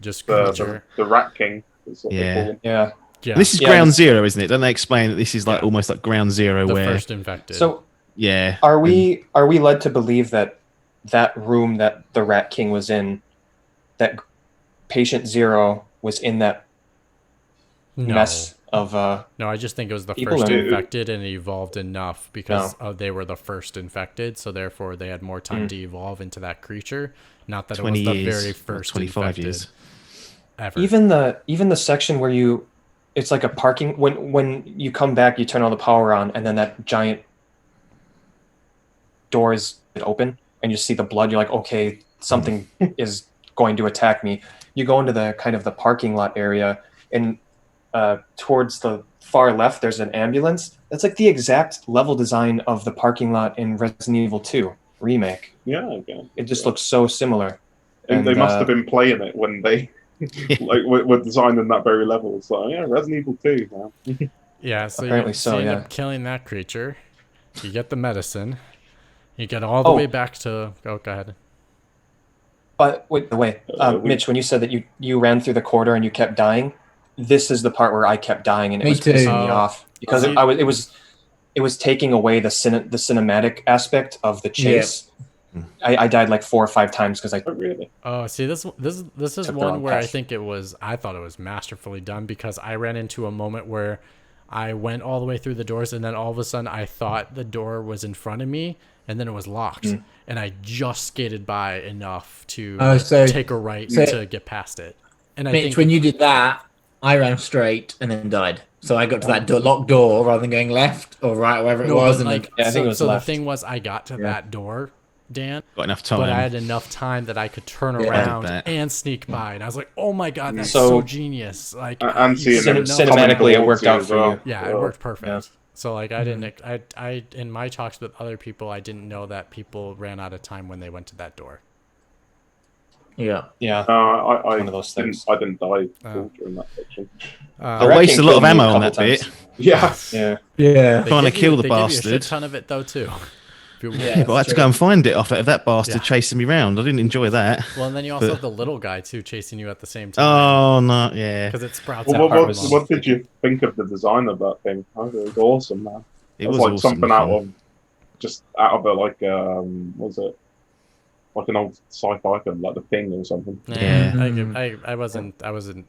just creature. The Rat King. Is what they Yeah. call him. Yeah. Yeah, And this is Yeah, ground this- zero, isn't it? Don't they explain that this is like Yeah. almost like ground zero the where first infected. So yeah. are we led to believe that that room that the Rat King was in, that patient zero was in that no. mess of No, I just think it was the people first are- infected, and it evolved enough because No. they were the first infected, so therefore they had more time to evolve into that creature. Not that it 20 was the years, very or first 25 infected years. ever. even the section where it's like a parking, when you come back, you turn all the power on, and then that giant doors open and you see the blood. You're like, okay, something is going to attack me. You go into the kind of the parking lot area, and towards the far left there's an ambulance. That's like the exact level design of the parking lot in Resident Evil 2 remake. Yeah, okay. It just looks so similar. And they And, must have been playing it when they like were designing that very level. So yeah, Resident Evil 2. Man. Yeah, so Apparently you so, end yeah. up killing that creature. You get the medicine. You get all the Oh. way back to. Oh, go ahead. But wait, Mitch, when you said that you ran through the corridor and you kept dying, this is the part where I kept dying, and it Me was too. pissing me off because See- it was taking away the cinematic aspect of the chase. I died like 4 or 5 times because I Oh really? Oh, see, this is Took the one wrong where I path. think I thought it was masterfully done because I ran into a moment where I went all the way through the doors and then all of a sudden I thought the door was in front of me and then it was locked and I just skated by enough to Oh, so- take a right so- to get past it. And I Mitch, think when you did that, I ran straight and then died. So I got to that locked door rather than going left or right, wherever it no, was. but And like Yeah, I think it was so left. the thing was I got to Yeah. that door, Dan, Got enough time. but I had enough time that I could turn Yeah. around That. and sneak by, and I was like, "Oh my god, that's So- so genius!" Like, And you seeing didn't them know- cinematically, it coming worked towards out as for well. you. Yeah, it worked perfect. Yeah. So like I didn't I in my talks with other people I didn't know that people ran out of time when they went to that door. yeah. yeah. I One of those things. I didn't die Oh. during that section. I Rat wasted King a lot of killed me ammo a on couple that bit. times. Yeah. Yeah. Yeah. Trying to kill the they give you a bastard. shit ton of it though too. If you- Yeah. Yeah, but I had to true. go and find it after that bastard Yeah. chasing me round. I didn't enjoy that. Well, and then you also But- have the little guy too chasing you at the same time Oh no, yeah. because it sprouts Well, out. part what, was- what did you think of the design of that thing? I thought it was awesome, man. It It was was like awesome something out looking. of just out of a like what was it like an old sci-fi film, like The Thing or something. Yeah, Yeah. I wasn't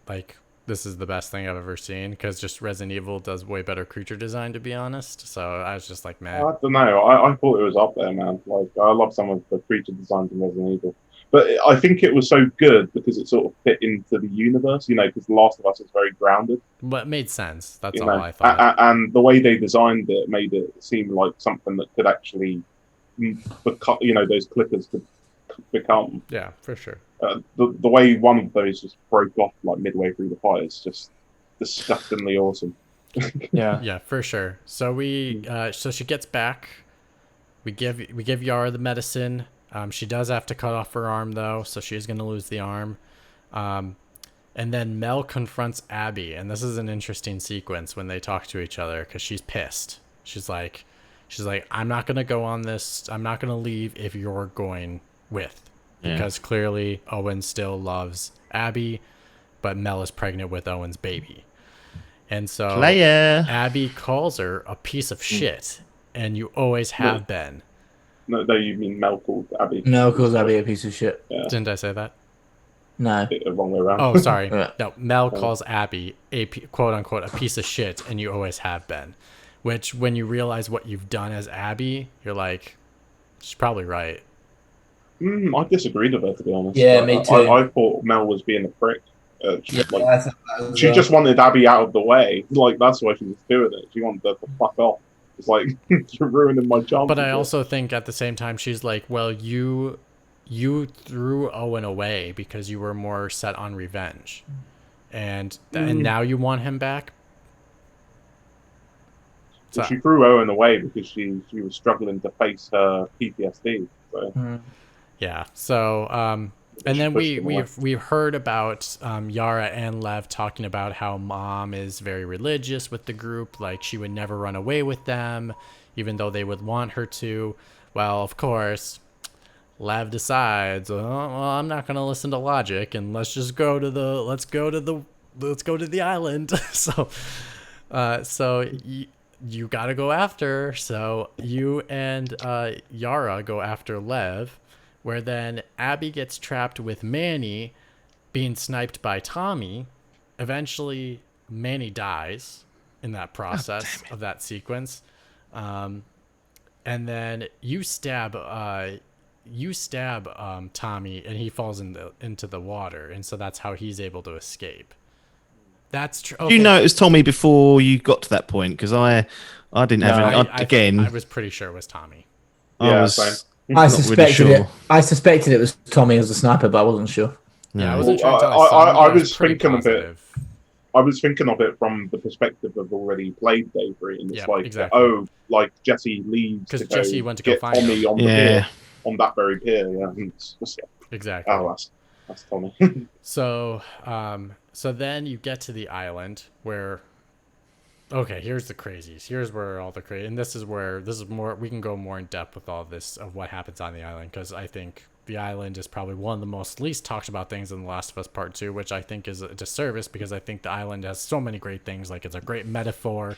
like this is the best thing I've ever seen because just Resident Evil does way better creature design to be honest. So I was just like, man, I don't know. I thought it was up there, man. Like I love some of the creature designs in Resident Evil, but I think it was so good because it sort of fit into the universe. You know, because The Last of Us is very grounded. but it made sense. That's You all know, I thought. and the way they designed it made it seem like something that could actually, you know, those clickers could become. Yeah, for sure. The way one of those just broke off like midway through the fight is just disgustingly awesome. Yeah. Yeah, for sure. So so she gets back. We give Yara the medicine. She does have to cut off her arm though, so she is going to lose the arm. And then Mel confronts Abby, and this is an interesting sequence when they talk to each other because she's pissed. She's like, I'm not going to go on this. I'm not going to leave if you're going with, Yeah. because clearly Owen still loves Abby, but Mel is pregnant with Owen's baby. And so Player. Abby calls her a piece of shit, and you always have been. No, you mean Mel called Abby? No, calls Abby a piece of shit. Didn't I say that? No. The wrong way around. Oh, sorry. Yeah. No, Mel calls Abby quote unquote a piece of shit, and you always have been. Which, when you realize what you've done as Abby, you're like, she's probably right. I disagreed with her, to be honest. Yeah, me too. I thought Mel was being a prick. Yeah, Like, I thought that was, she just wanted Abby out of the way. Like that's why she was doing it. She wanted her to fuck off. It's like you're ruining my chance. But I also think at the same time she's like, well, you threw Owen away because you were more set on revenge, and now you want him back. So, she threw Owen away because she was struggling to face her PTSD. So yeah. So and then pushed him away. we've heard about Yara and Lev talking about how Mom is very religious with the group, like she would never run away with them, even though they would want her to. Well, of course, Lev decides, oh, well, I'm not going to listen to logic, and let's go to the let's go to the island. So you gotta go after her. So you and Yara go after Lev, where then Abby gets trapped with Manny being sniped by Tommy. Eventually, Manny dies in that process of that sequence. And then you stab Tommy, and he falls into the water, and so that's how he's able to escape. That's true. Okay. You know it was Tommy before you got to that point, because I didn't have any. I was pretty sure it was Tommy. Yeah, I was same. I not suspected really sure. it. I suspected it was Tommy as the sniper, but I wasn't sure. Yeah, I No. wasn't sure until I- I saw him, I but was pretty thinking of it. positive. I was thinking of it from the perspective of already played Day 3, and it's Yeah, like, exactly. like Jesse leaves Because to go Jesse went to go get find Tommy him. on the Yeah. pier, on that very pier. Yeah, and it's just, Exactly. oh, that's Tommy. So then you get to the island where, okay, here's the crazies. Here's where all the crazy, and this is more, we can go more in depth with all this of what happens on the island, because I think the island is probably one of the most least talked about things in The Last of Us Part 2, which I think is a disservice, because I think the island has so many great things. Like, it's a great metaphor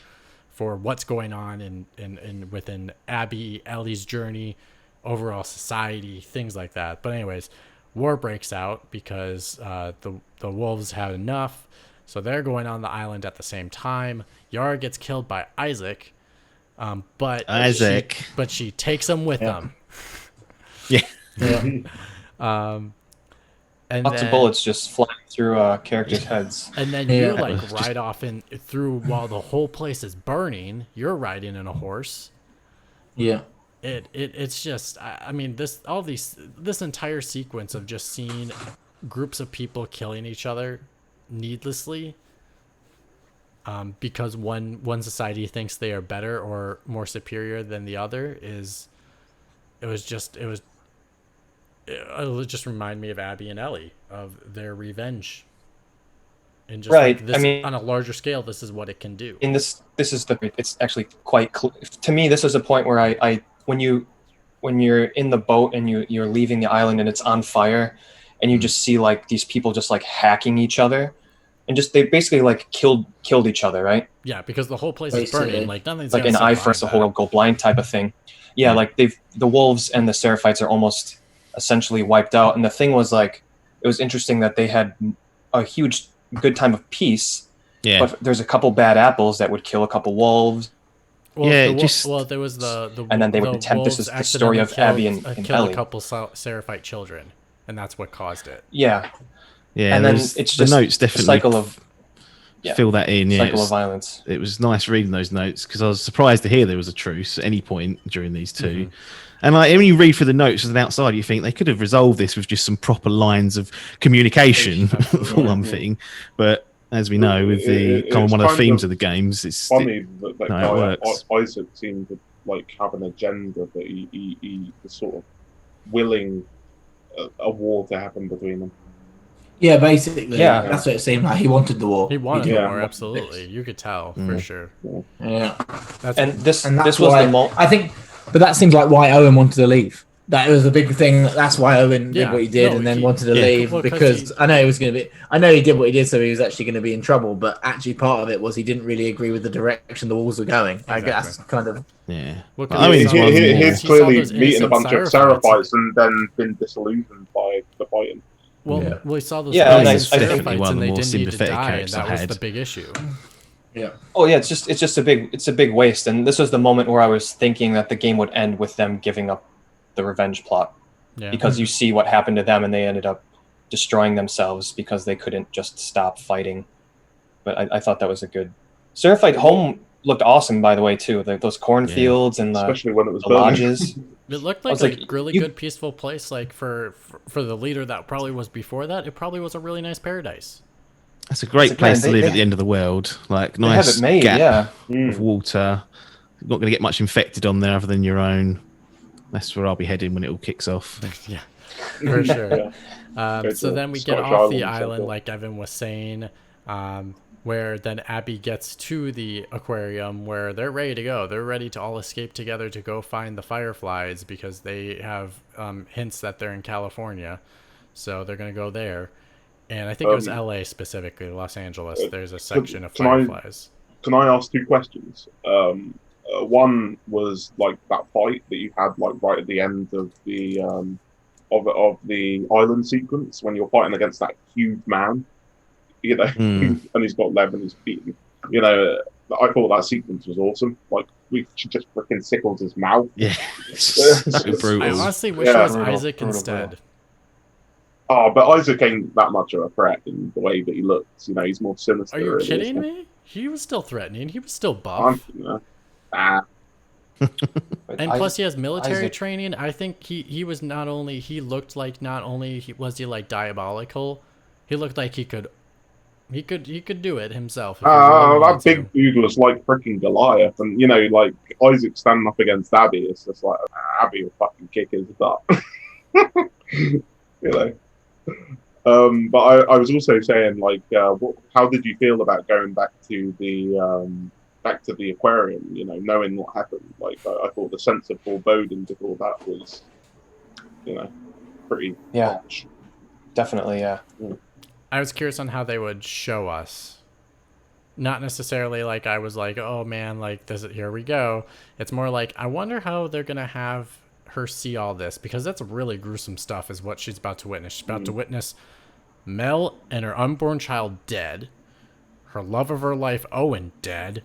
for what's going on in within Abby, Ellie's journey, overall society, things like that. But anyways, war breaks out because the wolves had enough, so they're going on the island at the same time. Yara gets killed by Isaac, but she takes him with them. Yeah. And Lots then, of bullets just flying through characters' heads. and then Yeah. you like ride off in through while the whole place is burning. You're riding in a horse. Yeah. It's just, I mean, this entire sequence of just seeing groups of people killing each other needlessly, because one society thinks they are better or more superior than the other, it'll just remind me of Abby and Ellie, of their revenge. And just Right, like this, I mean, on a larger scale, this is what it can do. in this is it's actually quite to me, this is a point where I when you're in the boat and you're leaving the island and it's on fire, and you just see like these people just like hacking each other, and just they basically like killed each other, right? Yeah, because the whole place is Basically. burning. Like, nothing's Like gonna an eye survive for the that. whole go blind type of thing. Yeah, like the wolves and the Seraphites are almost essentially wiped out. And the thing was, like, it was interesting that they had a huge good time of peace. Yeah. But there's a couple bad apples that would kill a couple wolves. Well, Yeah, there was the And then they would the attempt- this wolves is the story of accidentally Abby and killed Ellie. a couple Seraphite children, and that's what caused it. Yeah, Yeah, and then there's- it's the just notes a definitely cycle of fill that in. Yeah, cycle of violence. it was nice reading those notes, because I was surprised to hear there was a truce at any point during these two. And like, when you read through the notes as an outsider, you think they could have resolved this with just some proper lines of communication, for one thing. But as we know, with the It's one of the kind themes of of the games, it's funny that no, it guy works. Isaac seemed to like have an agenda that he was sort of willing a war to happen between them. Yeah, basically. Yeah. That's what it seemed like. He wanted the war. He wanted did. more, Yeah. absolutely. You could tell for sure. Yeah. That's And this And that's this was why the moment. I think, but that seems like why Owen wanted to leave. That was a big thing. That's why Owen did Yeah. what he did, No, and then he- wanted to yeah. leave Well, 'cause because he- I know he was going to be. I know he did what he did, so he was actually going to be in trouble. But actually, part of it was he didn't really agree with the direction the Wolves were going. I guess kind of. yeah. Well, I mean, he it's saw- one more. He's he saw clearly those meeting a innocent bunch of Seraphites. Seraphites and then been disillusioned by the fighting. Well, Yeah. we saw those Yeah, and I innocent think Seraphites, one of and the they more didn't need to sympathetic die, and characters that I was had. the big issue. Yeah. Oh yeah, it's just a big waste. And this was the moment where I was thinking that the game would end with them giving up the revenge plot, Yeah. because you see what happened to them, and they ended up destroying themselves because they couldn't just stop fighting. But I thought that was a good. Seraphite home looked awesome, by the way, too. Those cornfields and Especially when it was the burning. lodges. It looked I like was a like, really you- good, peaceful place. Like for the leader that probably was before that, it probably was a really nice paradise. That's a great Again, place to they- live they- at the end of the world. Like, They have nice it made, gap yeah. of water. Not going to get much infected on there other than your own. That's where I'll be heading when it all kicks off. Yeah, for sure. Go So to then we get Scottish off the Islands, I island, thought. like Evan was saying, where then Abby gets to the aquarium where they're ready to go. They're ready to all escape together to go find the fireflies because they have hints that they're in California. So they're going to go there. And I think it was LA specifically, Los Angeles. There's a section of Fireflies. Can I ask 2 questions? One was like that fight that you had like right at the end of the island sequence when you're fighting against that huge man, and he's got lead in his feet. I thought that sequence was awesome. Like she just freaking sickles his mouth. Yeah, so brutal. I honestly wish it was Isaac instead. Oh, but Isaac ain't that much of a threat in the way that he looks. He's more sinister. Are you kidding me? He was still threatening. He was still buff. And plus, he has military training. I think he was not only was he like diabolical, he looked like he could do it himself. That big dude was like freaking Goliath, and like Isaac standing up against Abby. It's just like Abby will fucking kick his butt. But I was also saying, like, how did you feel about going back to the aquarium? Knowing what happened. Like, I thought the sense of foreboding before that was, pretty. Yeah, harsh. Definitely. Yeah. I was curious on how they would show us. Not necessarily like I was like, oh man, like here we go. It's more like I wonder how they're gonna have her see all this, because that's really gruesome stuff is what she's about to witness. She's about to witness Mel and her unborn child dead, her love of her life Owen dead,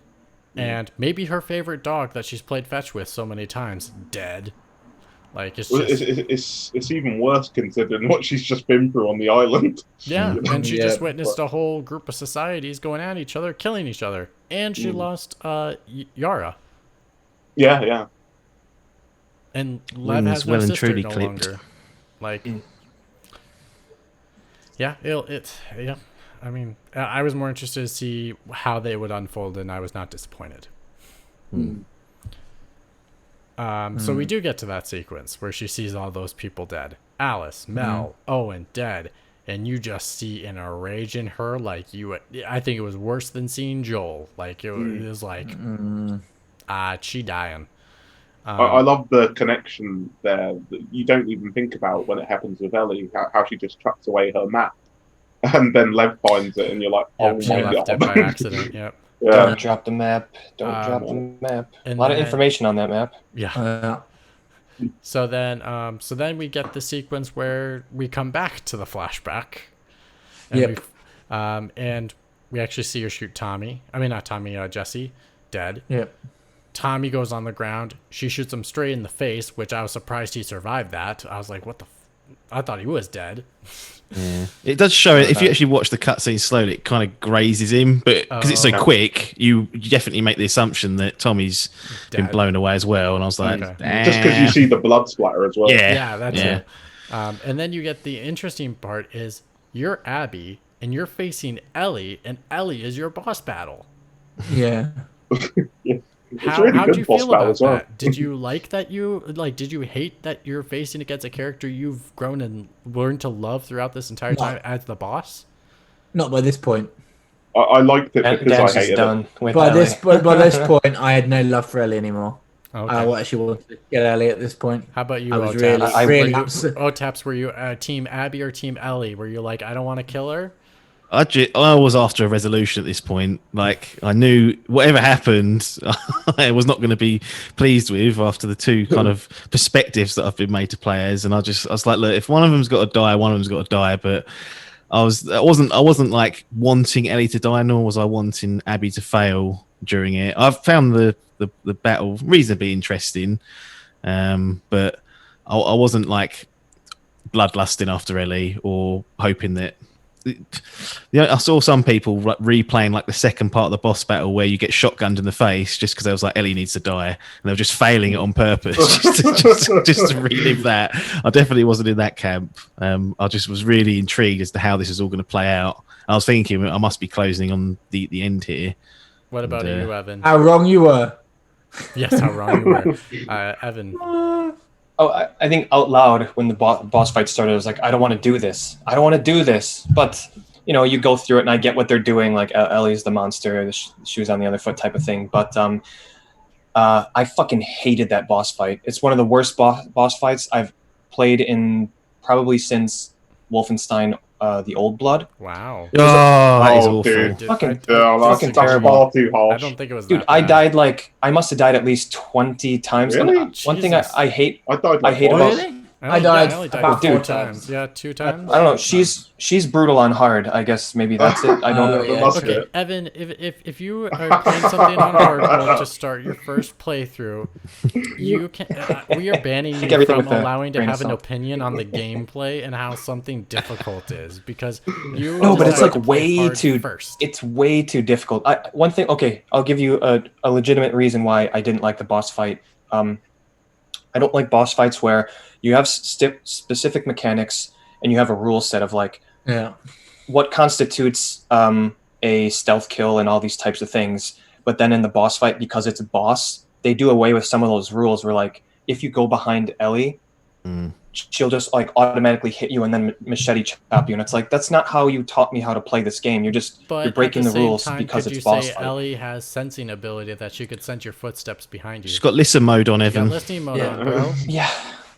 and maybe her favorite dog that she's played fetch with so many times dead. Like it's even worse considering what she's just been through on the island. Yeah, and she just witnessed a whole group of societies going at each other, killing each other, and she lost Yara. Yeah. And Lev has no sister no longer. Like, yeah. I mean, I was more interested to see how they would unfold, and I was not disappointed. So we do get to that sequence where she sees all those people dead. Alice, Mel, Owen dead, and you just see in a rage in her, like I think it was worse than seeing Joel. Like it was like, she dying. I love the connection there that you don't even think about when it happens with Ellie, how she just chucks away her map, and then Lev finds it, and you're like, oh she my left god. it by accident. Yep. Yeah. Don't drop the map. Don't drop the map. A lot of information on that map. Yeah. So then we get the sequence where we come back to the flashback. And and we actually see her shoot Tommy. I mean, not Tommy, Jesse, dead. Yep. Tommy goes on the ground. She shoots him straight in the face, which I was surprised he survived that. I was like, what the I thought he was dead. Yeah. It does show it. If you actually watch the cutscene slowly, it kind of grazes him, but because it's so quick, you definitely make the assumption that Tommy's been blown away as well. And I was like, just because you see the blood splatter as well. Yeah, that's it. And then you get the interesting part is you're Abby and you're facing Ellie, and Ellie is your boss battle. Yeah. How did you feel about that? Did you like that did you hate that you're facing against a character you've grown and learned to love throughout this entire time as the boss? Not by this point. I liked it because I hated it. By this point, I had no love for Ellie anymore. Okay. I actually wanted to get Ellie at this point. How about you, I was Otaps? Taps, were you Team Abby or Team Ellie? Were you like, I don't want to kill her? I was after a resolution at this point. Like, I knew whatever happened, I was not going to be pleased with after the two kind of perspectives that I've been made to players. And I was like, look, if one of them's got to die, one of them's got to die. But I wasn't like wanting Ellie to die, nor was I wanting Abby to fail during it. I've found the battle reasonably interesting, but I wasn't like bloodlusting after Ellie or hoping that. I saw some people replaying like the second part of the boss battle where you get shotgunned in the face just because they was like, Ellie needs to die, and they were just failing it on purpose just to relive that. I definitely wasn't in that camp. I just was really intrigued as to how this is all going to play out. I was thinking I must be closing on the end here. What about you, Evan? How wrong you were. Yes, how wrong you were. Evan. I think out loud when the boss fight started, I was like, I don't want to do this. I don't want to do this. But, you go through it and I get what they're doing. Like Ellie's the monster, the shoes on the other foot type of thing. But I fucking hated that boss fight. It's one of the worst boss fights I've played in probably since Wolfenstein the Old Blood. Wow. Oh, that is awful. dude. Fucking- Yeah, fucking that's terrible. far too I harsh. don't think it was Dude, that I bad. died like I must have died at least 20 times. Really? And one thing I, Jesus. I hate, I died I like hate twice. about Really? I died about Dude. 4 times. Yeah, 2 times. I don't know. She's brutal on hard. I guess maybe that's it. I don't. Yeah. That's Okay, it. Evan, if you are playing something on hard mode to start your first playthrough, you can. We are banning Take you everything from with a allowing to grain of have an salt. opinion on the gameplay and how something difficult is because you. No, but it's decided like to play way hard too. first. It's way too difficult. One thing. Okay, I'll give you a legitimate reason why I didn't like the boss fight. I don't like boss fights where you have specific mechanics and you have a rule set of like Yeah. what constitutes a stealth kill and all these types of things. But then in the boss fight, because it's a boss, they do away with some of those rules. Where like if you go behind Ellie, Mm. she'll just like automatically hit you and then machete chop you, and it's like that's not how you taught me how to play this game. You're But breaking at the the same rules time, because could it's you boss say fight. Ellie has sensing ability that she could sense your footsteps behind you? She's got listen mode on, You got Evan. listening mode Yeah. on, bro. Yeah.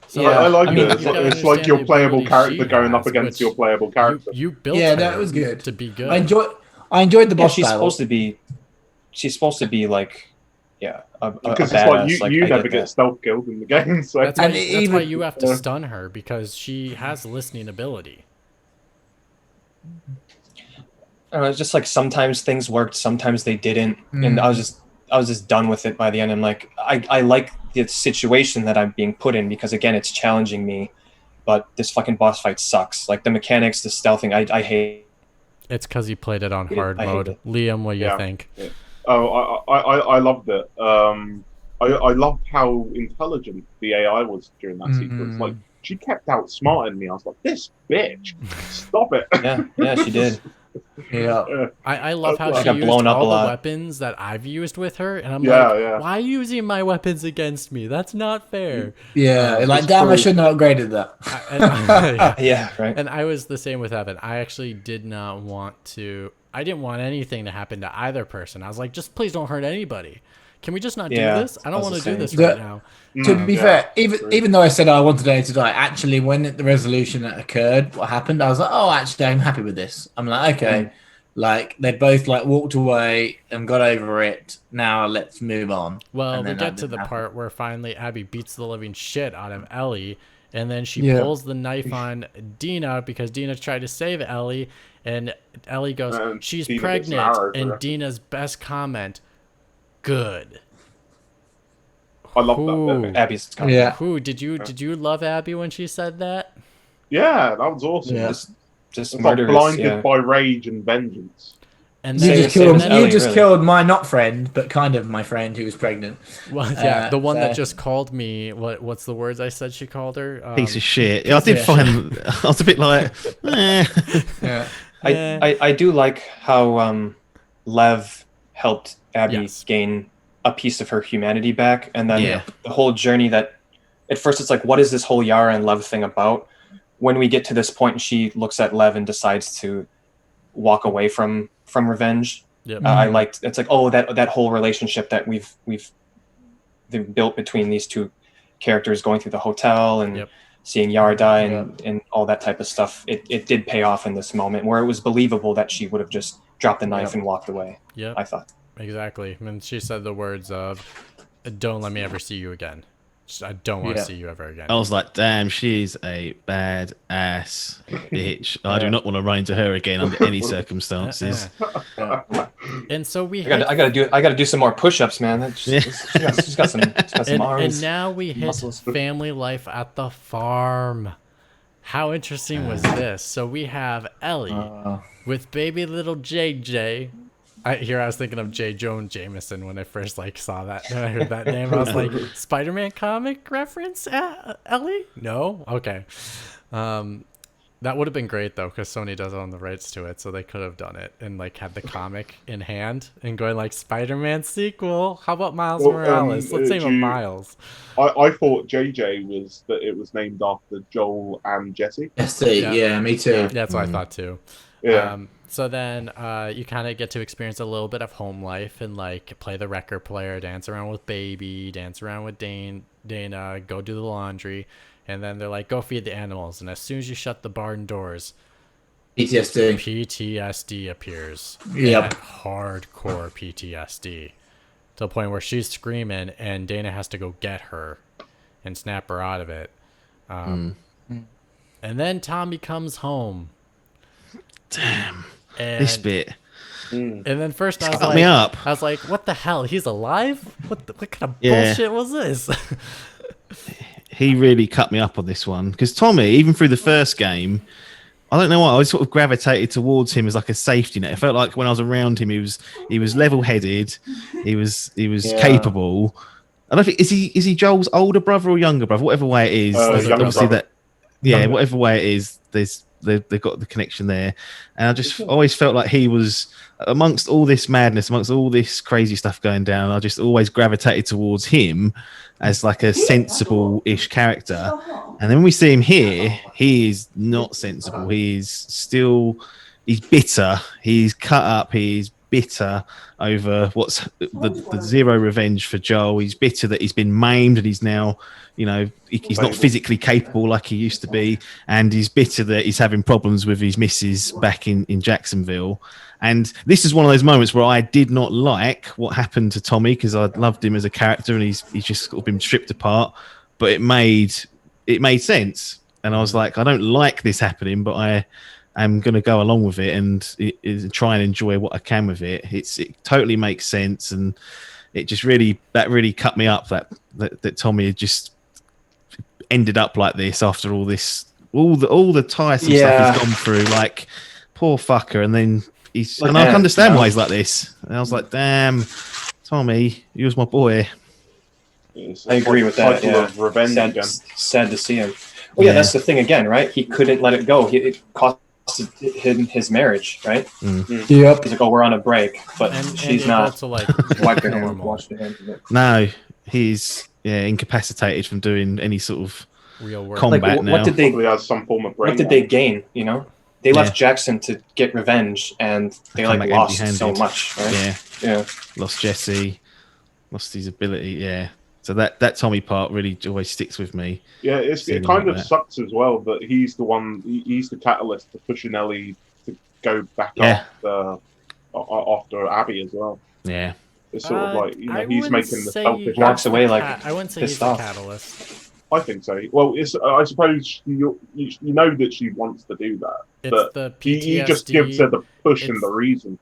So, Yeah. I like I mean, it. you gotta It's like understand your the playable ability character she going up has, against which your playable character. You built Yeah, her that was good. to be good. I enjoyed the Yeah, boss she's battle. supposed to be. She's supposed to be like, yeah, a Because it's badass. like you I never get get that. stealth killed in the game. So That's why, And that's why even- you have to stun her because she has listening ability. I don't know, it's just like sometimes things worked, sometimes they didn't, and I was just done with it by the end. I'm like, I like the situation that I'm being put in because again, it's challenging me, but this fucking boss fight sucks. Like the mechanics, the stealthing, I hate It's because you played it on it. hard I hate mode. it. Liam, what do you Yeah. think? Oh, I loved it. I loved how intelligent the AI was during that sequence. Like she kept outsmarting me. I was like, "This bitch, stop it!" Yeah, she did. Yeah. I love how I she got used blown up all a the lot. weapons that I've used with her, and I'm Yeah, like, yeah. why are you using my weapons against me? That's not fair. Yeah. Like, it's damn, I true. shouldn't have upgraded that. Yeah, right. And I was the same with Evan. I actually did not want to. I didn't want anything to happen to either person. I was like, just please don't hurt anybody. Can we just not Yeah, do this? I don't I was want the to do same. this right now. To be Yeah, fair, true. even though I said I wanted A to die, actually, when the resolution occurred, what happened, I was like, oh, actually, I'm happy with this. I'm like, okay, like they both like walked away and got over it. Now let's move on. Well, And we then get that to the didn't happen. part where finally Abby beats the living shit out of Ellie, and then she Yeah. pulls the knife on Dina because Dina tried to save Ellie, and Ellie goes, And she's Dina gets an pregnant, arrow for and her. Dina's best comment, good. I love that Ooh. bit. Abby's Yeah. Who did you love Abby when she said that? Yeah, that was awesome. Yeah. just It's like murderous. blinded Yeah. by rage and vengeance. And You Same- then, just same killed. as and You Ellie, just really. killed my not friend, but kind of my friend who was pregnant. well, yeah, the one that so- just called me. What's the words I said she called her? Piece of shit. I did of find. I was a bit like, eh. Yeah. I do like how Lev helped Abby Yes. gain a piece of her humanity back, and then Yeah. the whole journey that at first it's like, what is this whole Yara and Lev thing about? When we get to this point, and she looks at Lev and decides to walk away from revenge. Yep. I liked it's like, oh, that whole relationship that we've built between these two characters going through the hotel and Yep. seeing Yara die and all that type of stuff. It did pay off in this moment where it was believable that she would have just dropped the knife and walked away. Yep. I thought. Exactly. And she said the words of, "Don't let me ever see you again. I don't want to Yeah. see you ever again." I was like, damn, she's a bad ass bitch. I do not want to run into her again under any circumstances. And so we I gotta do some more push-ups, man. She's got some and arms. now we hit muscles. family life at the farm. How interesting was this? So we have Ellie with baby little JJ. I was thinking of J. Jonah Jameson when I first saw that. When I heard that name, I was like, Spider-Man comic reference, Ellie? No, okay. That would have been great though, because Sony does own the rights to it, so they could have done it and had the comic in hand and going Spider-Man sequel. How about Miles Well, Morales? Let's name him you- Miles. I thought JJ was that it was named after Joel and Jesse. Yeah, me too. Yeah, that's what I thought too. Yeah. So then you kind of get to experience a little bit of home life and play the record player, dance around with baby, dance around with Dana, go do the laundry. And then they're like, go feed the animals. And as soon as you shut the barn doors, PTSD. PTSD appears. Yep. And hardcore PTSD. To the point where she's screaming and Dana has to go get her and snap her out of it. And then Tommy comes home. Damn. And, This bit. And then first I was Cut like, me up. what the hell? He's alive? What kind of Yeah. bullshit was this? He really cut me up on this one because Tommy, even through the first game, I don't know why I sort of gravitated towards him as like a safety net. It felt like when I was around him, he was level-headed, he was capable. I don't think is he Joel's older brother or younger brother, whatever way it is. There's Younger obviously brother. whatever way it is, they've got the connection there, and I just always felt like he was amongst all this madness, amongst all this crazy stuff going down. I just always gravitated towards him as like a sensible-ish character. And then when we see him here, he is not sensible. He's bitter. He's cut up. He's bitter over what's the zero revenge for Joel. He's bitter that he's been maimed and he's now, he's not physically capable like he used to be. And he's bitter that he's having problems with his missus back in Jacksonville. And this is one of those moments where I did not like what happened to Tommy because I loved him as a character and he's just sort of been stripped apart. But it made sense. And I was like, I don't like this happening, but I am going to go along with it and try and enjoy what I can with it. It totally makes sense. And it just really cut me up that Tommy had just ended up like this after all this, all the tiresome stuff he's gone through. Like, poor fucker. And then and I can understand why he's like this. And I was like, damn, Tommy, you was my boy. I agree with that. Cycle of revenge again. Sad to see him. Well, yeah, that's the thing again, right? He couldn't let it go. It costed him his marriage, right? Yep. He's like, oh, we're on a break, but she's not. To like Wipe the hand, wash the hands of it. No, he's incapacitated from doing any sort of real work. combat now. What did they? Probably has some form of brain. What did they gain? They left Jackson to get revenge, and they Come back lost so empty-handed. much, right? Yeah. Lost Jesse, lost his ability. Yeah. So that Tommy part really always sticks with me. Yeah, it Seeing kind like of that. sucks as well that he's the one. He's the catalyst for pushing Ellie to go back after Abby as well. Yeah. It's sort of like I he's wouldn't making the say selfish. Walks away like I wouldn't say he's pissed the off. catalyst. I think so. Well, I suppose you know that she wants to do that, It's but the he PTSD. just gives her the push and It's- the reason.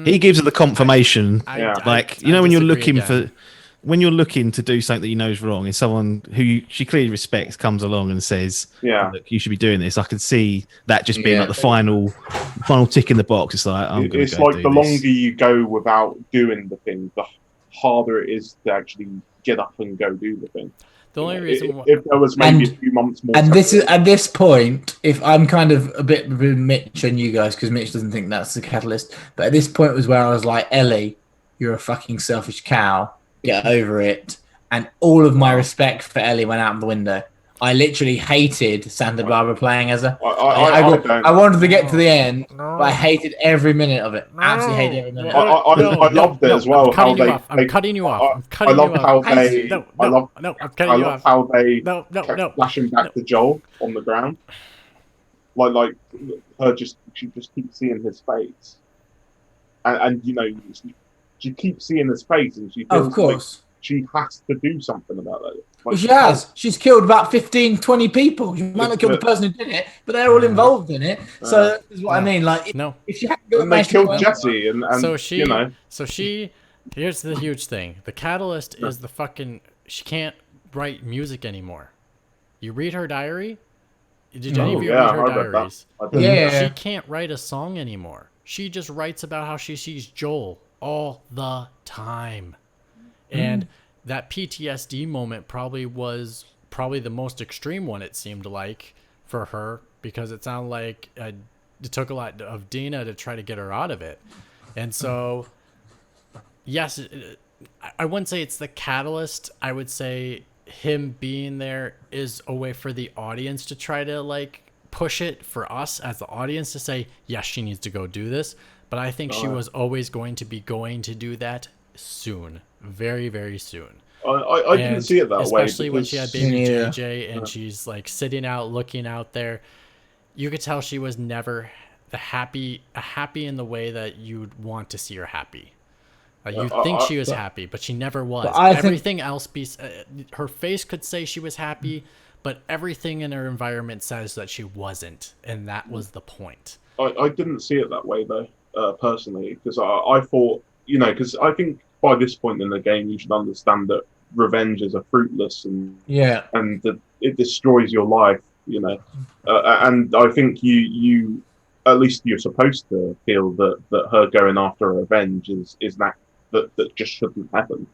He gives her the confirmation. Yeah. When you're disagree looking again. when you're looking to do something that you know is wrong, and someone who she clearly respects comes along and says, Yeah. look, you should be doing this. I can see that just being like the final tick in the box. It's like It's like the longer you go without doing the thing, the harder it is to actually get up and go do the thing. The only reason If there was maybe a few months more, And this is at this point, if I'm kind of a bit with Mitch and you guys, because Mitch doesn't think that's the catalyst, but at this point was where I was like, Ellie, you're a fucking selfish cow. Get over it. And all of my respect for Ellie went out the window. I literally hated Santa Barbara playing as her. I wanted to get to the end, but I hated every minute of it. Absolutely hated every minute. I loved it as well. I'm cutting you off. I love how they. No, I love I'm cutting you off. how they No. kept flashing back to Joel on the ground. Like she just keeps seeing his face, and she keeps seeing his face, and she feels Of course. like she has to do something about that. Well, she has. She's killed about 15, 20 people. She might not kill the person who did it, but they're all involved in it. So that's what I mean. Like, if she hadn't got And they killed Jesse, and so she here's the huge thing. The catalyst is the fucking she can't write music anymore. You read her diary? Did any of you read her diaries? She can't write a song anymore. She just writes about how she sees Joel all the time. And that PTSD moment was the most extreme one, it seemed like, for her, because it sounded like it took a lot of Dina to try to get her out of it. And so, yes, I wouldn't say it's the catalyst. I would say him being there is a way for the audience to try to, like, push it for us as the audience to say, yes, she needs to go do this. But I think she was always going to do that soon. Very, very soon. I didn't see it that way. Especially when she had baby JJ and she's like sitting out, looking out there. You could tell she was never a happy in the way that you'd want to see her happy. You think she was happy, but she never was. Everything else, her face could say she was happy, but everything in her environment says that she wasn't, and that was the point. I didn't see it that way though, personally, because I thought, because I think by this point in the game you should understand that revenges are fruitless and that it destroys your life, and I think you at least you're supposed to feel that her going after a revenge is that just shouldn't happen.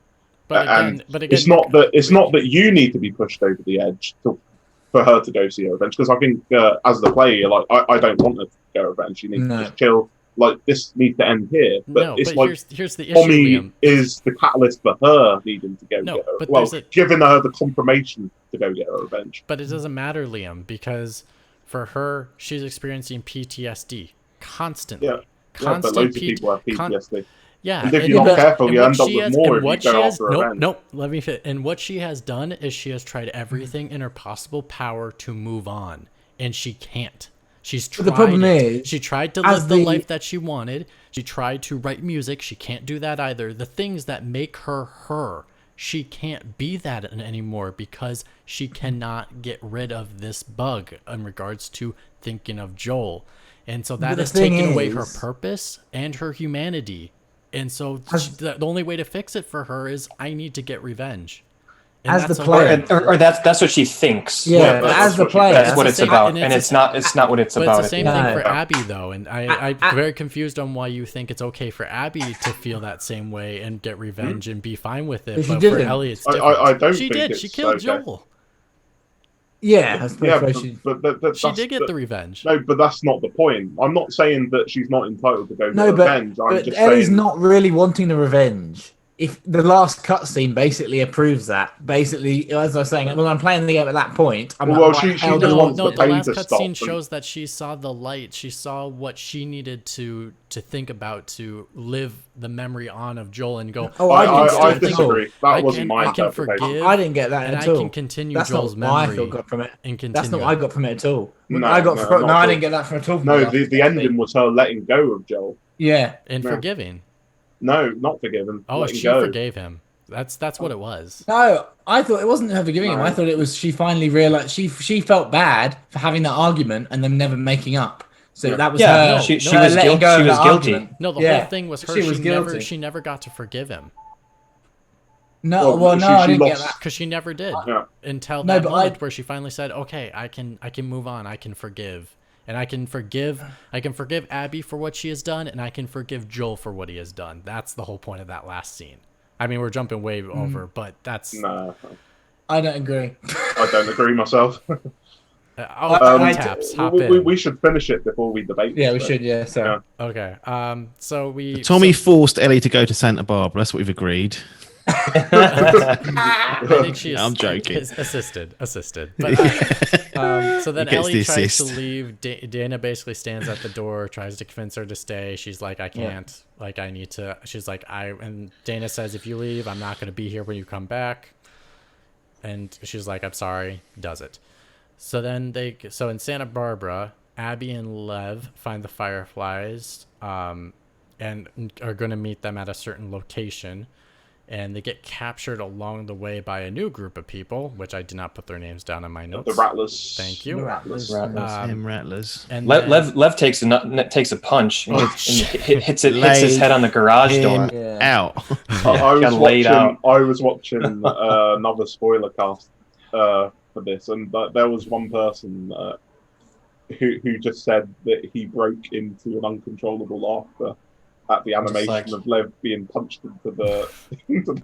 But again, it's not that you need to be pushed over the edge for her to go see her revenge, because I think as the player, you're like, I don't want her to go revenge. She needs to just chill. Like, this needs to end here. But here's the issue, Tommy Liam. is the catalyst for her needing to go get her. Giving her the confirmation to go get her revenge. But it doesn't matter, Liam, because for her, she's experiencing PTSD constantly. Yeah, but loads of people have PTSD. Yeah, and if you're not careful, you end up with more if you go after revenge. Nope, let me fit. And what she has done is she has tried everything in her possible power to move on, and she can't. She's tried. The problem is, she tried to live the life that she wanted. She tried to write music. She can't do that either. The things that make her her, she can't be that anymore because she cannot get rid of this bug in regards to thinking of Joel. And so that has taken away her purpose and her humanity. And so the only way to fix it for her is I need to get revenge. And as the player, or that's what she thinks. Yeah, but as the player, that's what it's about, and it's not what it's about. But it's the same thing for Abby, though, and I'm very confused on why you think it's okay for Abby to feel that same way and get revenge and be fine with it. But for Ellie, it's different. I don't she think did. She killed Joel. Yeah, but she did get the revenge. No, but that's not the point. I'm not saying that she's not entitled to go get revenge. But Ellie's not really wanting the revenge. If the last cutscene basically approves that, basically, as I was saying, when I'm playing the game at that point, I'm she the last cutscene shows that she saw the light. She saw what she needed to think about to live the memory on of Joel and go. Oh, I disagree. That wasn't my interpretation. I didn't get that at all. I can continue Joel's memory. I got from it. And continue. That's not what I got from it at all. I didn't get that from it at all. No, the ending was her letting go of Joel. Yeah, and forgiving. No, not forgiven. Oh, she forgave him. That's what it was. No, I thought it wasn't her forgiving him. I thought it was she finally realized she felt bad for having that argument and them never making up. So that was her. She was guilty. No, the whole thing was her. She never got to forgive him. No, I didn't get that because she never did until that moment where she finally said, "Okay, I can move on. I can forgive." And I can forgive Abby for what she has done, and I can forgive Joel for what he has done. That's the whole point of that last scene. I mean, we're jumping way over, but that's... No. I don't agree. I don't agree myself. Taps, hop in. We should finish it before we debate. Yeah, we should, yeah. So. Yeah. Okay. So we... Tommy forced Ellie to go to Santa Barbara. That's what we've agreed. I think she is, I'm joking. Assisted. But, so then Ellie tries to leave. Dana basically stands at the door, tries to convince her to stay. She's like, I can't. Like, I need to. She's like, and Dana says, if you leave, I'm not going to be here when you come back. And she's like, I'm sorry. Does it. So then so in Santa Barbara, Abby and Lev find the Fireflies and are going to meet them at a certain location. And they get captured along the way by a new group of people, which I did not put their names down on my notes. The Rattlers. Thank you. The Rattlers. Rattlers. And Lev takes a punch and hits his head on the garage door. Out. I was watching another spoiler cast for this, and there was one person who just said that he broke into an uncontrollable laughter at the animation of Lev being punched into the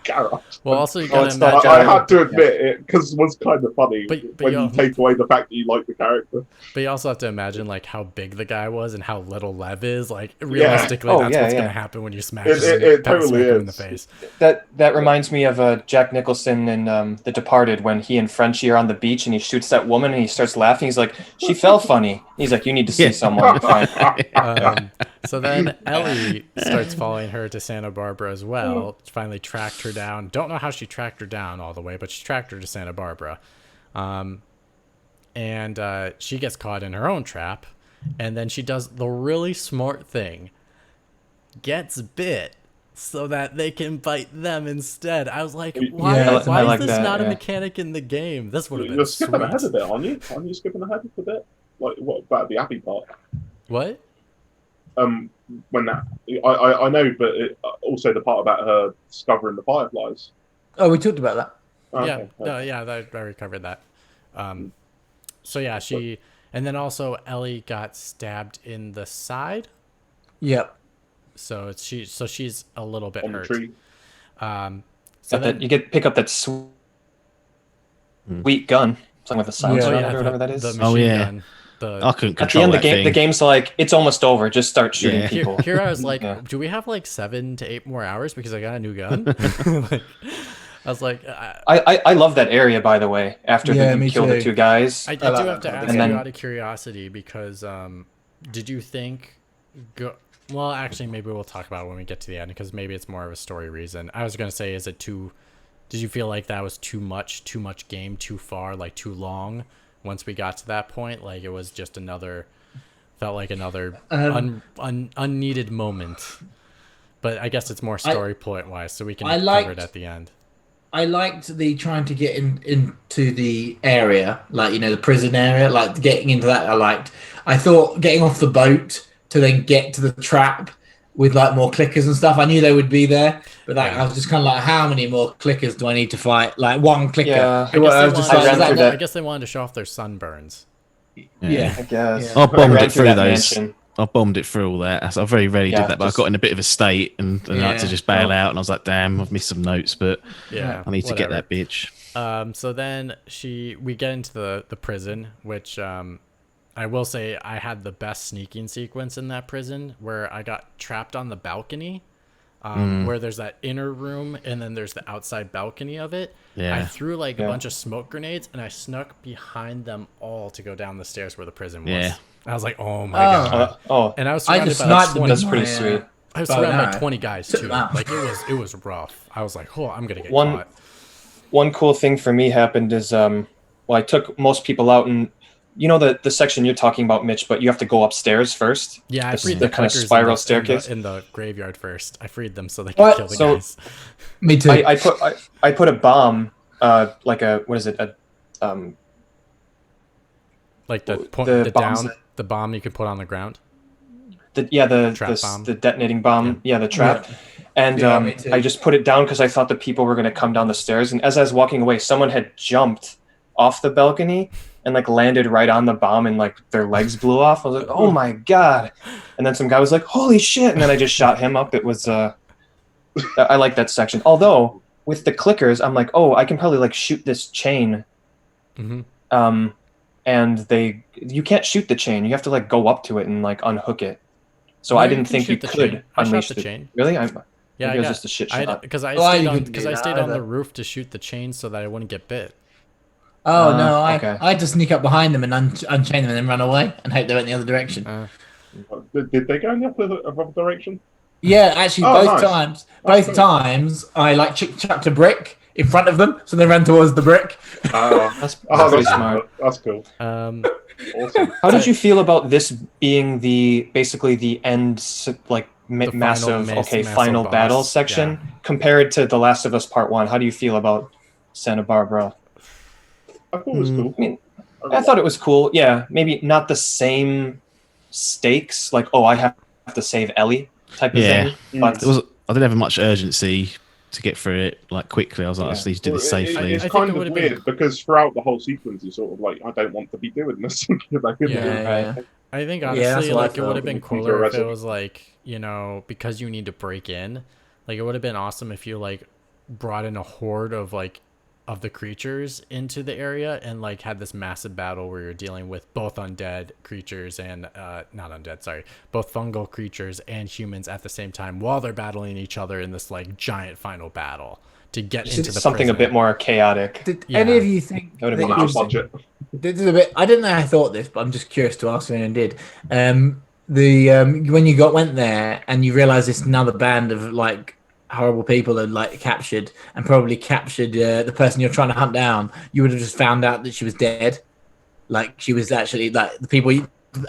garage. Well, also you gotta imagine. I had to admit it because it was kind of funny when you take away the fact that you like the character. But you also have to imagine like how big the guy was and how little Lev is. Like realistically, that's what's gonna happen when you smash it totally him in the face. That reminds me of Jack Nicholson in The Departed when he and Frenchie are on the beach and he shoots that woman and he starts laughing. He's like, she fell funny. He's like, you need to see someone. So then Ellie starts following her to Santa Barbara as well. Finally tracked her down. Don't know how she tracked her down all the way, but she tracked her to Santa Barbara. And she gets caught in her own trap. and then she does the really smart thing, gets bit so that they can bite them instead. I was like, why, Yeah, why I is like this that, not a yeah. mechanic in the game? This would have been You're skipping ahead a sweet. bit, aren't you? Aren't you skipping ahead a bit? Like, what about the happy part? What? When that I know, but also the part about her discovering the fireflies. Oh, we talked about that. Yeah, Okay. no, yeah, I recovered that. So yeah, and then also Ellie got stabbed in the side, Yep. so she's a little bit On the hurt. tree. So then, You pick up that sweet gun, something with a silencer Yeah. on it or whatever that is. the machine Oh, yeah. gun. I couldn't At the control end, that the thing. game's like, it's almost over. Just start shooting Yeah. people. Here I was like, Yeah. do we have like 7 to 8 more hours because I got a new gun? Like, I was like, I love that area, by the way. After Yeah, you me kill the too. 2 guys, I like do that have to part of ask the you game. out of curiosity because did you think well, actually maybe we'll talk about it when we get to the end because maybe it's more of a story reason. I was going to say, did you feel like that was too much game, too far, like too long once we got to that point? Like it was just felt like another unneeded moment. But I guess it's more story point wise, so we can cover it at the end. I liked the trying to get into the area, like, you know, the prison area, like getting into that. I thought getting off the boat to then get to the trap with like more clickers and stuff. I knew they would be there, but like Yeah. I was just kind of like, how many more clickers do I need to fight? Like one clicker. Yeah. I guess they wanted to show off their sunburns. Yeah. I guess. Yeah. I bombed ran it through through that those. mansion. I bombed it through all that. I very rarely Yeah, did that, but I got in a bit of a state and I had to Yeah. just bail out. And I was like, damn, I've missed some notes, but Yeah, I need to get whatever. that bitch. So then we get into the prison, which I will say I had the best sneaking sequence in that prison where I got trapped on the balcony, where there's that inner room and then there's the outside balcony of it. Yeah. I threw like a bunch of smoke grenades and I snuck behind them all to go down the stairs where the prison was. Yeah. I was like, oh my god. And I was surrounded just by sniped like them 20 That's pretty sweet. I was Oh, surrounded by no. 20 guys Took too. them out. Like it was rough. I was like, oh, I'm gonna get One- caught. One cool thing for me happened is I took most people out, and you know the section you're talking about, Mitch, but you have to go upstairs first. Yeah, I This- freed the the kind of clickers spiral in the, staircase. in the graveyard first. I freed them so they could What? kill the So- guys. Me too. I put a bomb, like a what is it? Like the bombs the bomb you can put on the ground. The bomb. the detonating bomb. Yeah, the trap. Yeah. And Yeah, me too. I just put it down because I thought the people were going to come down the stairs. And as I was walking away, someone had jumped off the balcony and like landed right on the bomb, and like their legs blew off. I was like, oh my god! And then some guy was like, holy shit! And then I just shot him up. It was I like that section. Although with the clickers, I'm like, oh, I can probably like shoot this chain. Mm-hmm. And you can't shoot the chain. You have to like go up to it and like unhook it. So No, I you didn't can think you shoot the could chain. I shot unleash the chain. Really? Yeah, Maybe it was just a shit shot. because I Well, stayed you on could do because I that stayed on the either. roof to shoot the chain so that I wouldn't get bit. Oh no, okay. I had to sneak up behind them and unchain them and then run away and hope they went the other direction. Did they go in the other direction? Yeah, actually, Oh, both nice. times. That's Both cool. times, I like chucked a brick in front of them, so they ran towards the brick. That's Oh, pretty that's smart. That's cool. Awesome. How did you feel about this being basically the end, like The massive, massive final boss, battle section yeah. compared to The Last of Us Part 1? How do you feel about Santa Barbara? I thought it was cool. I mean, I thought it was cool. Yeah, maybe not the same stakes, like, oh, I have to save Ellie type of Yeah. thing. But I didn't have much urgency to get through it like quickly. I was like, I Yeah. just need to do this Well, safely. It's I think kind it of would've weird been- because throughout the whole sequence, you're sort of like, I don't want to be doing this. Like, Yeah. Right. I think Yeah, honestly, that's what I like it would have thought. been These are cooler if it resident- was like, you know, because you need to break in. Like it would have been awesome if you like brought in a horde of like of the creatures into the area and like had this massive battle where you're dealing with both undead creatures and not undead, sorry, both fungal creatures and humans at the same time while they're battling each other in this like giant final battle to get into the something prison. a bit more chaotic. Did Yeah. any of you think That would've that been it on our was- budget. This is a bit. I didn't know I thought this, but I'm just curious to ask if anyone did. When you went there and you realised this another band of like horrible people had like captured and probably captured the person you're trying to hunt down, you would have just found out that she was dead. Like she was actually like the people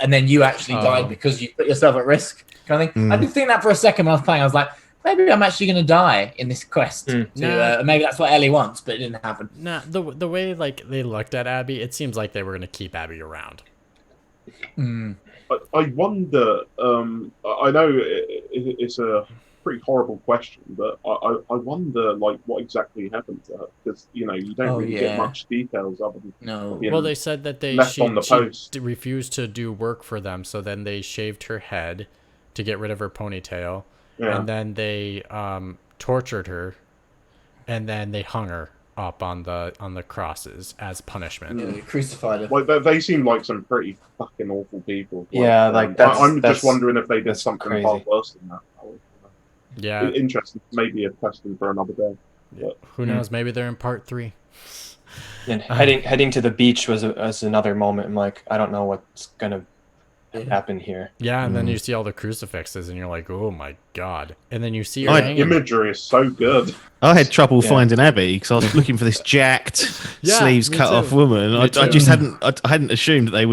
and then you actually died because you put yourself at risk, kind of thing. I did think that for a second when I was playing. I was like, maybe I'm actually going to die in this quest. Maybe that's what Ellie wants, but it didn't happen. Nah, the way like they looked at Abby, it seems like they were going to keep Abby around. I wonder. I know it's a pretty horrible question, but I wonder like what exactly happened to her, because you don't really get much details other than Well, they said that she refused to do work for them, so then they shaved her head to get rid of her ponytail, and then they tortured her, and then they hung her up on the crosses as punishment. Yeah, they crucified her. Like they seem like some pretty fucking awful people. I'm just wondering if they did something far worse than that. Yeah, interesting. Maybe a question for another day. But who knows? Maybe they're in part 3. And heading to the beach was another moment. I'm like, I don't know what's gonna happen here. Yeah, and then you see all the crucifixes, and you're like, oh my god! And then you see her imagery is so good. I had trouble finding Abby because I was looking for this jacked, sleeves cut off woman. I just hadn't assumed that they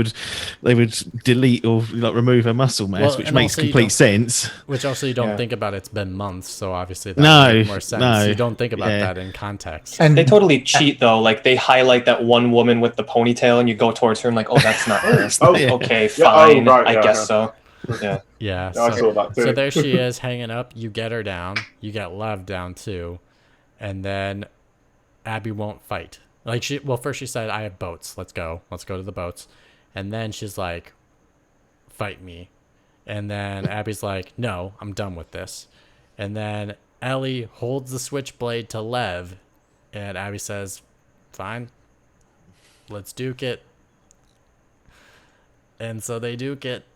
would delete or like remove her muscle mass, which makes complete sense. Which also you don't think about. It's been months, so obviously that makes more sense. No, you don't think about that in context. And they totally cheat though. Like they highlight that one woman with the ponytail, and you go towards her and like, oh, that's not her. Okay, fine. I guess so. Yeah. I saw that too. So there she is hanging up. You get her down. You get Lev down too. And then Abby won't fight. Like first she said, I have boats. Let's go to the boats. And then she's like, fight me. And then Abby's like, no, I'm done with this. And then Ellie holds the switchblade to Lev. And Abby says, fine, let's duke it. And so they duke it.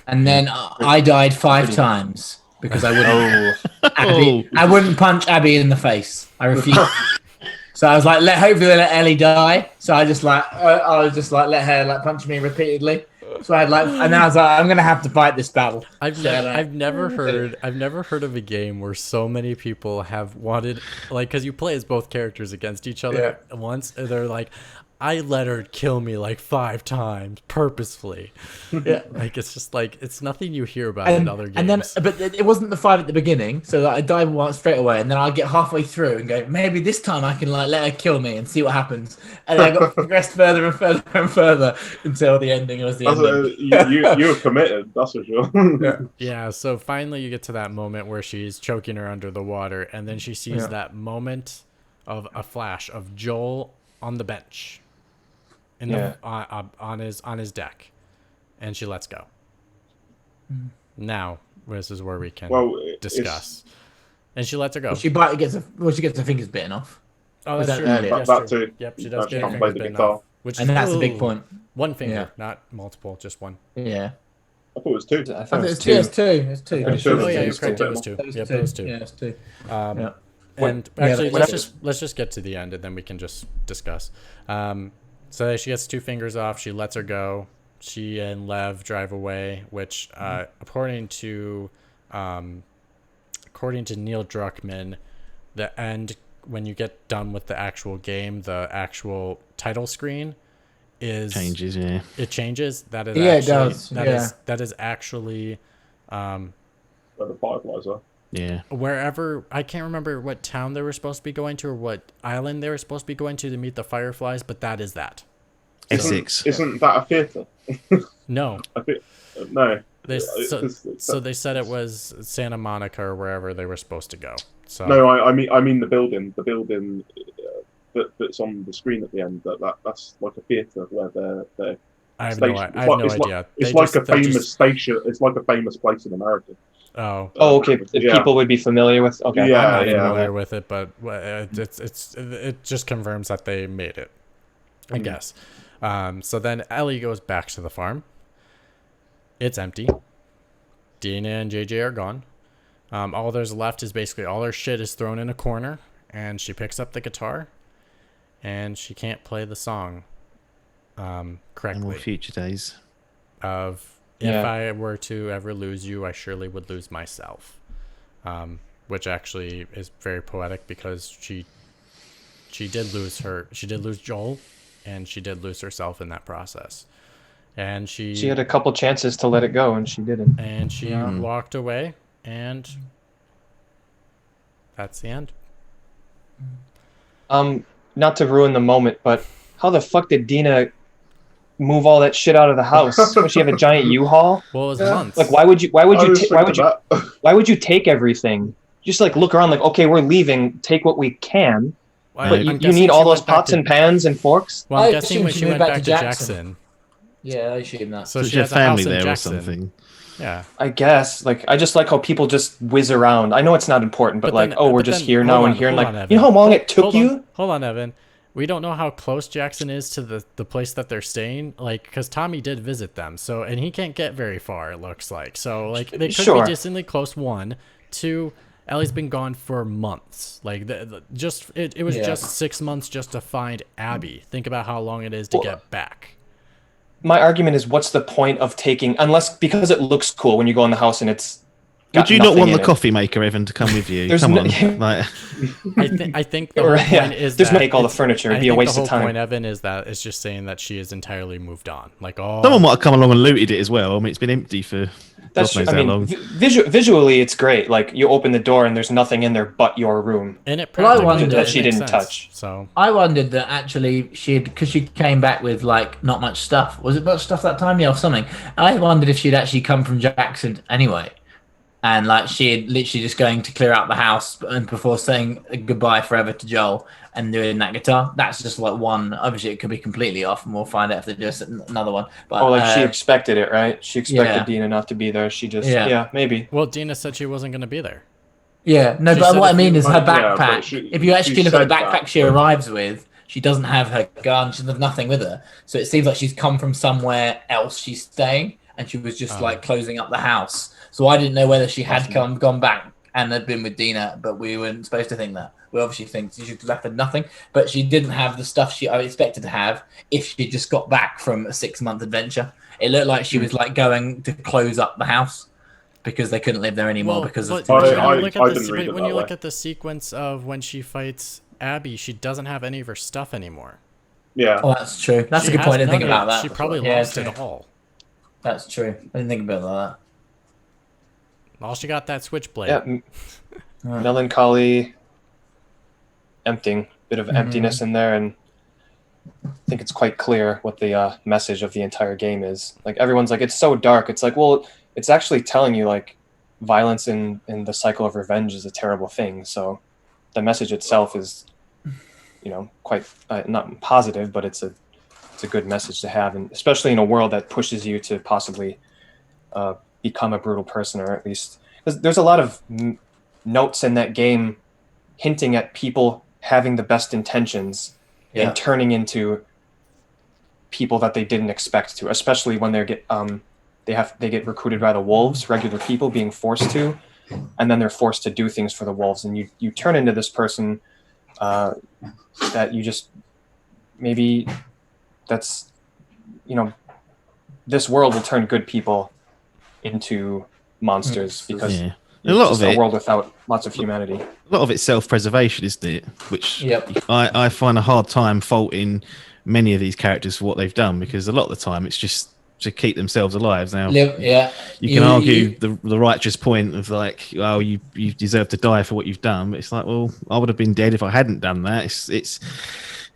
And then I died 5 times because I wouldn't. I wouldn't punch Abby in the face. I refused. So I was like, hopefully let Ellie die. So I was just like let her punch me repeatedly. So I had and I was like, I'm gonna have to fight this battle. I've never heard of a game where so many people have wanted, like, because you play as both characters against each other at once, and they're like, I let her kill me like 5 times purposefully. Yeah, like it's just like it's nothing you hear about in other games. And then, but it wasn't the 5 at the beginning, so that I died once straight away, and then I'll get halfway through and go, maybe this time I can let her kill me and see what happens. And I got progressed further and further and further until the ending was the ending. You were committed, that's for sure. Yeah. So finally, you get to that moment where she's choking her under the water, and then she sees that moment of a flash of Joel on the bench. On his deck, and she lets go. Now this is where we can discuss. And she lets her go. She gets her fingers bitten off. Oh, that's true. That too. Yep, she does get her play fingers the bitten guitar. off. That's a big point. One finger, not multiple, just one. Yeah. I thought it was 2. I thought it was 2. It's 2. It's 2. Oh yeah, you're correct. It was 2. Yep, it was 2. Yeah, it's 2. And actually, let's just get to the end, and then we can just discuss. So she gets 2 fingers off. She lets her go. She and Lev drive away, which, according to Neil Druckmann, the end when you get done with the actual game, the actual title screen changes. Yeah, it changes. That is it does. That is actually where the fireflies are. Yeah. Wherever, I can't remember what town they were supposed to be going to or what island they were supposed to be going to meet the fireflies, but that is that. Essex. Isn't that a theatre? No. No. So they said it was Santa Monica or wherever they were supposed to go. So no, I mean the building that's on the screen at the end. That's like a theatre where they're. I have no idea. It's like a famous station. It's like a famous place in America. Oh, okay. People would be familiar with. Okay, yeah, I'm not familiar with it, but it just confirms that they made it, I guess. So then Ellie goes back to the farm. It's empty. Dina and JJ are gone. All there's left is basically all her shit is thrown in a corner, and she picks up the guitar, and she can't play the song correctly. More future days. If I were to ever lose you, I surely would lose myself. Which actually is very poetic because she did lose Joel, and she did lose herself in that process. And She had a couple chances to let it go, and she didn't. And she walked away, and that's the end. Not to ruin the moment, but how the fuck did Dina move all that shit out of the house? Does she have a giant U-Haul? Well, it was months. Like, why would you take everything? Just like look around, like, okay, we're leaving. Take what we can. Well, But you need all those pots and pans and forks. Well, I'm guessing when she went back to Jackson. Yeah, I assume that. So she has has a house family in there Jackson. or something. Yeah. I guess. Like, I just like how people just whiz around. I know it's not important, but like, then, we're just here now and here. And like, you know how long it took you? Hold on, Evan. We don't know how close Jackson is to the place that they're staying, like, because Tommy did visit them, so, and he can't get very far, it looks like. So, like, they could be distantly close, 1. 2, Ellie's been gone for months. Like, it was just 6 months just to find Abby. Think about how long it is to get back. My argument is, what's the point of taking, because it looks cool when you go in the house and it's Would you not want the coffee maker, Evan, to come with you? Come on. Like... I think the whole point is just make all the furniture. It'd be a waste of time. The whole point, Evan, is that it's just saying that she is entirely moved on. Like, someone might have come along and looted it as well. I mean, it's been empty for God knows how long. Visually, it's great. Like, you open the door and there's nothing in there but your room. And it that she didn't touch. So I wondered that actually because she came back with like not much stuff. Was it much stuff that time? Yeah, or something. I wondered if she'd actually come from Jackson anyway. And like she had literally just going to clear out the house and before saying goodbye forever to Joel and doing that guitar. That's just like one. Obviously, it could be completely off, and we'll find out if they do another one. But she expected it, right? She expected Dina not to be there. She just maybe. Well, Dina said she wasn't going to be there. Yeah, no, but what I mean is her backpack. If you actually look at the backpack she arrives with, she doesn't have her gun. She doesn't have nothing with her. So it seems like she's come from somewhere else. She's staying, and she was just like closing up the house. So I didn't know whether she had gone back and had been with Dina, but we weren't supposed to think that. We obviously think she left with nothing, but she didn't have the stuff I expected to have if she just got back from a 6-month adventure. It looked like she was like going to close up the house because they couldn't live there anymore because of. When you look at the sequence of when she fights Abby, she doesn't have any of her stuff anymore. Yeah. Oh, that's true. That's a good point. I didn't think about that. She probably lost it all. That's true. I didn't think about that. Well, she got that switchblade. Yeah, melancholy, emptying, bit of emptiness in there, and I think it's quite clear what the message of the entire game is. Like, everyone's like, it's so dark. It's like, well, it's actually telling you like violence in the cycle of revenge is a terrible thing. So the message itself is, quite not positive, but it's a good message to have, and especially in a world that pushes you to possibly become a brutal person, or at least because there's a lot of notes in that game hinting at people having the best intentions and turning into people that they didn't expect to, especially when they get recruited by the wolves, regular people being forced to, and then they're forced to do things for the wolves, and you turn into this person that you just maybe that's this world will turn good people into monsters because a lot of it, a world without lots of humanity. A lot of it's self-preservation, isn't it? Which I find a hard time faulting many of these characters for what they've done, because a lot of the time it's just to keep themselves alive. Now, you can argue the righteous point of like, oh, you deserve to die for what you've done. But it's like, well, I would have been dead if I hadn't done that.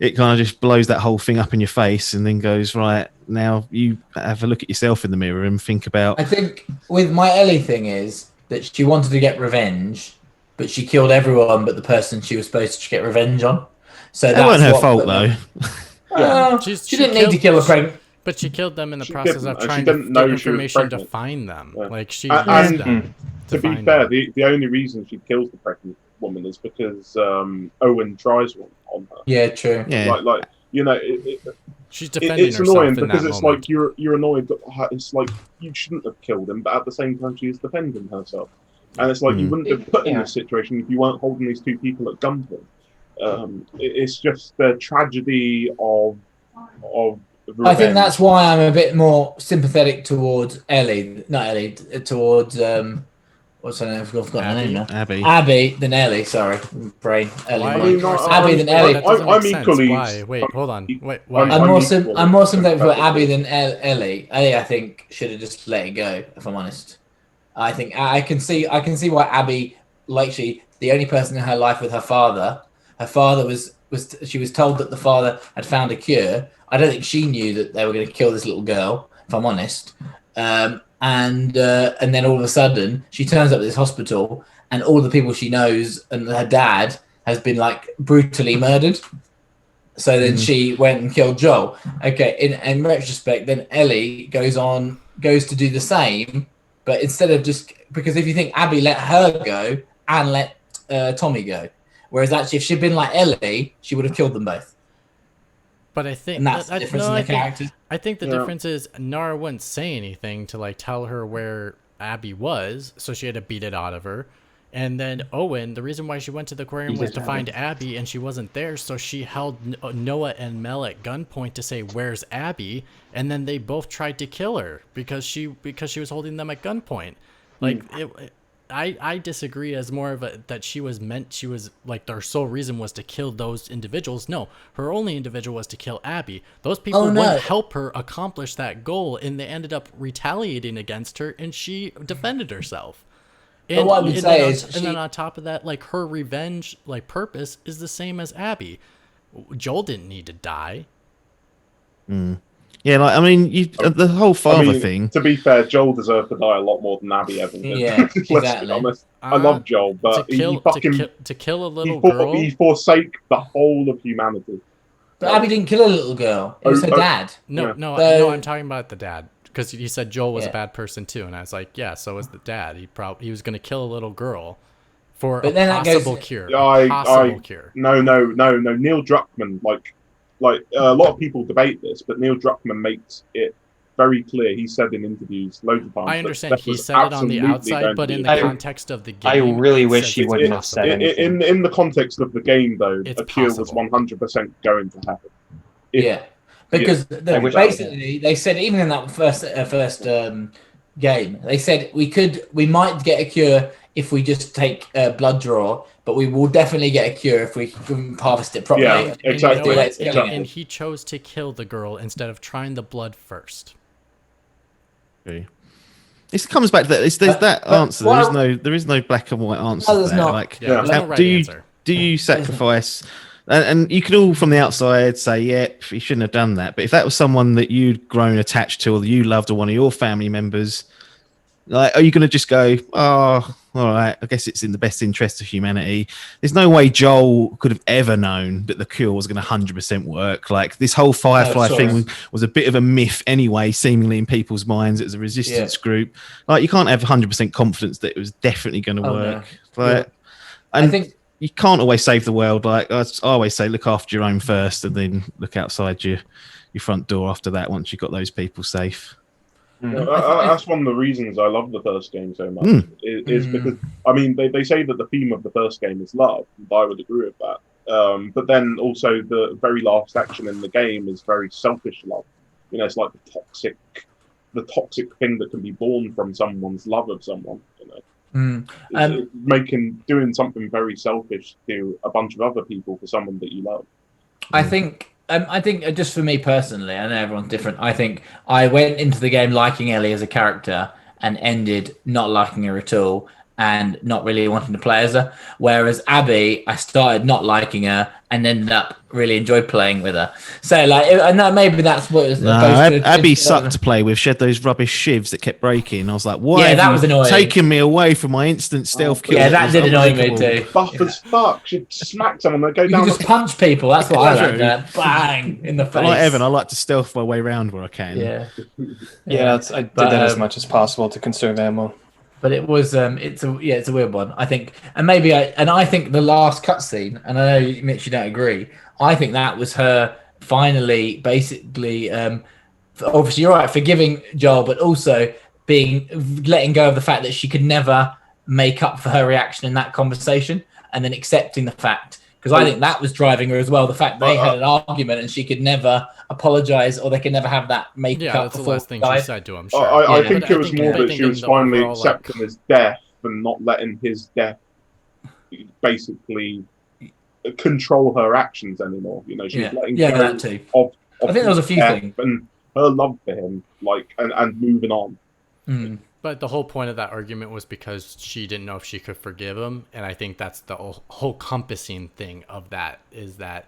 It kind of just blows that whole thing up in your face and then goes, right, now you have a look at yourself in the mirror and think about... I think with my Ellie thing is that she wanted to get revenge, but she killed everyone but the person she was supposed to get revenge on. So that wasn't her fault, though. She didn't need to kill a pregnant... But she killed them in the process of trying to get information to find them. Yeah. Like, she used them to be fair, the only reason she kills the pregnant woman is because Owen tries one on her. Yeah, true. Yeah. She's defending herself. It's annoying in because that it's moment. like you're annoyed that it's like you shouldn't have killed him, but at the same time she is defending herself, and it's like you wouldn't have put in this situation if you weren't holding these two people at gunpoint. It's just the tragedy of revenge. I think that's why I'm a bit more sympathetic towards towards What's her name? I've forgotten her name now. Abby. Abby, then Ellie. Sorry, brain. Ellie. Why? I mean, Abby than Ellie. That doesn't I'm make sense. equally- Why? Wait, hold on. Wait, why? I'm- I'm equally more sympathetic for sympathetic. Abby than Ellie. Ellie, I think, should have just let it go. If I'm honest, I think I can see why Abby, like the only person in her life with her father. Her father was she was told that the father had found a cure. I don't think she knew that they were going to kill this little girl. If I'm honest, and then all of a sudden she turns up at this hospital, and all the people she knows and her dad has been like brutally murdered. So then she went and killed Joel. Okay, in retrospect, then Ellie goes to do the same, but instead of just because if you think Abby let her go and let Tommy go, whereas actually if she'd been like Ellie, she would have killed them both. But I think And that's the difference in the characters. I think the difference is Nara wouldn't say anything to like tell her where Abby was, so she had to beat it out of her. And then Owen, the reason why she went to the aquarium was to find Abby, and she wasn't there, so she held Noah and Mel at gunpoint to say, "Where's Abby?" And then they both tried to kill her because she was holding them at gunpoint. Like I disagree as more of a that she was like their sole reason was to kill those individuals. No, her only individual was to kill Abby. Those people wouldn't help her accomplish that goal, and they ended up retaliating against her, and she defended herself. And, what I would say is and then on top of that, like her revenge, like purpose is the same as Abby. Joel didn't need to die. Yeah, like I mean, the whole father thing. To be fair, Joel deserved to die a lot more than Abby ever did. Yeah, Let's exactly. be honest. I love Joel, but to kill a little girl. He forsake the whole of humanity. But Abby didn't kill a little girl. It was her dad. No, I'm talking about the dad. Because he said Joel was a bad person too, and I was like, yeah, so was the dad. He was going to kill a little girl for a possible cure. Cure. No. Neil Druckmann, like a lot of people debate this, but Neil Druckmann makes it very clear. He said in interviews loads of times. I understand he said it on the outside, but in the context of the game, I really wish he wouldn't have said anything. In the context of the game, though, It's a cure was possible. 100% going to happen. Because basically they said even in that first game, they said we might get a cure if we just take blood draw, but we will definitely get a cure if we harvest it properly. Yeah, exactly. And he chose to kill the girl instead of trying the blood first. Okay. This comes back to that. There's that answer. There is no black and white answer. No, there's not. Like, There's no right answer. Do you sacrifice? And you could all from the outside say, yep, he shouldn't have done that. But if that was someone that you'd grown attached to or that you loved or one of your family members, like, are you going to just go, oh, all right, I guess it's in the best interest of humanity? There's no way Joel could have ever known that the cure was going to 100% work. Like, this whole Firefly thing was a bit of a myth anyway, seemingly in people's minds. It was a resistance group. Like, you can't have 100% confidence that it was definitely going to work. No. Like, I think you can't always save the world. Like I always say, look after your own first, and then look outside your front door after that. Once you've got those people safe. That's one of the reasons I love the first game so much. Is because I mean they say that the theme of the first game is love, and I would agree with that. But then also the very last action in the game is very selfish love. You know, it's like the toxic thing that can be born from someone's love of someone. You know. Doing something very selfish to a bunch of other people for someone that you love. I think just for me personally, I know everyone's different. I think I went into the game liking Ellie as a character and ended not liking her at all and not really wanting to play as her. Whereas Abby, I started not liking her and ended up really enjoyed playing with her. So maybe that's what it was. Abby sucked to play with. She had those rubbish shivs that kept breaking. I was like, why that was annoying. Taking me away from my instant stealth kill? Yeah, that did annoy me too. Buff as fuck. She'd smack someone and go You down. can just punch people. That's what I like. Bang in the face. Like Evan, I like to stealth my way around where I can. Yeah. I did that as much as possible to conserve ammo. But it was it's a weird one. I think, and I think the last cutscene, and I know Mitch, you don't agree. I think that was her finally, basically, obviously you're right, forgiving Joel, but also letting go of the fact that she could never make up for her reaction in that conversation, and then accepting the fact. Because I think that was driving her as well. The fact they had an argument and she could never apologize, or they could never have that make up. Yeah, that's the last thing she said to him. Sure. I think it was more that she was finally accepting his death for not letting his death basically control her actions anymore. You know, she's letting go that too. of I think there was a his few death things. and her love for him, like, and moving on. Mm. But the whole point of that argument was because she didn't know if she could forgive him, and I think that's the whole compassing thing of that, is that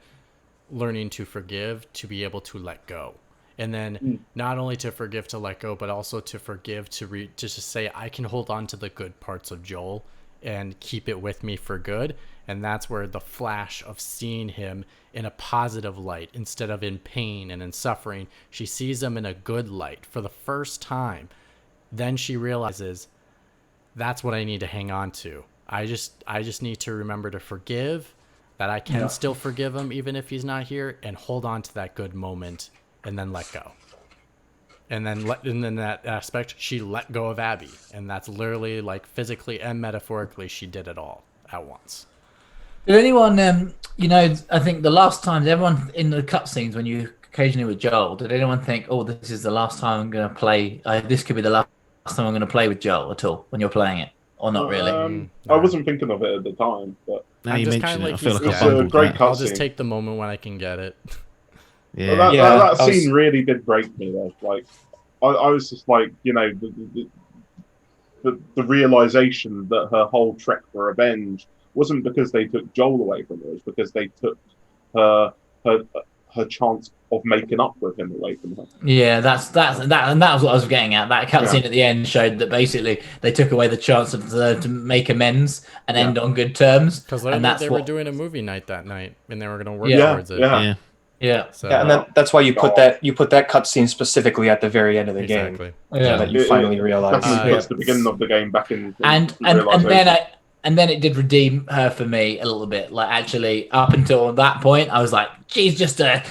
learning to forgive, to be able to let go. And then not only to forgive to let go, but also to forgive to just to say, I can hold on to the good parts of Joel and keep it with me for good. And that's where the flash of seeing him in a positive light instead of in pain and in suffering, she sees him in a good light for the first time. Then she realizes, that's what I need to hang on to. I just need to remember to forgive, that I can still forgive him even if he's not here, and hold on to that good moment and then let go. And then that aspect, she let go of Abby. And that's literally, like, physically and metaphorically, she did it all at once. Did anyone, I think the last time, everyone in the cutscenes when you occasionally with Joel, did anyone think, oh, this is the last time I'm going to play, this could be the last time I'm going to play with Joel at all when you're playing it? Or not really? I wasn't thinking of it at the time, but Now I'm you just mention kinda it, I like feel he's- like I it's a bungled great that. I'll just cutscene. take the moment when I can get it. Yeah. That I was- scene really did break me though. Like, I was just like, you know, the realization that her whole trek for revenge wasn't because they took Joel away from her, it was because they took her chance of making up with him away from her. Yeah, that and that was what I was getting at. That cutscene at the end showed that basically they took away the chance of to make amends and end on good terms. Because And that's they what were doing a movie night that night, and they were going to work Yeah. towards it. Yeah. Yeah. So, Yeah, and that's why you put that cutscene specifically at the very end of the game. exactly. Yeah. That you finally realize. Definitely Yeah. puts the beginning of the game back in. and then it did redeem her for me a little bit. Like, actually, up until that point, I was like, she's just a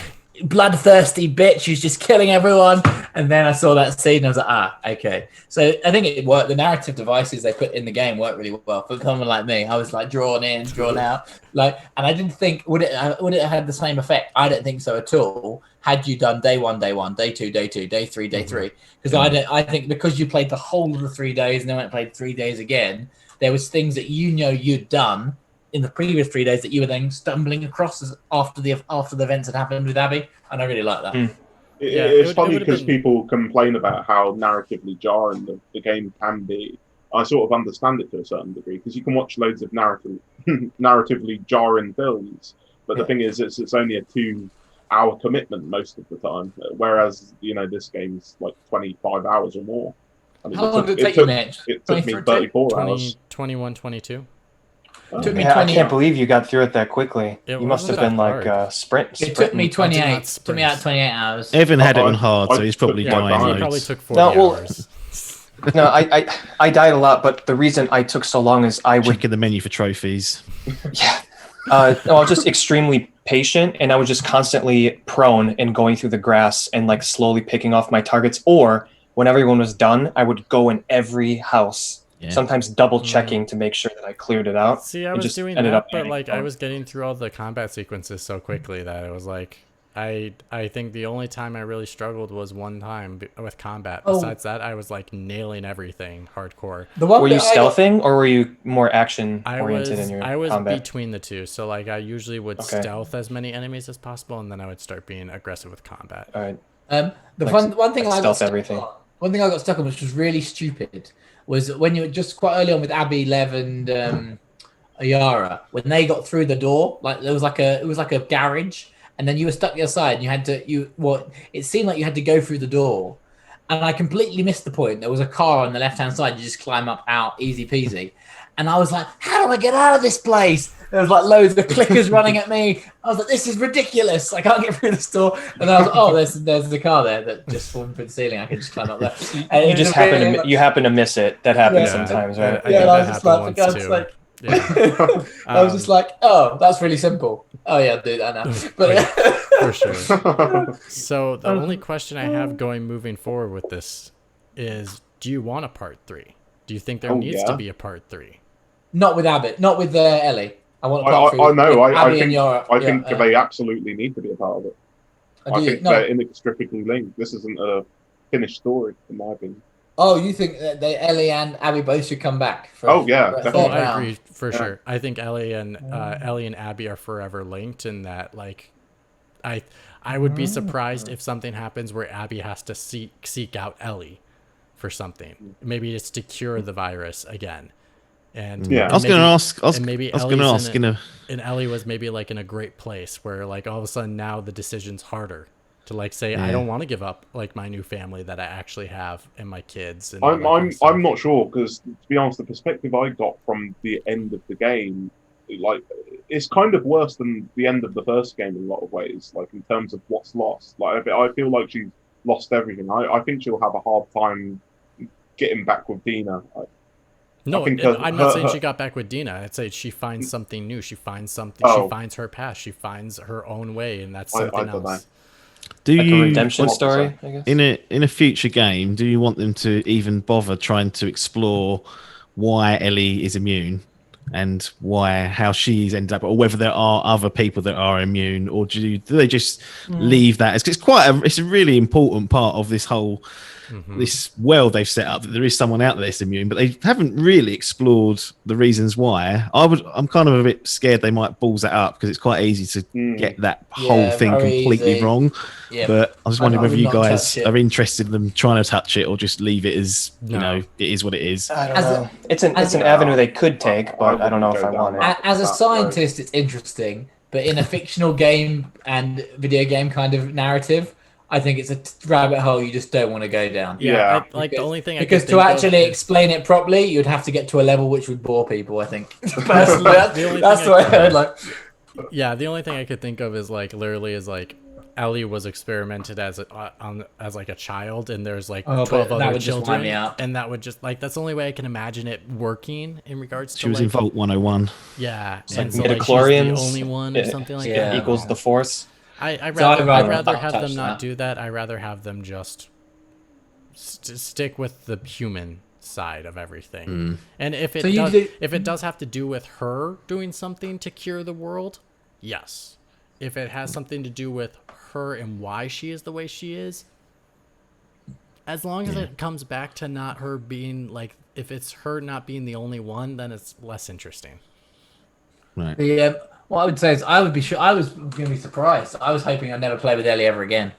bloodthirsty bitch who's just killing everyone. And then I saw that scene and I was like, okay. So I think it worked. The narrative devices they put in the game worked really well for someone like me. I was like drawn in, drawn out, and I didn't think would it have had the same effect. I don't think so at all. Had you done day 1, day 2, day 2, day 3, day 3, because I think because you played the whole of the 3 days and then went and played 3 days again, there was things that you'd done in the previous 3 days that you were then stumbling across after the events had happened with Abby, and I really like that. It's funny because people complain about how narratively jarring the game can be. I sort of understand it to a certain degree because you can watch loads of narratively jarring films, but the thing is, it's only a 2-hour commitment most of the time, whereas this game's like 25 hours or more. I mean, How long did it take you, Mitch? It took me 34 hours. 21, 22. Took me Yeah, 20. I can't believe you got through it that quickly. It You must have wasn't been that like hard. sprint. It took me I did 28. not Took me out 28 hours. Evan had it on I- hard, so I he's probably took my dying time. He probably loads. took 40 No, well- hours. No, I died a lot, but the reason I took so long is I would Checking the menu for trophies. no, I was just extremely patient, and I was just constantly prone and going through the grass and like slowly picking off my targets. Or when everyone was done, I would go in every house, sometimes double checking to make sure that I cleared it out. See, I It was just doing ended that, up but adding like I on. was getting through all the combat sequences so quickly that it was like I think the only time I really struggled was one time with combat. Besides that, I was like nailing everything hardcore. The one Were you bit I got- stealthing, or were you more action I oriented in your was combat? between the two. So like I usually would Okay. stealth as many enemies as possible, and then I would start being aggressive with combat. All right. The Like- one thing like I got stealth stuck everything. on, one thing I got stuck on, which was really stupid, was when you were just quite early on with Abby, Lev, and Ayara, when they got through the door, like it was like a garage, and then you were stuck outside, and you had to it seemed like you had to go through the door, and I completely missed the point. There was a car on the left hand side, you just climb up out, easy peasy. And I was like, how do I get out of this place? There was like loads of clickers running at me. I was like, this is ridiculous. I can't get through this door. And I was like, oh, there's the car there that just fallen through the ceiling. I can just climb up there. And You it just was really, happen to miss it. That happens Yeah. sometimes, right? I yeah, think and I that was just like, for happened God's once too. sake. Yeah, I was just like, oh, that's really simple. Oh yeah, I'll do that now. But for sure. So the only question I have moving forward with this is, do you want a part 3? Do you think there needs to be a part 3? not with Abbott, not with Ellie. I want a I part 3 with know. Abby and Yara. I think they absolutely need to be a part of it. I think they're inextricably linked. This isn't a finished story, in my opinion. Oh, you think that Ellie and Abby both should come back? Oh, yeah, for a definitely. Oh, third I round? agree for sure. I think Ellie and Abby are forever linked in that. Like, I I would be surprised if something happens where Abby has to seek out Ellie for something. Maybe it's to cure the virus again. And Yeah. and I was going to maybe- ask. and maybe I was going to Ellie's ask. and Ellie was maybe like in a great place where like all of a sudden now the decision's harder to like say I Yeah. don't want to give up like my new family that I actually have and my kids and all that kind I'm of stuff. I'm not sure because to be honest, the perspective I got from the end of the game, like it's kind of worse than the end of the first game in a lot of ways. Like in terms of what's lost, like I feel like she's lost everything. I think she'll have a hard time getting back with Dina. No, think I'm not saying her- she got back with Dina. I'd say she finds something new. She finds something. Oh. She finds her path. She finds her own way, and that's I something don't know. else. Do Like a you redemption what- story, I guess. in a future game? Do you want them to even bother trying to explore why Ellie is immune and how she's ended up, or whether there are other people that are immune, or do they just leave that? It's a really important part of this whole this world they've set up, that there is someone out there that's immune, but they haven't really explored the reasons why. I'm kind of a bit scared they might balls that up because it's quite easy to get that whole Yeah, thing very completely easy. wrong. Yeah. But I was I wondering whether would you not guys touch it. are interested in them trying to touch it or just leave it as No. it is what it is. I don't As know. a- It's an as a- avenue they could take, but I don't know if I wouldn't go want down it. that. As a That's scientist, it's interesting, but in a fictional game and video game kind of narrative, I think it's a rabbit hole you just don't want to go down. Yeah. Like the only thing I Because could to think of actually is- explain it properly, you'd have to get to a level which would bore people. I think personally, The only that's thing the way I I heard. Like, Yeah, the only thing I could think of is like literally is like Ellie was experimented as as like a child, and there's like Oh, but 12 that other would just wind children, me up. and that would just like that's the only way I can imagine it working in regards to She was like in Vault 101. yeah, Like and so like she's the midichlorians, only one or something like yeah. that. Equals the force. I'd So I'd rather rather not have touch them not that. do that. I'd rather have them just stick with the human side of everything. And if it So you does, do- if it does have to do with her doing something to cure the world, yes. If it has something to do with her and why she is the way she is, as long as it comes back to not her being like, if it's her not being the only one, then it's less interesting. Right. what I would say is, I was going to be surprised. I was hoping I'd never play with Ellie ever again.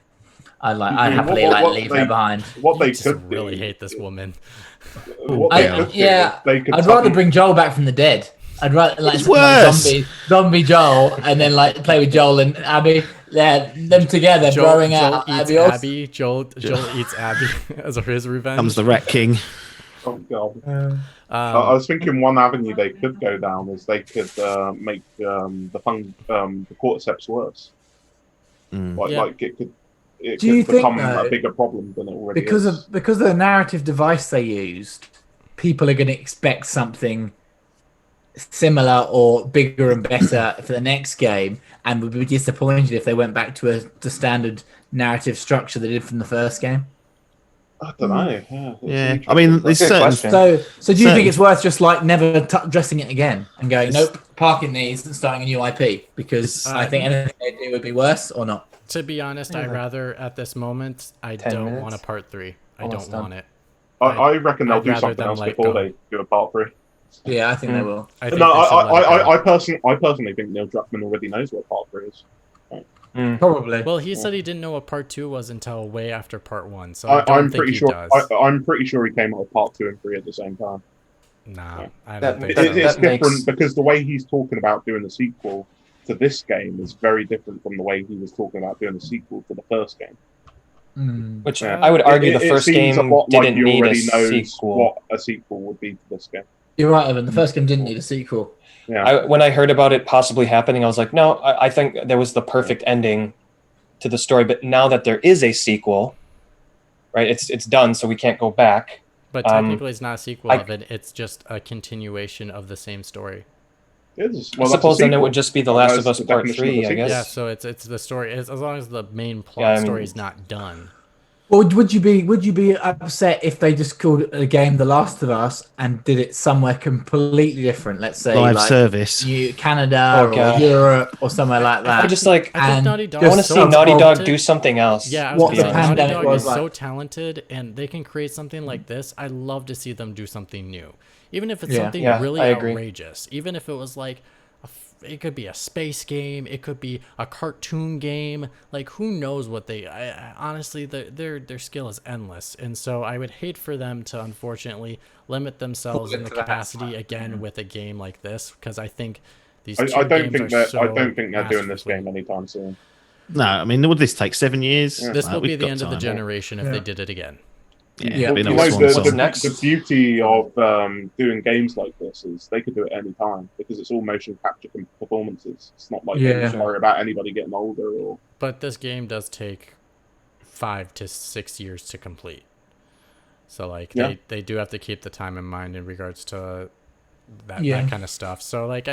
I'd happily leave her behind. What You they just could really do, hate this woman. what they could do is they could I'd rather suddenly- bring Joel back from the dead. I'd rather like, It's something like worse. zombie Joel, and then like play with Joel and Abby. Yeah, them together growing out. eats Abby also- Abby. Joel eats Abby as his revenge. Comes the Rat King. Oh god. Um, I was thinking one avenue they could go down is they could make the cordyceps worse. Mm. Yeah. Like it could Do you think, become though, a bigger problem than it already because is. of the narrative device they used, people are going to expect something similar or bigger and better for the next game, and would be disappointed if they went back to the standard narrative structure they did from the first game. I don't know. Yeah, it's Yeah, interesting. I mean, there's Good certain question. So do you So- think it's worth just like never addressing it again and going, nope, parking these and starting a new IP? Because I think anything they do would be worse or not. to be honest, I rather at this moment I 10 don't minutes? want a part 3. I Almost don't done. want it. I reckon they'll I'd do rather something them else let before go. they do a part 3. Yeah, I think they will. I think No, they should let it go. I personally think Neil Druckmann already knows what part 3 is. Probably. Well, he said he didn't know what part 2 was until way after part 1, so I don't I'm think pretty he sure. does. I'm pretty sure he came up with part 2 and 3 at the same time. Nah, I That- don't think that- so. It's that different makes- because the way he's talking about doing the sequel to this game is very different from the way he was talking about doing the sequel to the first game. Which Yeah. I would argue the first seems game a lot like didn't he need a already knows sequel. what a sequel would be to this game. You're right, Evan. The first game didn't need a sequel. Yeah. When I heard about it possibly happening, I was like, no, I think there was the perfect ending to the story. But now that there is a sequel, right, it's done, so we can't go back. But technically, it's not a sequel I- of it. It's just a continuation of the same story. It is. I Well, suppose that's a then it sequel. would just be The Well, Last that's of Us the Part definition of a 3, I sequel. guess. Yeah, so it's the story. As long as the main plot Yeah, I mean- story is not done. Well, would you be upset if they just called a game The Last of Us and did it somewhere completely different? Let's say Live like service. Canada Oh, or God. Europe or somewhere like I that. just like I think And Naughty Dog I want to is see so Naughty Dog talented. do something else. Yeah, I was What gonna the say, Naughty pandemic Dog was is like. so talented, and they can create something like this. I love to see them do something new, even if it's Yeah. something Yeah, really I agree. outrageous. Even if it was like, it could be a space game, it could be a cartoon game. Like who knows what they? Honestly, their skill is endless, and so I would hate for them to unfortunately limit themselves in the into that capacity side. again with a game like this, because I think these I two don't games think are that so I don't think they're doing this masterfully- game anytime soon. No, I mean, would this take 7 years? This will We've be the got end of the time. generation if Yeah. they did it again. Yeah, Yeah. been You a know, swan the, song. the, next? the beauty of doing games like this is they could do it any time because it's all motion capture performances. It's not like they Yeah. need to worry about anybody getting older or. But this game does take 5 to 6 years to complete. So like Yeah. they do have to keep the time in mind in regards to that Yeah. kind of stuff. So like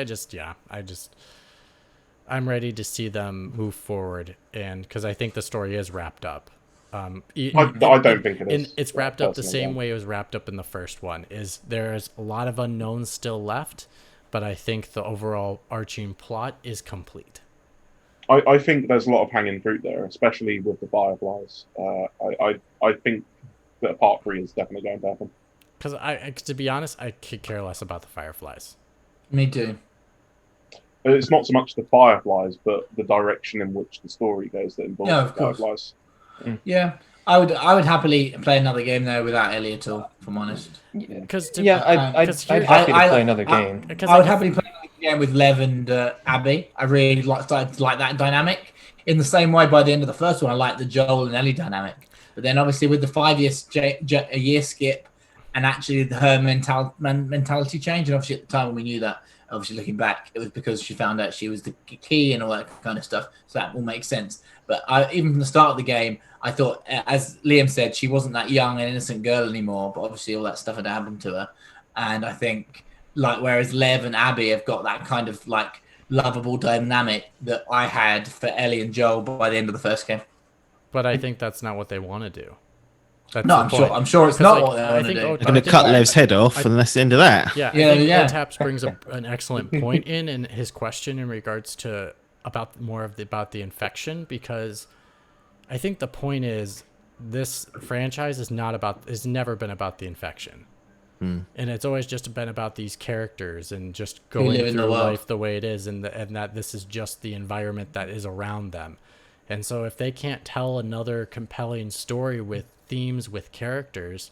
I'm ready to see them move forward, and because I think the story is wrapped up. I don't think it is. And it's wrapped up the Personally, same yeah. way it was wrapped up in the first one. Is there's a lot of unknowns still left, but I think the overall arching plot is complete. I think there's a lot of hanging fruit there, especially with the Fireflies. I think that a part 3 is definitely going to happen. Because to be honest, I could care less about the Fireflies. Me too. It's not so much the Fireflies, but the direction in which the story goes that involves Yeah, the of course. Fireflies. Yeah, I would happily play another game there without Ellie at all. If I'm honest. Because Yeah, I'd happy to play another game. I would happily play another game with Lev and Abby. I really started to like that dynamic. In the same way, by the end of the first one, I liked the Joel and Ellie dynamic. But then, obviously, with the 5 year skip, and actually her mentality change, and obviously at the time when we knew that, obviously looking back, it was because she found out she was the key and all that kind of stuff. So that all makes sense. But even from the start of the game, I thought, as Liam said, she wasn't that young and innocent girl anymore. But obviously, all that stuff had happened to her, and I think like whereas Lev and Abby have got that kind of like lovable dynamic that I had for Ellie and Joel by the end of the first game. But I think that's not what they want to do. That's No, the point. I'm sure it's 'Cause, not like, what they I want to think do. Ot- They're going to cut Lev's head off, and that's the end of that. Yeah, Yeah, I think yeah. Otaps brings an excellent point in his question in regards to about the infection, because I think the point is this franchise is never been about the infection. And it's always just been about these characters and just going live in the through world. life the way it is, and that this is just the environment that is around them. And so if they can't tell another compelling story with themes, with characters,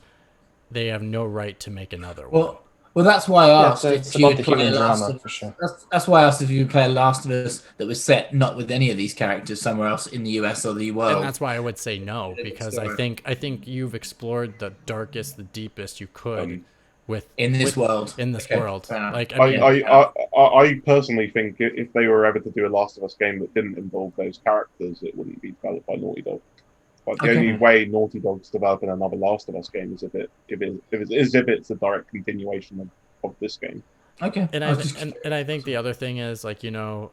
they have no right to make another one. Well, that's why I Yeah, asked it's if you about would the play human Last drama of for sure. That's why I asked if you would play Last of Us that was set not with any of these characters somewhere else in the US or the world. And that's why I would say no, because I think you've explored the darkest, the deepest you could in this world. In this Okay, world, fair enough. like I personally think if they were ever to do a Last of Us game that didn't involve those characters, it wouldn't be developed by Naughty Dog. But the only way Naughty Dog's developing another Last of Us game is if it's a direct continuation of this game. Okay. And I think the other thing is, like, you know,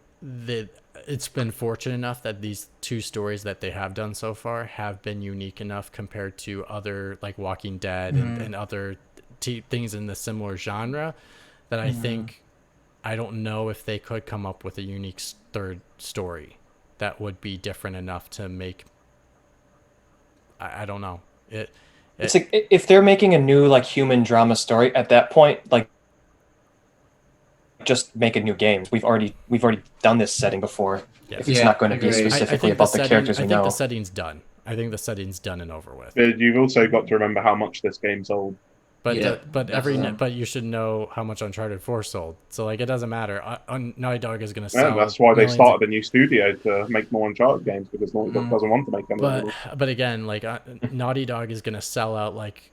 it's been fortunate enough that these two stories that they have done so far have been unique enough compared to other, like Walking Dead and other things in the similar genre, that I think, I don't know if they could come up with a unique third story that would be different enough to make, I don't know. It's like if they're making a new like human drama story at that point, like just make a new game. We've already done this setting before. Yeah. If it's not going to be agreed. specifically about the characters we I think know. the setting's done. I think the setting's done and over with. But you've also got to remember how much this game sold. But Yeah, but you should know how much Uncharted 4 sold. So like it doesn't matter. Naughty Dog is going to sell. Yeah, that's why they millions started a new studio to make more Uncharted games, because Naughty Dog doesn't want to make them. But again, like Naughty Dog is going to sell out like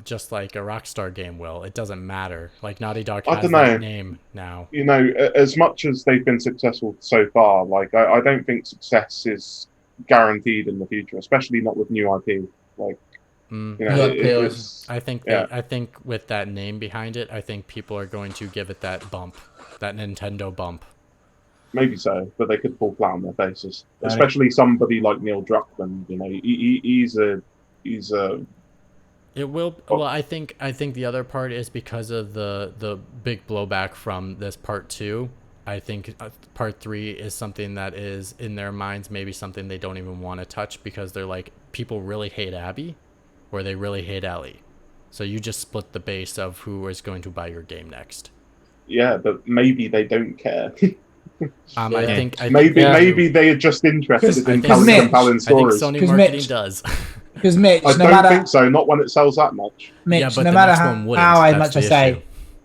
just like a Rockstar game will. It doesn't matter. Like Naughty Dog I has don't that know. name now. You know, as much as they've been successful so far, like I don't think success is guaranteed in the future, especially not with new IP. Like, you know, it's, I think yeah. I think with that name behind it, I think people are going to give it that bump, that Nintendo bump. maybe so, but they could fall flat on their faces. Especially somebody like Neil Druckmann. You know, He's It will. Well, I think the other part is because of the big blowback from this part 2. I think part 3 is something that is in their minds maybe something they don't even want to touch because they're like, people really hate Abby or they really hate Ellie. So you just split the base of who is going to buy your game next. yeah, but maybe they don't care. I think maybe they are just interested in telling Mitch, compelling I think stories. Sony 'Cause marketing Mitch- does. Because Mitch, I no don't matter think so. Not when it sells that much. Mitch, Yeah, but no the matter next how, one wouldn't. how That's much the I say, issue.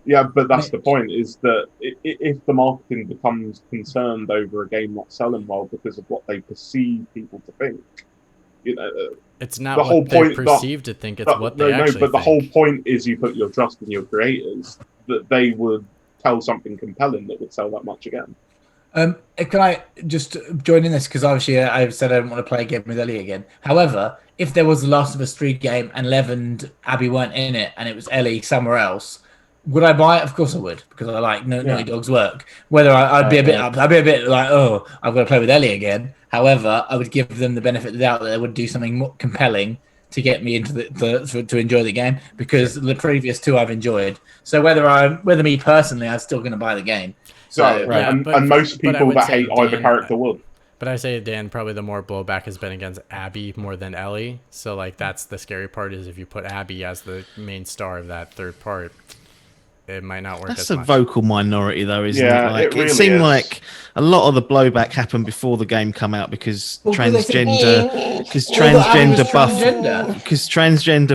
Yeah, but that's Mitch. the point. Is that if the marketing becomes concerned over a game not selling well because of what they perceive people to think, you know, It's not the what whole they point. perceive to think. It's what they actually but the think. whole point is you put your trust in your creators that they would tell something compelling that would sell that much again. Can I just join in this? Because obviously I've said I don't want to play a game with Ellie again. However, if there was the Last of Us 3 game and Lev and Abby weren't in it and it was Ellie somewhere else, would I buy it? Of course I would, because I like Naughty Dog's work. Whether I'd be a bit I'd be a bit like, oh, I've got to play with Ellie again. However, I would give them the benefit of the doubt that they would do something more compelling to get me into to enjoy the game, because the previous 2 I've enjoyed. So whether me personally, I'm still going to buy the game. So Right. And most but I people would that say, hate either Dan, character would. But I say, Dan, probably the more blowback has been against Abby more than Ellie. So, like, that's the scary part, is if you put Abby as the main star of that third part, it might not work That's as a much. vocal minority, though, isn't Yeah, it? Like, it really seemed is. like a lot of the blowback happened before the game come out because transgender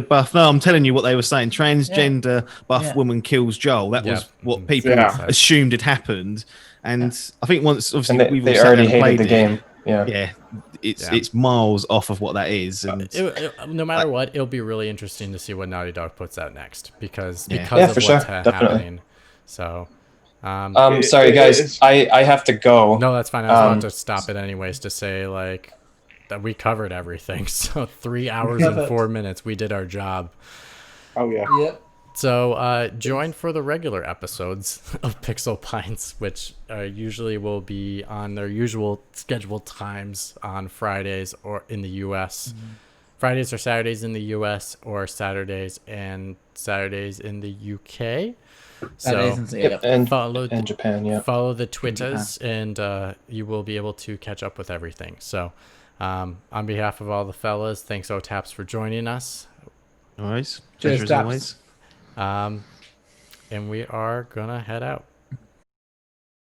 buff. No, I'm telling you what they were saying. Transgender buff woman kills Joel. That was what people assumed had happened. And I think once, obviously, And we've all they sat already down and hated played the it. game. Yeah. Yeah, it's miles off of what that is. And No matter what, it'll be really interesting to see what Naughty Dog puts out next because Yeah, of for what's sure. happening. So, sorry guys, I have to go. no, that's fine. I was about to stop it anyways to say like that we covered everything. So 3 hours and 4 minutes, we did our job. Oh yeah. Yep. So join for the regular episodes of Pixel Pints, which usually will be on their usual scheduled times on Fridays or in the U.S. Fridays or Saturdays in the U.S. or Saturdays in the U.K. So And follow Japan, yeah. follow the Twitters and you will be able to catch up with everything. So on behalf of all the fellas, thanks OTAPs for joining us. always, Cheers, pleasure as Taps. always. And we are gonna head out.